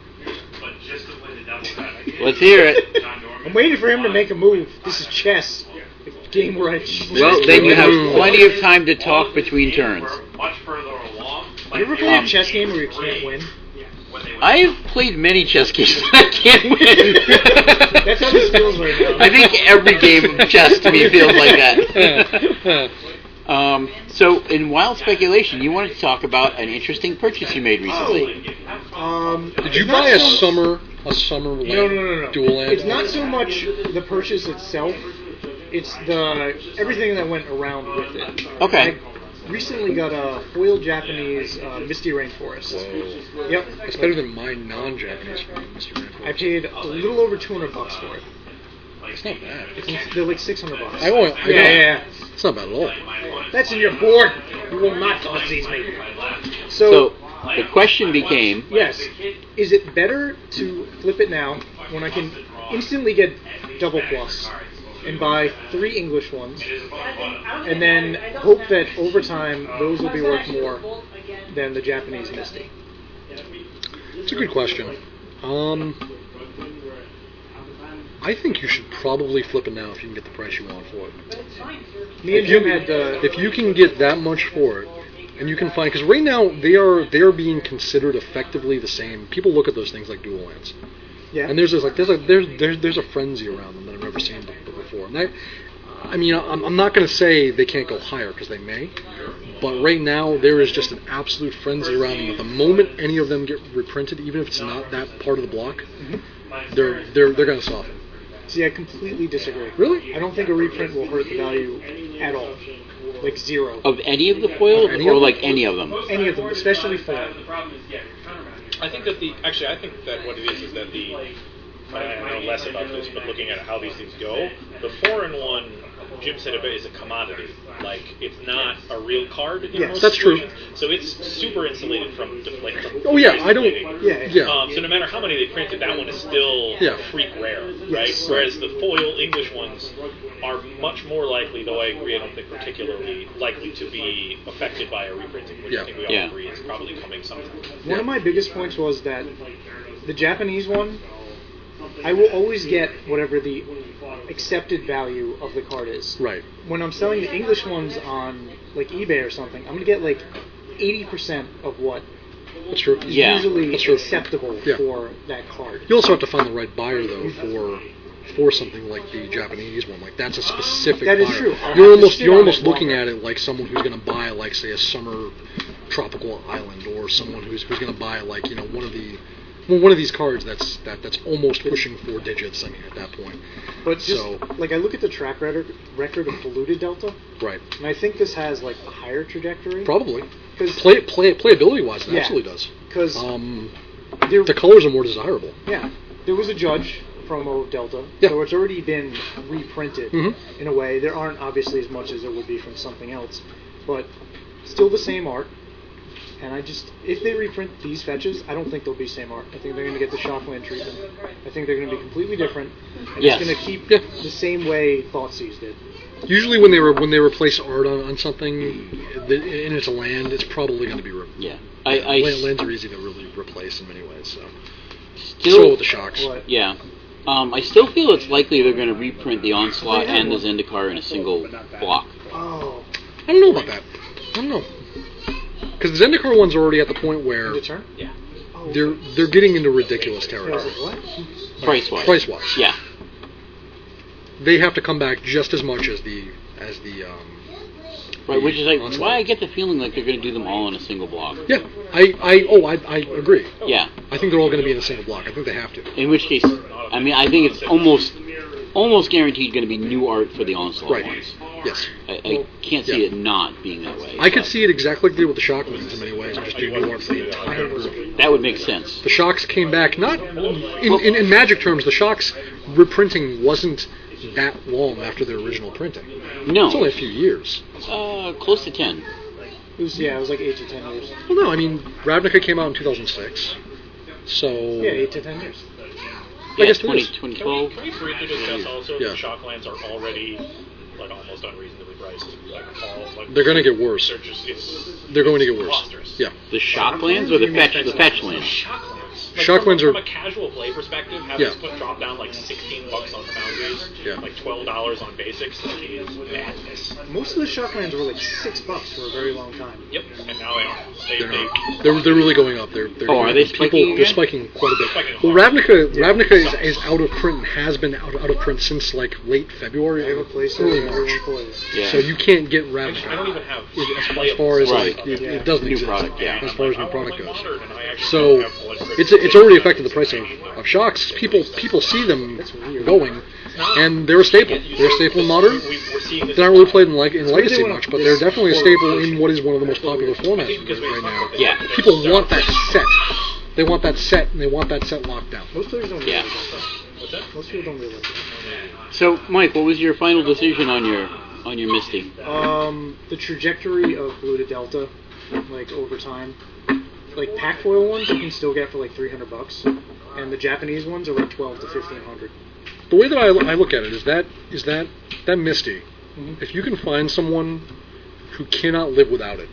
Let's hear it.
I'm waiting for him to make a move. This is chess. The game where I.
Well, then you have plenty of time to talk between turns.
You ever play a chess game where you can't win?
I've played many chess games that I can't win.
That's how this feels right now.
I think every game of chess to me feels like that. So, in wild speculation, you wanted to talk about an interesting purchase you made recently.
Did you buy a summer
No.
dual land?
It's not so much the purchase itself; it's the everything that went around with it.
Okay.
I recently got a foil Japanese Misty Rainforest.
Whoa.
Yep.
It's better than my non-Japanese friend, Mr. Rainforest.
I paid a little over $200 for it.
It's not bad.
They're like $600.
Yeah. It's not bad at all.
That's in your board. You will not seize me.
So, the question became...
Yes. Is it better to flip it now when I can instantly get double plus and buy 3 English ones and then hope that over time those will be worth more than the Japanese Misty?
It's a good question. I think you should probably flip it now if you can get the price you want for it.
Me and Jim had
if you can get that much for it, and you can find, because right now they are being considered effectively the same. People look at those things like dual lands,
yeah.
and there's a frenzy around them that I've never seen before. And I'm not going to say they can't go higher because they may, but right now there is just an absolute frenzy around them. At the moment any of them get reprinted, even if it's not that part of the block, they're going to soften.
See, I completely disagree.
Really?
I don't think a reprint will hurt the value at all. Like 0.
Of any of the foils, or like any of them?
Any of them, especially foil.
I think that what it is that I know less about this, but looking at how these things go, the 4-in-1, Jim said it is a commodity. Like, it's not a real card in most
that's true.
situations. So it's super insulated from deflating.
Oh yeah, I don't.
Yeah.
So no matter how many they printed, that one is still freak rare, right?
Yes.
Whereas the foil English ones are much more likely, though I agree, I don't think particularly likely to be affected by a reprinting, which I think we all agree is probably coming sometime.
One of my biggest points was that the Japanese one, I will always get whatever the accepted value of the card is.
Right.
When I'm selling the English ones on like eBay or something, I'm going to get like 80% of what
That's true.
is usually
That's true.
acceptable for that card.
You also have to find the right buyer though for something like the Japanese one. Like that's a specific
That is
buyer.
true.
You're almost looking at it like someone who's going to buy like say a summer tropical island, or someone who's going to buy like one of these cards that's almost pushing 4 digits. I mean, at that point.
But just like I look at the track record of Polluted Delta,
right?
And I think this has like a higher trajectory.
Probably. Playability wise, it absolutely does.
Because
the colors are more desirable.
Yeah, there was a judge promo of Delta, so it's already been reprinted in a way. There aren't obviously as much as there would be from something else, but still the same art. And if they reprint these fetches, I don't think they'll be same art. I think they're going to get the Shockland treatment. I think they're going to be completely different, and it's going to keep the same way Thoughtseize did.
Usually, when they replace art on something, and it's a land, it's probably going to be lands are easy to really replace in many ways. So with the Shocks,
yeah. I still feel it's likely they're going to reprint the Onslaught and the Zendikar in a single block.
Oh,
I don't know about that. I don't know. Because the Zendikar ones are already at the point where they're getting into ridiculous territory.
Price-wise.
Price-wise.
Yeah.
They have to come back just as much as the
right, which is like why I get the feeling like they're going to do them all in a single block.
Yeah, I agree.
Yeah,
I think they're all going to be in a single block. I think they have to.
In which case, I mean, I think it's almost guaranteed going to be new art for the Onslaught ones.
Yes.
I can't see it not being that way.
I could see it exactly like they did with the Shocklands in many ways, and just do new art for the entire group.
That would make sense.
The Shocks came back, not in Magic terms, the Shocks reprinting wasn't that long after their original printing.
No.
It's only a few years.
Close to 10.
It was like 8 to 10 years.
Well, no, I mean, Ravnica came out in 2006. So...
Yeah, 8 to 10 years.
Yeah,
I guess
2012.
Can we briefly discuss also that Shocklands are already like almost unreasonably priced?
They're going to get worse. They're going to get worse.
Monstrous.
Yeah.
The Shocklands or the fetch lands?
Shocklands are from a casual play perspective. Have this drop down like $16 on Foundries, like $12 on Basics. Like, is madness.
Most of the Shocklands were like $6 for a very long time.
Yep. And now they aren't.
They're really going up. They're
are they spiking
They're
again?
spiking quite a bit.
Spiking
Well,
hard.
Ravnica is out of print and has been out of print since like late February,
I have a place that
early
everyone
March.
plays.
Yeah.
So you can't get
I
Ravnica.
don't even have
As far as
Right.
like it
Yeah.
doesn't
New
exist.
product, yeah.
As far as new
I want
product
to play
goes.
Modern, and I actually
So
don't have blood
it's already affected the price of shocks. People see them
That's weird.
going, and they're a staple. They're a staple in Modern.
We're seeing this.
They're not really played in Legacy
went
much,
up
but
this
they're definitely a
quarter.
staple in what is one of the most popular formats right now.
Yeah.
People want that set. They want that set, and they want that set locked down.
Most players don't
Yeah.
realize that.
What's that?
Most people don't realize that.
So, Mike, what was your final decision on your Misty?
The trajectory of Blue to Delta, like over time, like pack foil ones you can still get for like $300, and the Japanese ones are like 12 to 1500.
The way that I look at it is that Misty.
Mhm.
If you can find someone who cannot live without it,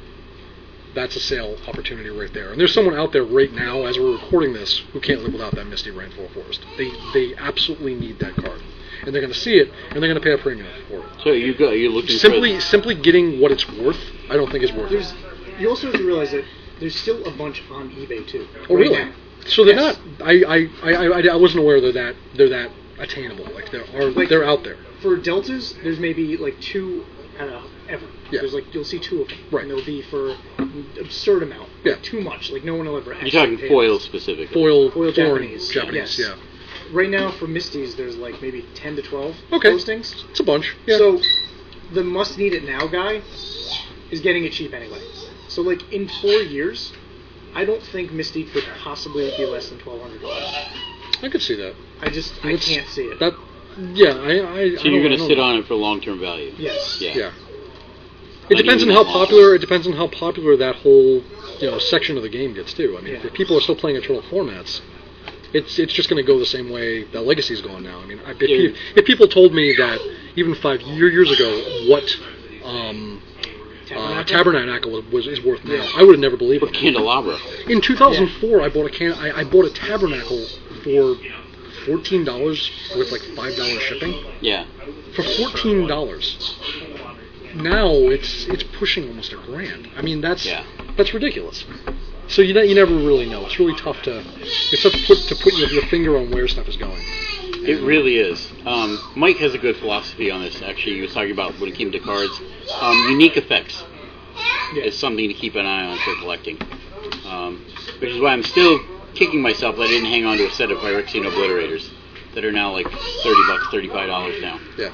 that's a sale opportunity right there. And there's someone out there right now, as we're recording this, who can't live without that Misty Rainfall Forest. They absolutely need that card, and they're going to see it, and they're going to pay a premium for it.
So you're looking
Simply getting what it's worth, I don't think is worth it.
You also have to realize that there's still a bunch on eBay too.
Oh,
right
really?
now.
So they're
Yes.
not. I wasn't aware they're that attainable. Like they're out there.
For deltas, there's maybe like two ever.
Yeah.
There's like you'll see two of them,
Right.
and they'll be for an absurd amount.
Yeah.
Like, too much. Like no one will ever.
You're
actually
talking
pay
foil
this.
specifically.
Foil
Foil
flooring,
Japanese.
Japanese.
Yes.
Yeah.
Right now for Misties, there's like maybe 10 to 12
Okay.
postings.
It's a bunch. Yeah.
So the must need it now guy is getting it cheap anyway. So like in 4 years, I don't think Misty could possibly be less than $1,200.
I could see that.
I
It's-
can't see it.
That. Yeah. I
So you're going to sit on it for long-term value.
Yes.
Yeah.
Yeah. It
Not
depends on
even
how
that long.
popular. It depends on how popular that whole section of the game gets too. I mean,
Yeah.
if people are still playing internal formats, it's just going to go the same way that Legacy's going now. I mean, if people told me that even 5 years ago what Tabernacle is worth now, I would have never believed
Or
it.
candelabra.
In 2004, I bought I bought a Tabernacle for $14 with like $5 shipping.
Yeah.
For $14. Now it's pushing almost $1,000. I mean that's ridiculous. So you never really know. It's really tough to put your finger on where stuff is going.
It really is. Mike has a good philosophy on this. Actually, he was talking about when it came to cards. Unique effects is something to keep an eye on for collecting. Which is why I'm still kicking myself that I didn't hang on to a set of Phyrexian Obliterators that are now like $30, $35 now.
Yeah.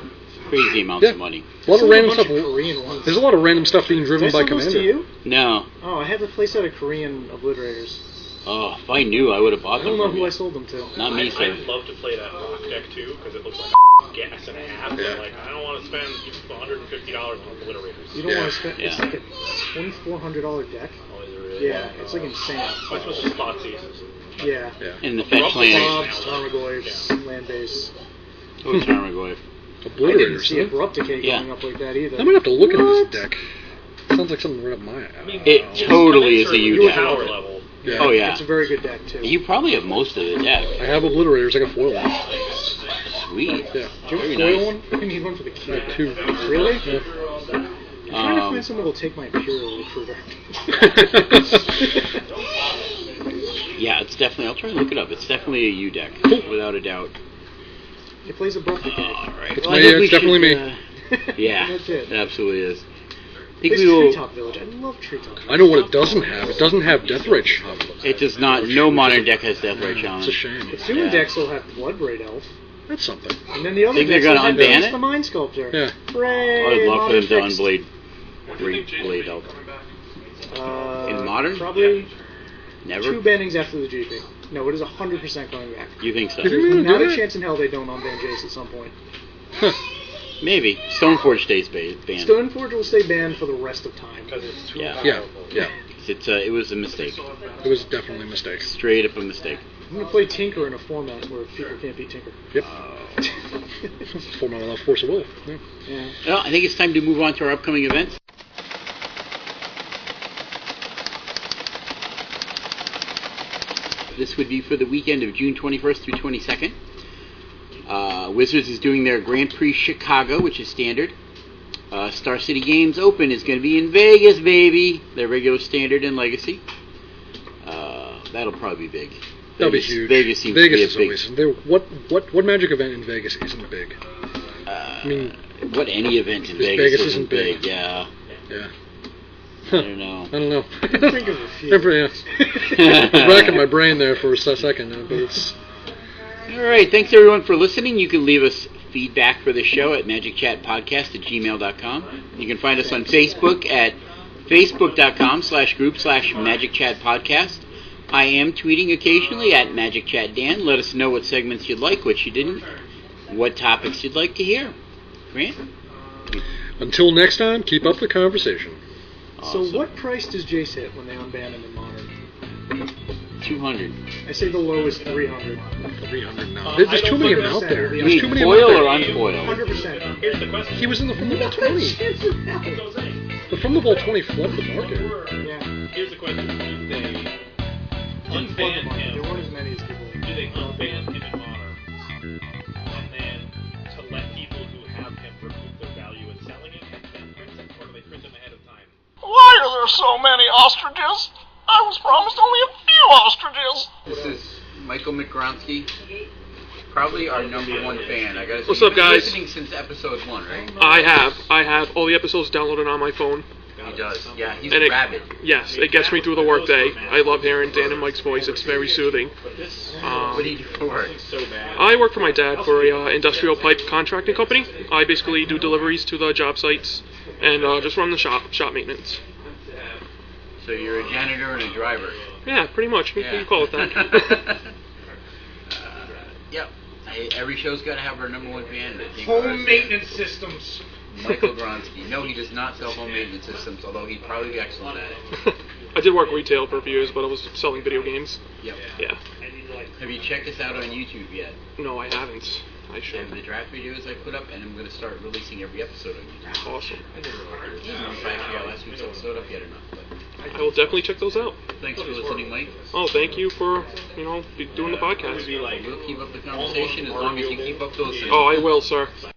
Crazy amounts of money.
A lot of random stuff.
Korean ones.
There's a lot of random stuff being
Did
driven
I
by
sell those
Commander.
to you?
No.
Oh, I have a playset of Korean Obliterators.
Oh, if I knew, I would have bought
I
them.
don't know
from
who
you.
I sold them to.
Not me, sir.
I'd love to play that rock deck too because it looks like a gas and a half.
Yeah.
Like I don't want to spend $150 on Obliterators.
You don't want to spend. It's
Yeah.
like a $2,400 deck.
Oh, is it really?
Yeah, it's like insane.
I'm supposed to spot these.
Yeah.
And the fetch land.
Blobs, Tarmogoyfs, land base.
Oh, Tarmogoyf.
I didn't
Obliterators.
see Abrupt Decay
Yeah.
going up like that either.
I might have to look into
What?
this deck. Sounds like something right up my alley.
It totally is a U
Your
deck.
power level.
Yeah.
Oh, yeah.
It's a very good deck too.
You probably have most of the deck.
I have Obliterators. I got foil one.
Sweet.
Yeah.
Do you
Very
have a foil
nice.
one? I need one for the
I
kid.
have two.
Really?
Yeah.
I'm trying to find someone who will take my Imperial Recruiter.
Yeah, it's definitely. I'll try and look it up. It's definitely a U deck, without a doubt.
It plays Abrupt Decay.
All right.
It's
Well, I
me,
think we
it's definitely
should,
me.
Yeah,
That's it.
it absolutely is. I think
It's
we will.
Treetop Village. I love Treetop Village.
I know what it doesn't have. It doesn't have Deathrite Shaman.
It does not. No modern deck has Deathrite
It's a
Challenge.
shame.
Its newer
Yeah.
decks will have Bloodbraid Elf.
That's something.
And then the other
Think they're
decks will
gonna
have
unban
Beast
it?
the Mind Sculptor.
Yeah.
Hooray!
I'd love for them to
Modern fixed.
unblade Blade out. In Modern?
Probably 2
Never.
bannings after the GP. No, it is 100% coming back.
You think so?
Did you
There's
really
not
do
a
that?
chance in hell they don't unban Jace at some point.
Maybe. Stoneforge stays banned.
Stoneforge will stay banned for the rest of time.
Because it's too
Yeah.
Yeah.
powerful.
Yeah.
It was a mistake.
It was definitely a mistake.
Straight up a mistake.
I'm going to play Tinker in a format where people can't beat Tinker.
Yep. 4-mana left, Force of Will. Yeah.
Yeah.
Well, I think it's time to move on to our upcoming events. This would be for the weekend of June 21st through 22nd. Wizards is doing their Grand Prix Chicago, which is standard. Star City Games Open is going to be in Vegas, baby. Their regular, standard, and legacy. That'll probably be big.
That'll be huge.
Vegas seems
Vegas
to be
is always. What Magic event in Vegas isn't big?
I mean, what any event in Vegas isn't big? Yeah.
Yeah.
I don't know.
I don't know.
I can think of a few.
I was racking my brain there for a second, but it's.
All right. Thanks everyone for listening. You can leave us feedback for the show at magicchatpodcast@gmail.com. You can find us on Facebook at facebook.com/group/magicchatpodcast. I am tweeting occasionally at MagicChatDan. Let us know what segments you'd like, what you didn't, what topics you'd like to hear. Grant?
Until next time, keep up the conversation.
So what price does Jace hit when they unban him in Modern?
200.
I say the low is 300.
300 now. There's too many of them out there.
You
There's
mean
too many
foil
of them
or
out there.
unfoiled?
100%.
Here's the question.
He was in the From the Ball 20. The From the Ball 20 flooded the market.
Yeah.
Here's the question. Do they
Didn't flood the
unban
market.
him?
There weren't as many as people.
Do they unban him in Modern? And then to let people who have him recoup their value in selling it and then print him? Or do they print him ahead of time?
Why are there so many ostriches? I was promised only a few ostriches.
This is Michael McGronsky, probably our number one fan. I gotta say,
What's up,
you've been
guys?
listening since episode 1, right?
I have all the episodes downloaded on my phone.
He does. Yeah, he's
And
rabid.
Yes, it gets me through the workday. I love hearing Dan and Mike's voice. It's very soothing.
What do you do for work?
I work for my dad for a industrial pipe contracting company. I basically do deliveries to the job sites and just run the shop maintenance.
So you're a janitor and a driver.
Yeah, pretty much. You can call it that.
Yep. Every show's got to have our number one fan. I think
Home maintenance systems.
Michael Gronsky. No, he does not sell home maintenance systems, although he'd probably be excellent at it.
I did work retail for a few years, but I was selling video games.
Yep.
Yeah.
Have you checked us out on YouTube yet?
No, I haven't. I should.
And the draft videos I put up, and I'm going to start releasing every episode on YouTube.
Awesome.
I don't know if I actually got last week's episode up yet or not, but
I will definitely check those out.
thanks for listening, Mike.
Oh, thank you for, doing the podcast.
We'll keep up the conversation as long as you keep up those things.
Oh, I will, sir.